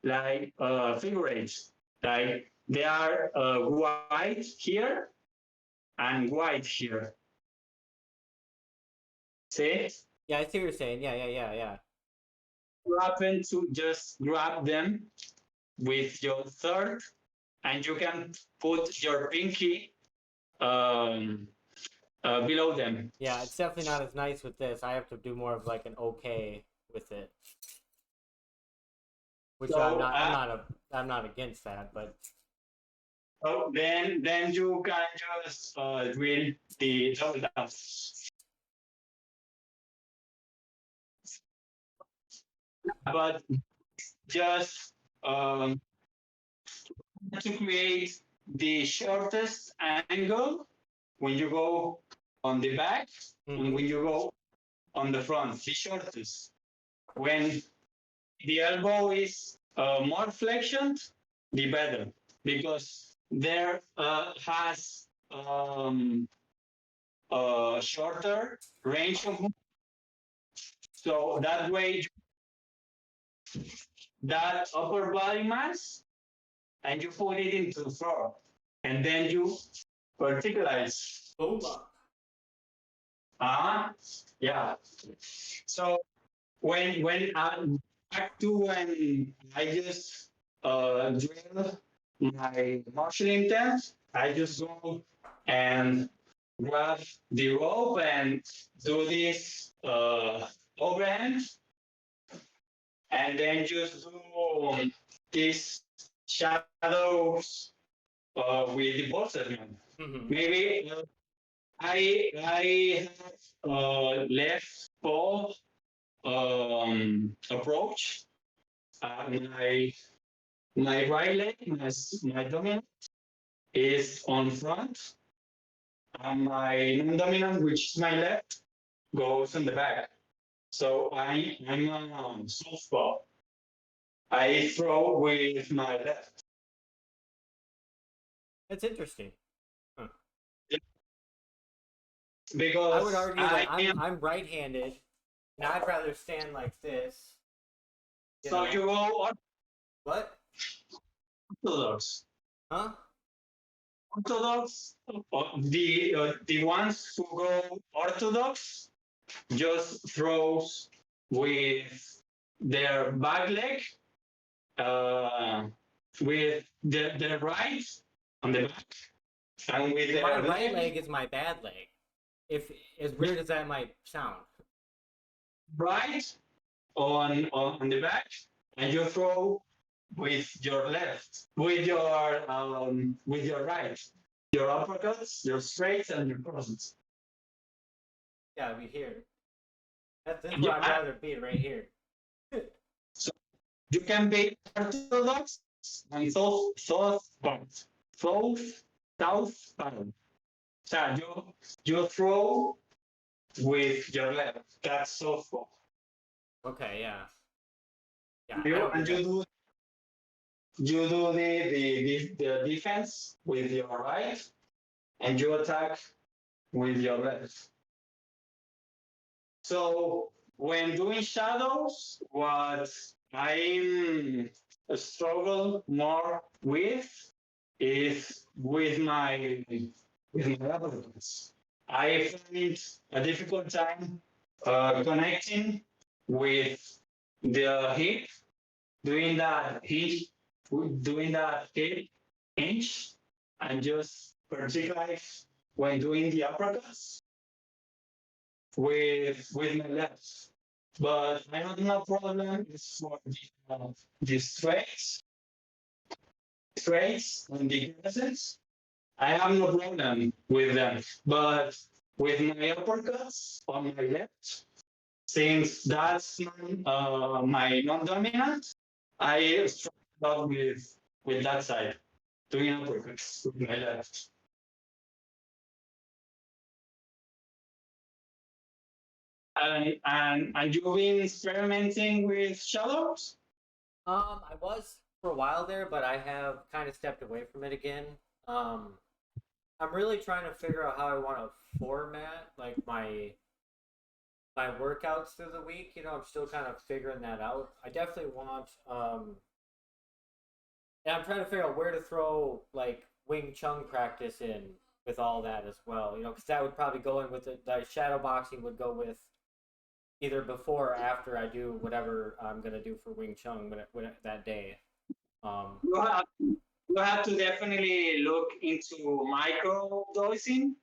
like figure eights. Like they are white here and white here. See? Yeah, I see what you're saying. Yeah. You happen to just grab them with your third, and you can put your pinky below them. Yeah, it's definitely not as nice with this. I have to do more of like an okay with it. Which So, I'm not against that, but so then you can just drill the double taps. But just to create the shortest angle when you go on the back and when you go on the front, the shortest. When the elbow is more flexioned, the better, because there has a shorter range of movement. So that way, that upper body mass, and you put it into the floor, and then you verticalize. boom. Yeah. So when back to when I just drill my martial intent, I just go and grab the rope and do this overhand, and then just do these shadows with the ball segment. Mhm. Maybe I have left ball approach. My right leg, my dominant, is on front, and my non-dominant, which is my left, goes on the back. So I'm a softball. I throw with my left. That's interesting. Because I would argue that I am, I'm right-handed, and I'd rather stand like this. so know? you go What? orthodox. Huh? Orthodox, the ones who go orthodox just throws with their back leg, with their right on the back, and with My their right leg is my bad leg. If as weird as that might sound. right on the back, and you throw with your left, with your right, your uppercuts, your straights, and your crosses. Yeah, be here. That's where Yeah, I'd rather be, right here. you can be orthodox and southbound. Southbound. So you throw with your left. That's softball. Okay, yeah. Yeah, I You don't and do that. you do the defense with your right, and you attack with your left. So when doing shadows, what I'm struggle more with is with my applicants. I find a difficult time connecting with the hip, doing that hip hinge, and just particularly when doing the uppercuts with my left. But I have no problem for the straights and the crescents. I have no problem with them. But with my uppercuts on my left, since that's my non-dominant, I struggle with that side, doing uppercuts with my left. And you've been experimenting with shadows? I was for a while there, but I have kind of stepped away from it again. I'm really trying to figure out how I want to format like my workouts through the week. You know, I'm still kind of figuring that out. I definitely want and I'm trying to figure out where to throw like Wing Chun practice in with all that as well. You know, because that would probably go in with the shadow boxing would go with either before or after I do whatever I'm gonna do for Wing Chun that day. You have to definitely look into micro dosing.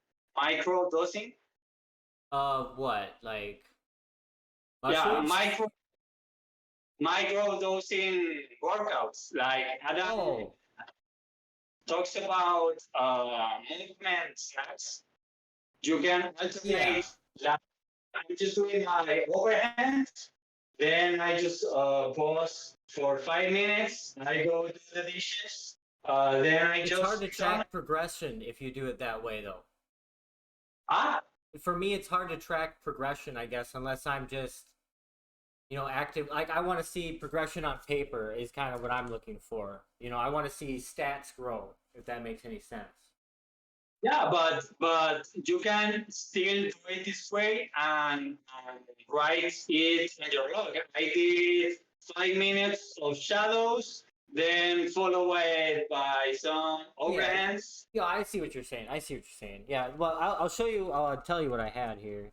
What like? Yeah, Mushrooms? micro dosing workouts. Like Adam Oh, talks about movement snacks. You can alternate. yeah. Like, I'm just doing my overhand. Then I just pause for 5 minutes. I go do the dishes. Then I It's just hard to track progression if you do it that way, though. ah For me, it's hard to track progression, I guess, unless I'm just, you know, active. Like, I want to see progression on paper is kind of what I'm looking for. You know, I want to see stats grow, if that makes any sense. yeah, but you can still do it this way and write it in your log. I did 5 minutes of shadows, then followed by some overhands. Yeah, I see what you're saying. Yeah, well, I'll show you. I'll tell you what I had here.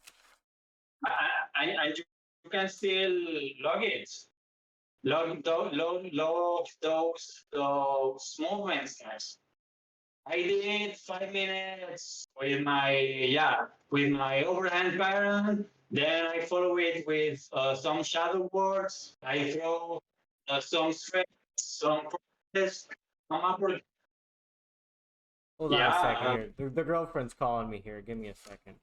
And you can still log it. Log those movements, guys. I did 5 minutes with my overhand parent. Then I follow it with some shadow words. I throw some stress, some process, some upper. Hold on a Yeah, second here. The girlfriend's calling me here. Give me a second.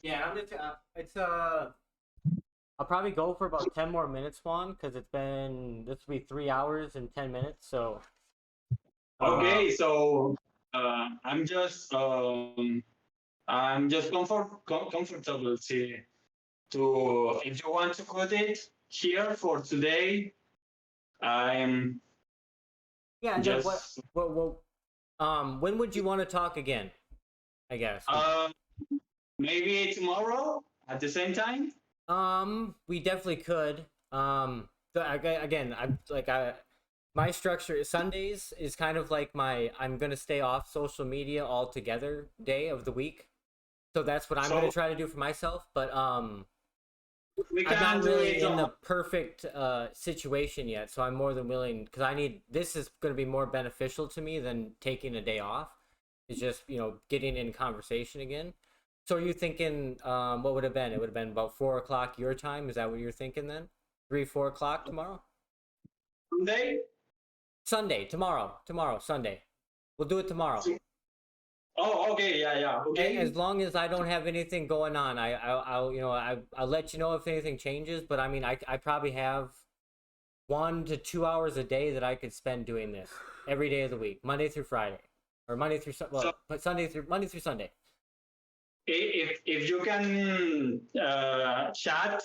Yeah, I'm just I'll probably go for about 10 more minutes, Juan, because this will be 3 hours and 10 minutes. So okay, so I'm just comfortable to if you want to cut it here for today. I'm yeah, and then just when would you want to talk again? I guess. maybe tomorrow at the same time. We definitely could. Again, my structure Sundays is kind of like I'm gonna stay off social media altogether day of the week. So that's what I'm gonna try to do for myself. But We I'm can not do really it in the on. perfect situation yet, so I'm more than willing because this is going to be more beneficial to me than taking a day off. It's just getting in conversation again. So are you thinking what would have been? It would have been about 4 o'clock your time. Is that what you're thinking then? 3-4 o'clock tomorrow? Sunday. Sunday tomorrow Sunday. We'll do it tomorrow. Oh, okay, yeah, okay. As long as I don't have anything going on, I'll let you know if anything changes. But I mean, I probably have 1 to 2 hours a day that I could spend doing this every day of the week, Monday through Friday, or Monday through but Monday through Sunday. If you can chat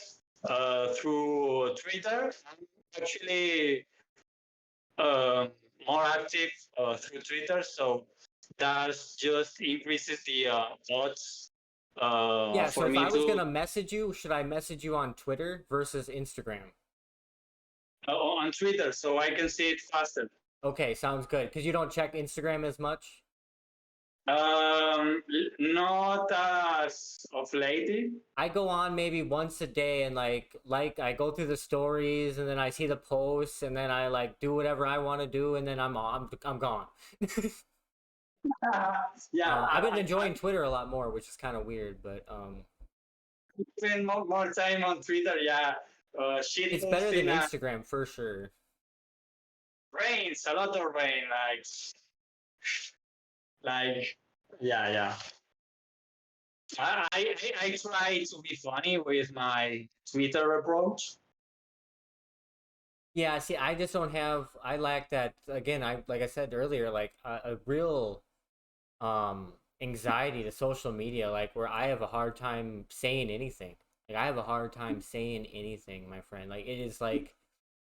through Twitter, I'm actually more active through Twitter, so that just increases the odds Yeah. for So if me I was to gonna message you, should I message you on Twitter versus Instagram? on Twitter, so I can see it faster. Okay, sounds good. Because you don't check Instagram as much. Not as of lately. I go on maybe once a day and I go through the stories and then I see the posts and then I do whatever I want to do and then I'm gone. Yeah, I've been enjoying Twitter a lot more, which is kind of weird, but spend more time on Twitter. Yeah, shit it's better than posting Instagram for sure. rains, a lot of rain, like yeah. I try to be funny with my Twitter approach. Yeah, see, I just don't have. I lack that. Again, like I said earlier, a real anxiety to social media, where I have a hard time saying anything. I have a hard time saying anything, my friend. It is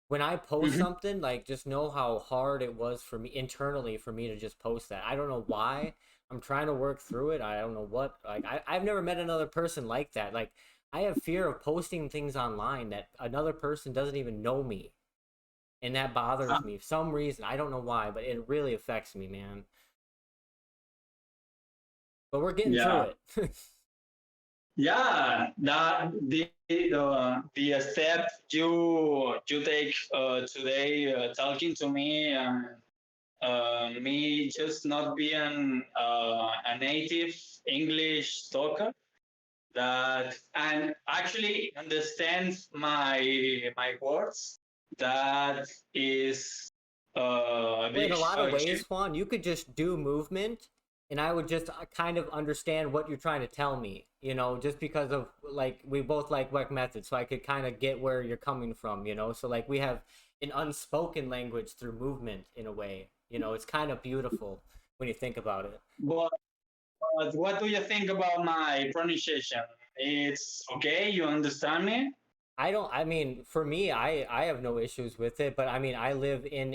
when I post something, just know how hard it was for me internally for me to just post that. I don't know why. I'm trying to work through it. I don't know what. I've never met another person like that. I have fear of posting things online that another person doesn't even know me, and that bothers me for some reason. I don't know why, but it really affects me, man. But we're getting through it. Yeah, that the step you take today, talking to me, and me just not being a native English talker, that and actually understands my words. That is a Well, in big a lot of ways, achievement. Juan, you could just do movement, and I would just kind of understand what you're trying to tell me. Just because of we both like work methods, so I could kind of get where you're coming from. So we have an unspoken language through movement in a way. It's kind of beautiful when you think about it. But what do you think about my pronunciation? It's okay. You understand me? I mean, for me, I have no issues with it, but I mean, I live in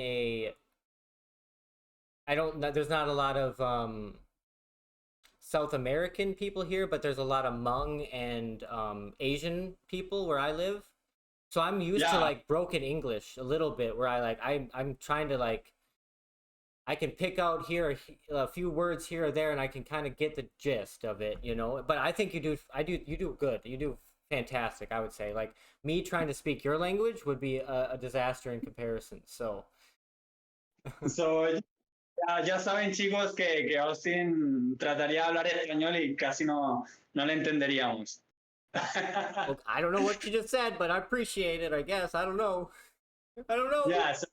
there's not a lot of South American people here, but there's a lot of Hmong and Asian people where I live. So I'm used to broken English a little bit where I'm trying to I can pick out here a few words here or there, and I can kind of get the gist of it, you know. But I think you do good. You do fantastic, I would say. Like me trying to speak your language would be a disaster in comparison. So So, ya saben, chicos, que Austin trataría de hablar español y casi no le entenderíamos. look, I don't know what you just said, but I appreciate it. I guess I don't know. I don't know. Yeah, so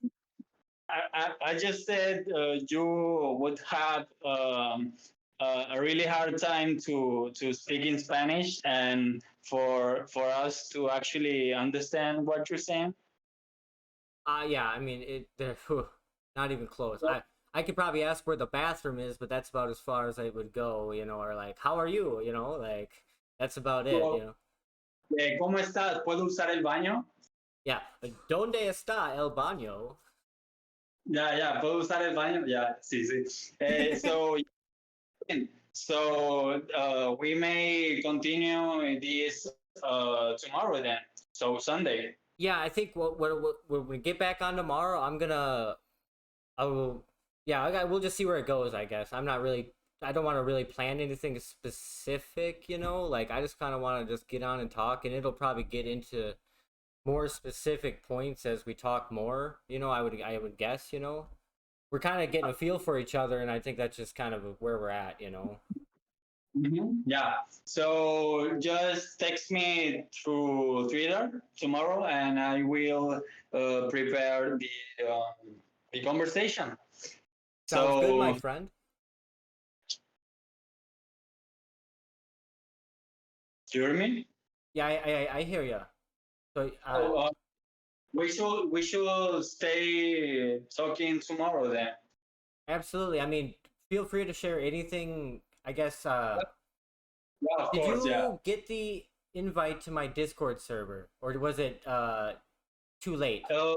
I just said you would have a really hard time to speak in Spanish and for us to actually understand what you're saying. Yeah. I mean, they're not even close. I could probably ask where the bathroom is, but that's about as far as I would go, you know. Or like, how are you? You know, like that's about it. You know. ¿Cómo estás? ¿Puedo usar el baño? Yeah. ¿Dónde está el baño? Ya, ¿puedo usar el baño? Ya, sí. So we may continue this tomorrow then. So Sunday. Yeah, I think when we get back on tomorrow, we'll just see where it goes. I guess I don't want to really plan anything specific, you know. Like I just kind of want to just get on and talk, and it'll probably get into more specific points as we talk more. You know, I would guess. You know, we're kind of getting a feel for each other, and I think that's just kind of where we're at. You know. Mm-hmm. Yeah. So just text me through Twitter tomorrow, and I will prepare the conversation. Sounds good, my friend. Do you hear me? Yeah, I hear you. So we should stay talking tomorrow then. Absolutely. I mean, feel free to share anything. I guess. Yeah, of Did course. you get the invite to my Discord server, or was it too late? The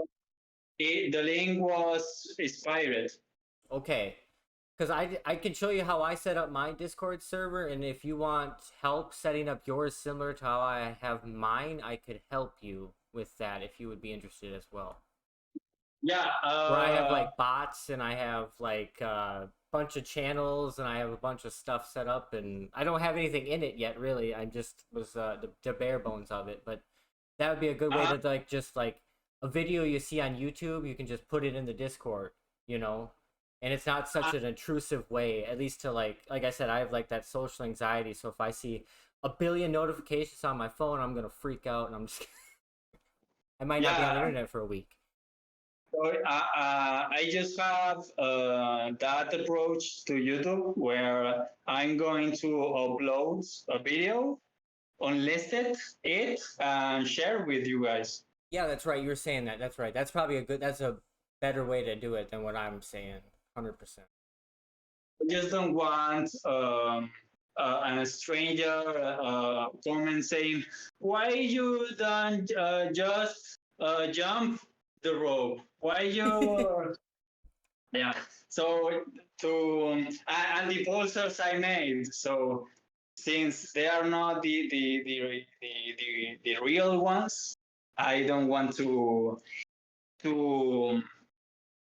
link was expired. Okay, because I can show you how I set up my Discord server, and if you want help setting up yours similar to how I have mine, I could help you with that if you would be interested as well. Yeah. Where I have like bots and I have like bunch of channels and I have a bunch of stuff set up, and I don't have anything in it yet really. I just was the bare bones of it, but that would be a good way to like just like a video you see on YouTube, you can just put it in the Discord, you know, and it's not such an intrusive way, at least to like I said, I have like that social anxiety, so if I see a billion notifications on my phone, I'm gonna freak out, and I'm just I might not be on the internet for a week. So I just have that approach to YouTube where I'm going to upload a video, unlisted it, and share with you guys. Yeah, that's right. You were saying that. That's right. That's probably that's a better way to do it than what I'm saying. 100%. I just don't want a stranger comment saying, "Why you don't just jump the rope? Why you?" Yeah. So and the posters I made. So since they are not the real ones, I don't want to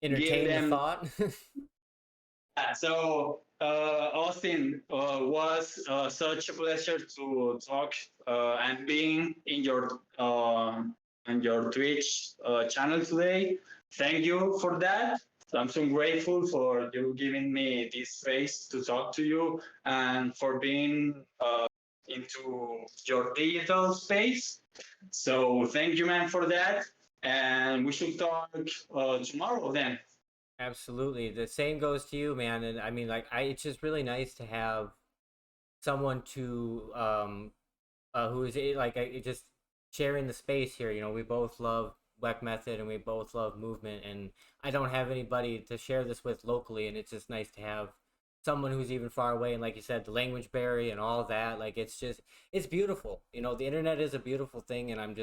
entertain the thought. So Austin, was such a pleasure to talk and being in your on your Twitch channel today. Thank you for that. I'm so grateful for you giving me this space to talk to you and for being into your digital space. So thank you, man, for that. And we should talk tomorrow then. Absolutely. The same goes to you, man. And I mean, like, it's just really nice to have someone to who is like just sharing the space here. You know, we both love Weck Method and we both love movement, and I don't have anybody to share this with locally, and it's just nice to have someone who's even far away. And like you said, the language barrier and all that, like it's beautiful. You know, the internet is a beautiful thing, and I'm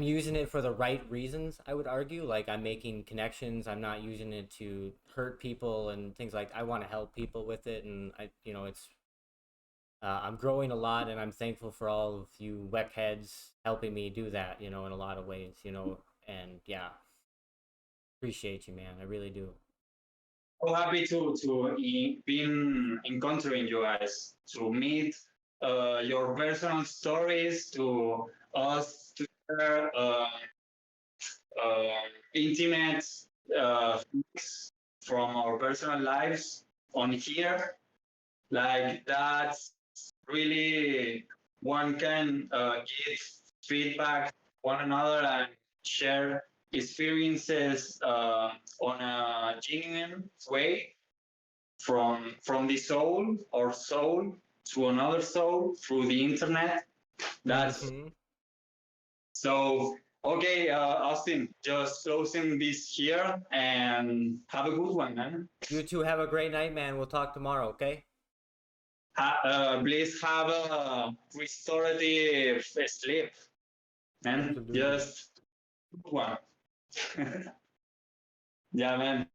using it for the right reasons, I would argue. Like, I'm making connections. I'm not using it to hurt people and things like I want to help people with it. And I'm growing a lot, and I'm thankful for all of you Weck heads helping me do that, you know, in a lot of ways, you know, and yeah. Appreciate you, man. I really do. So happy to be encountering you guys, to meet your personal stories, to us to share intimate things from our personal lives on here. Like that's really one can give feedback one another and share experiences on a genuine way from the soul or soul to another soul through the internet. That's Mhm. so okay, Austin, just closing this here and have a good one, man. You two have a great night, man. We'll talk tomorrow, okay? Please have a restorative sleep, man. Absolutely. Just one. Yeah, man.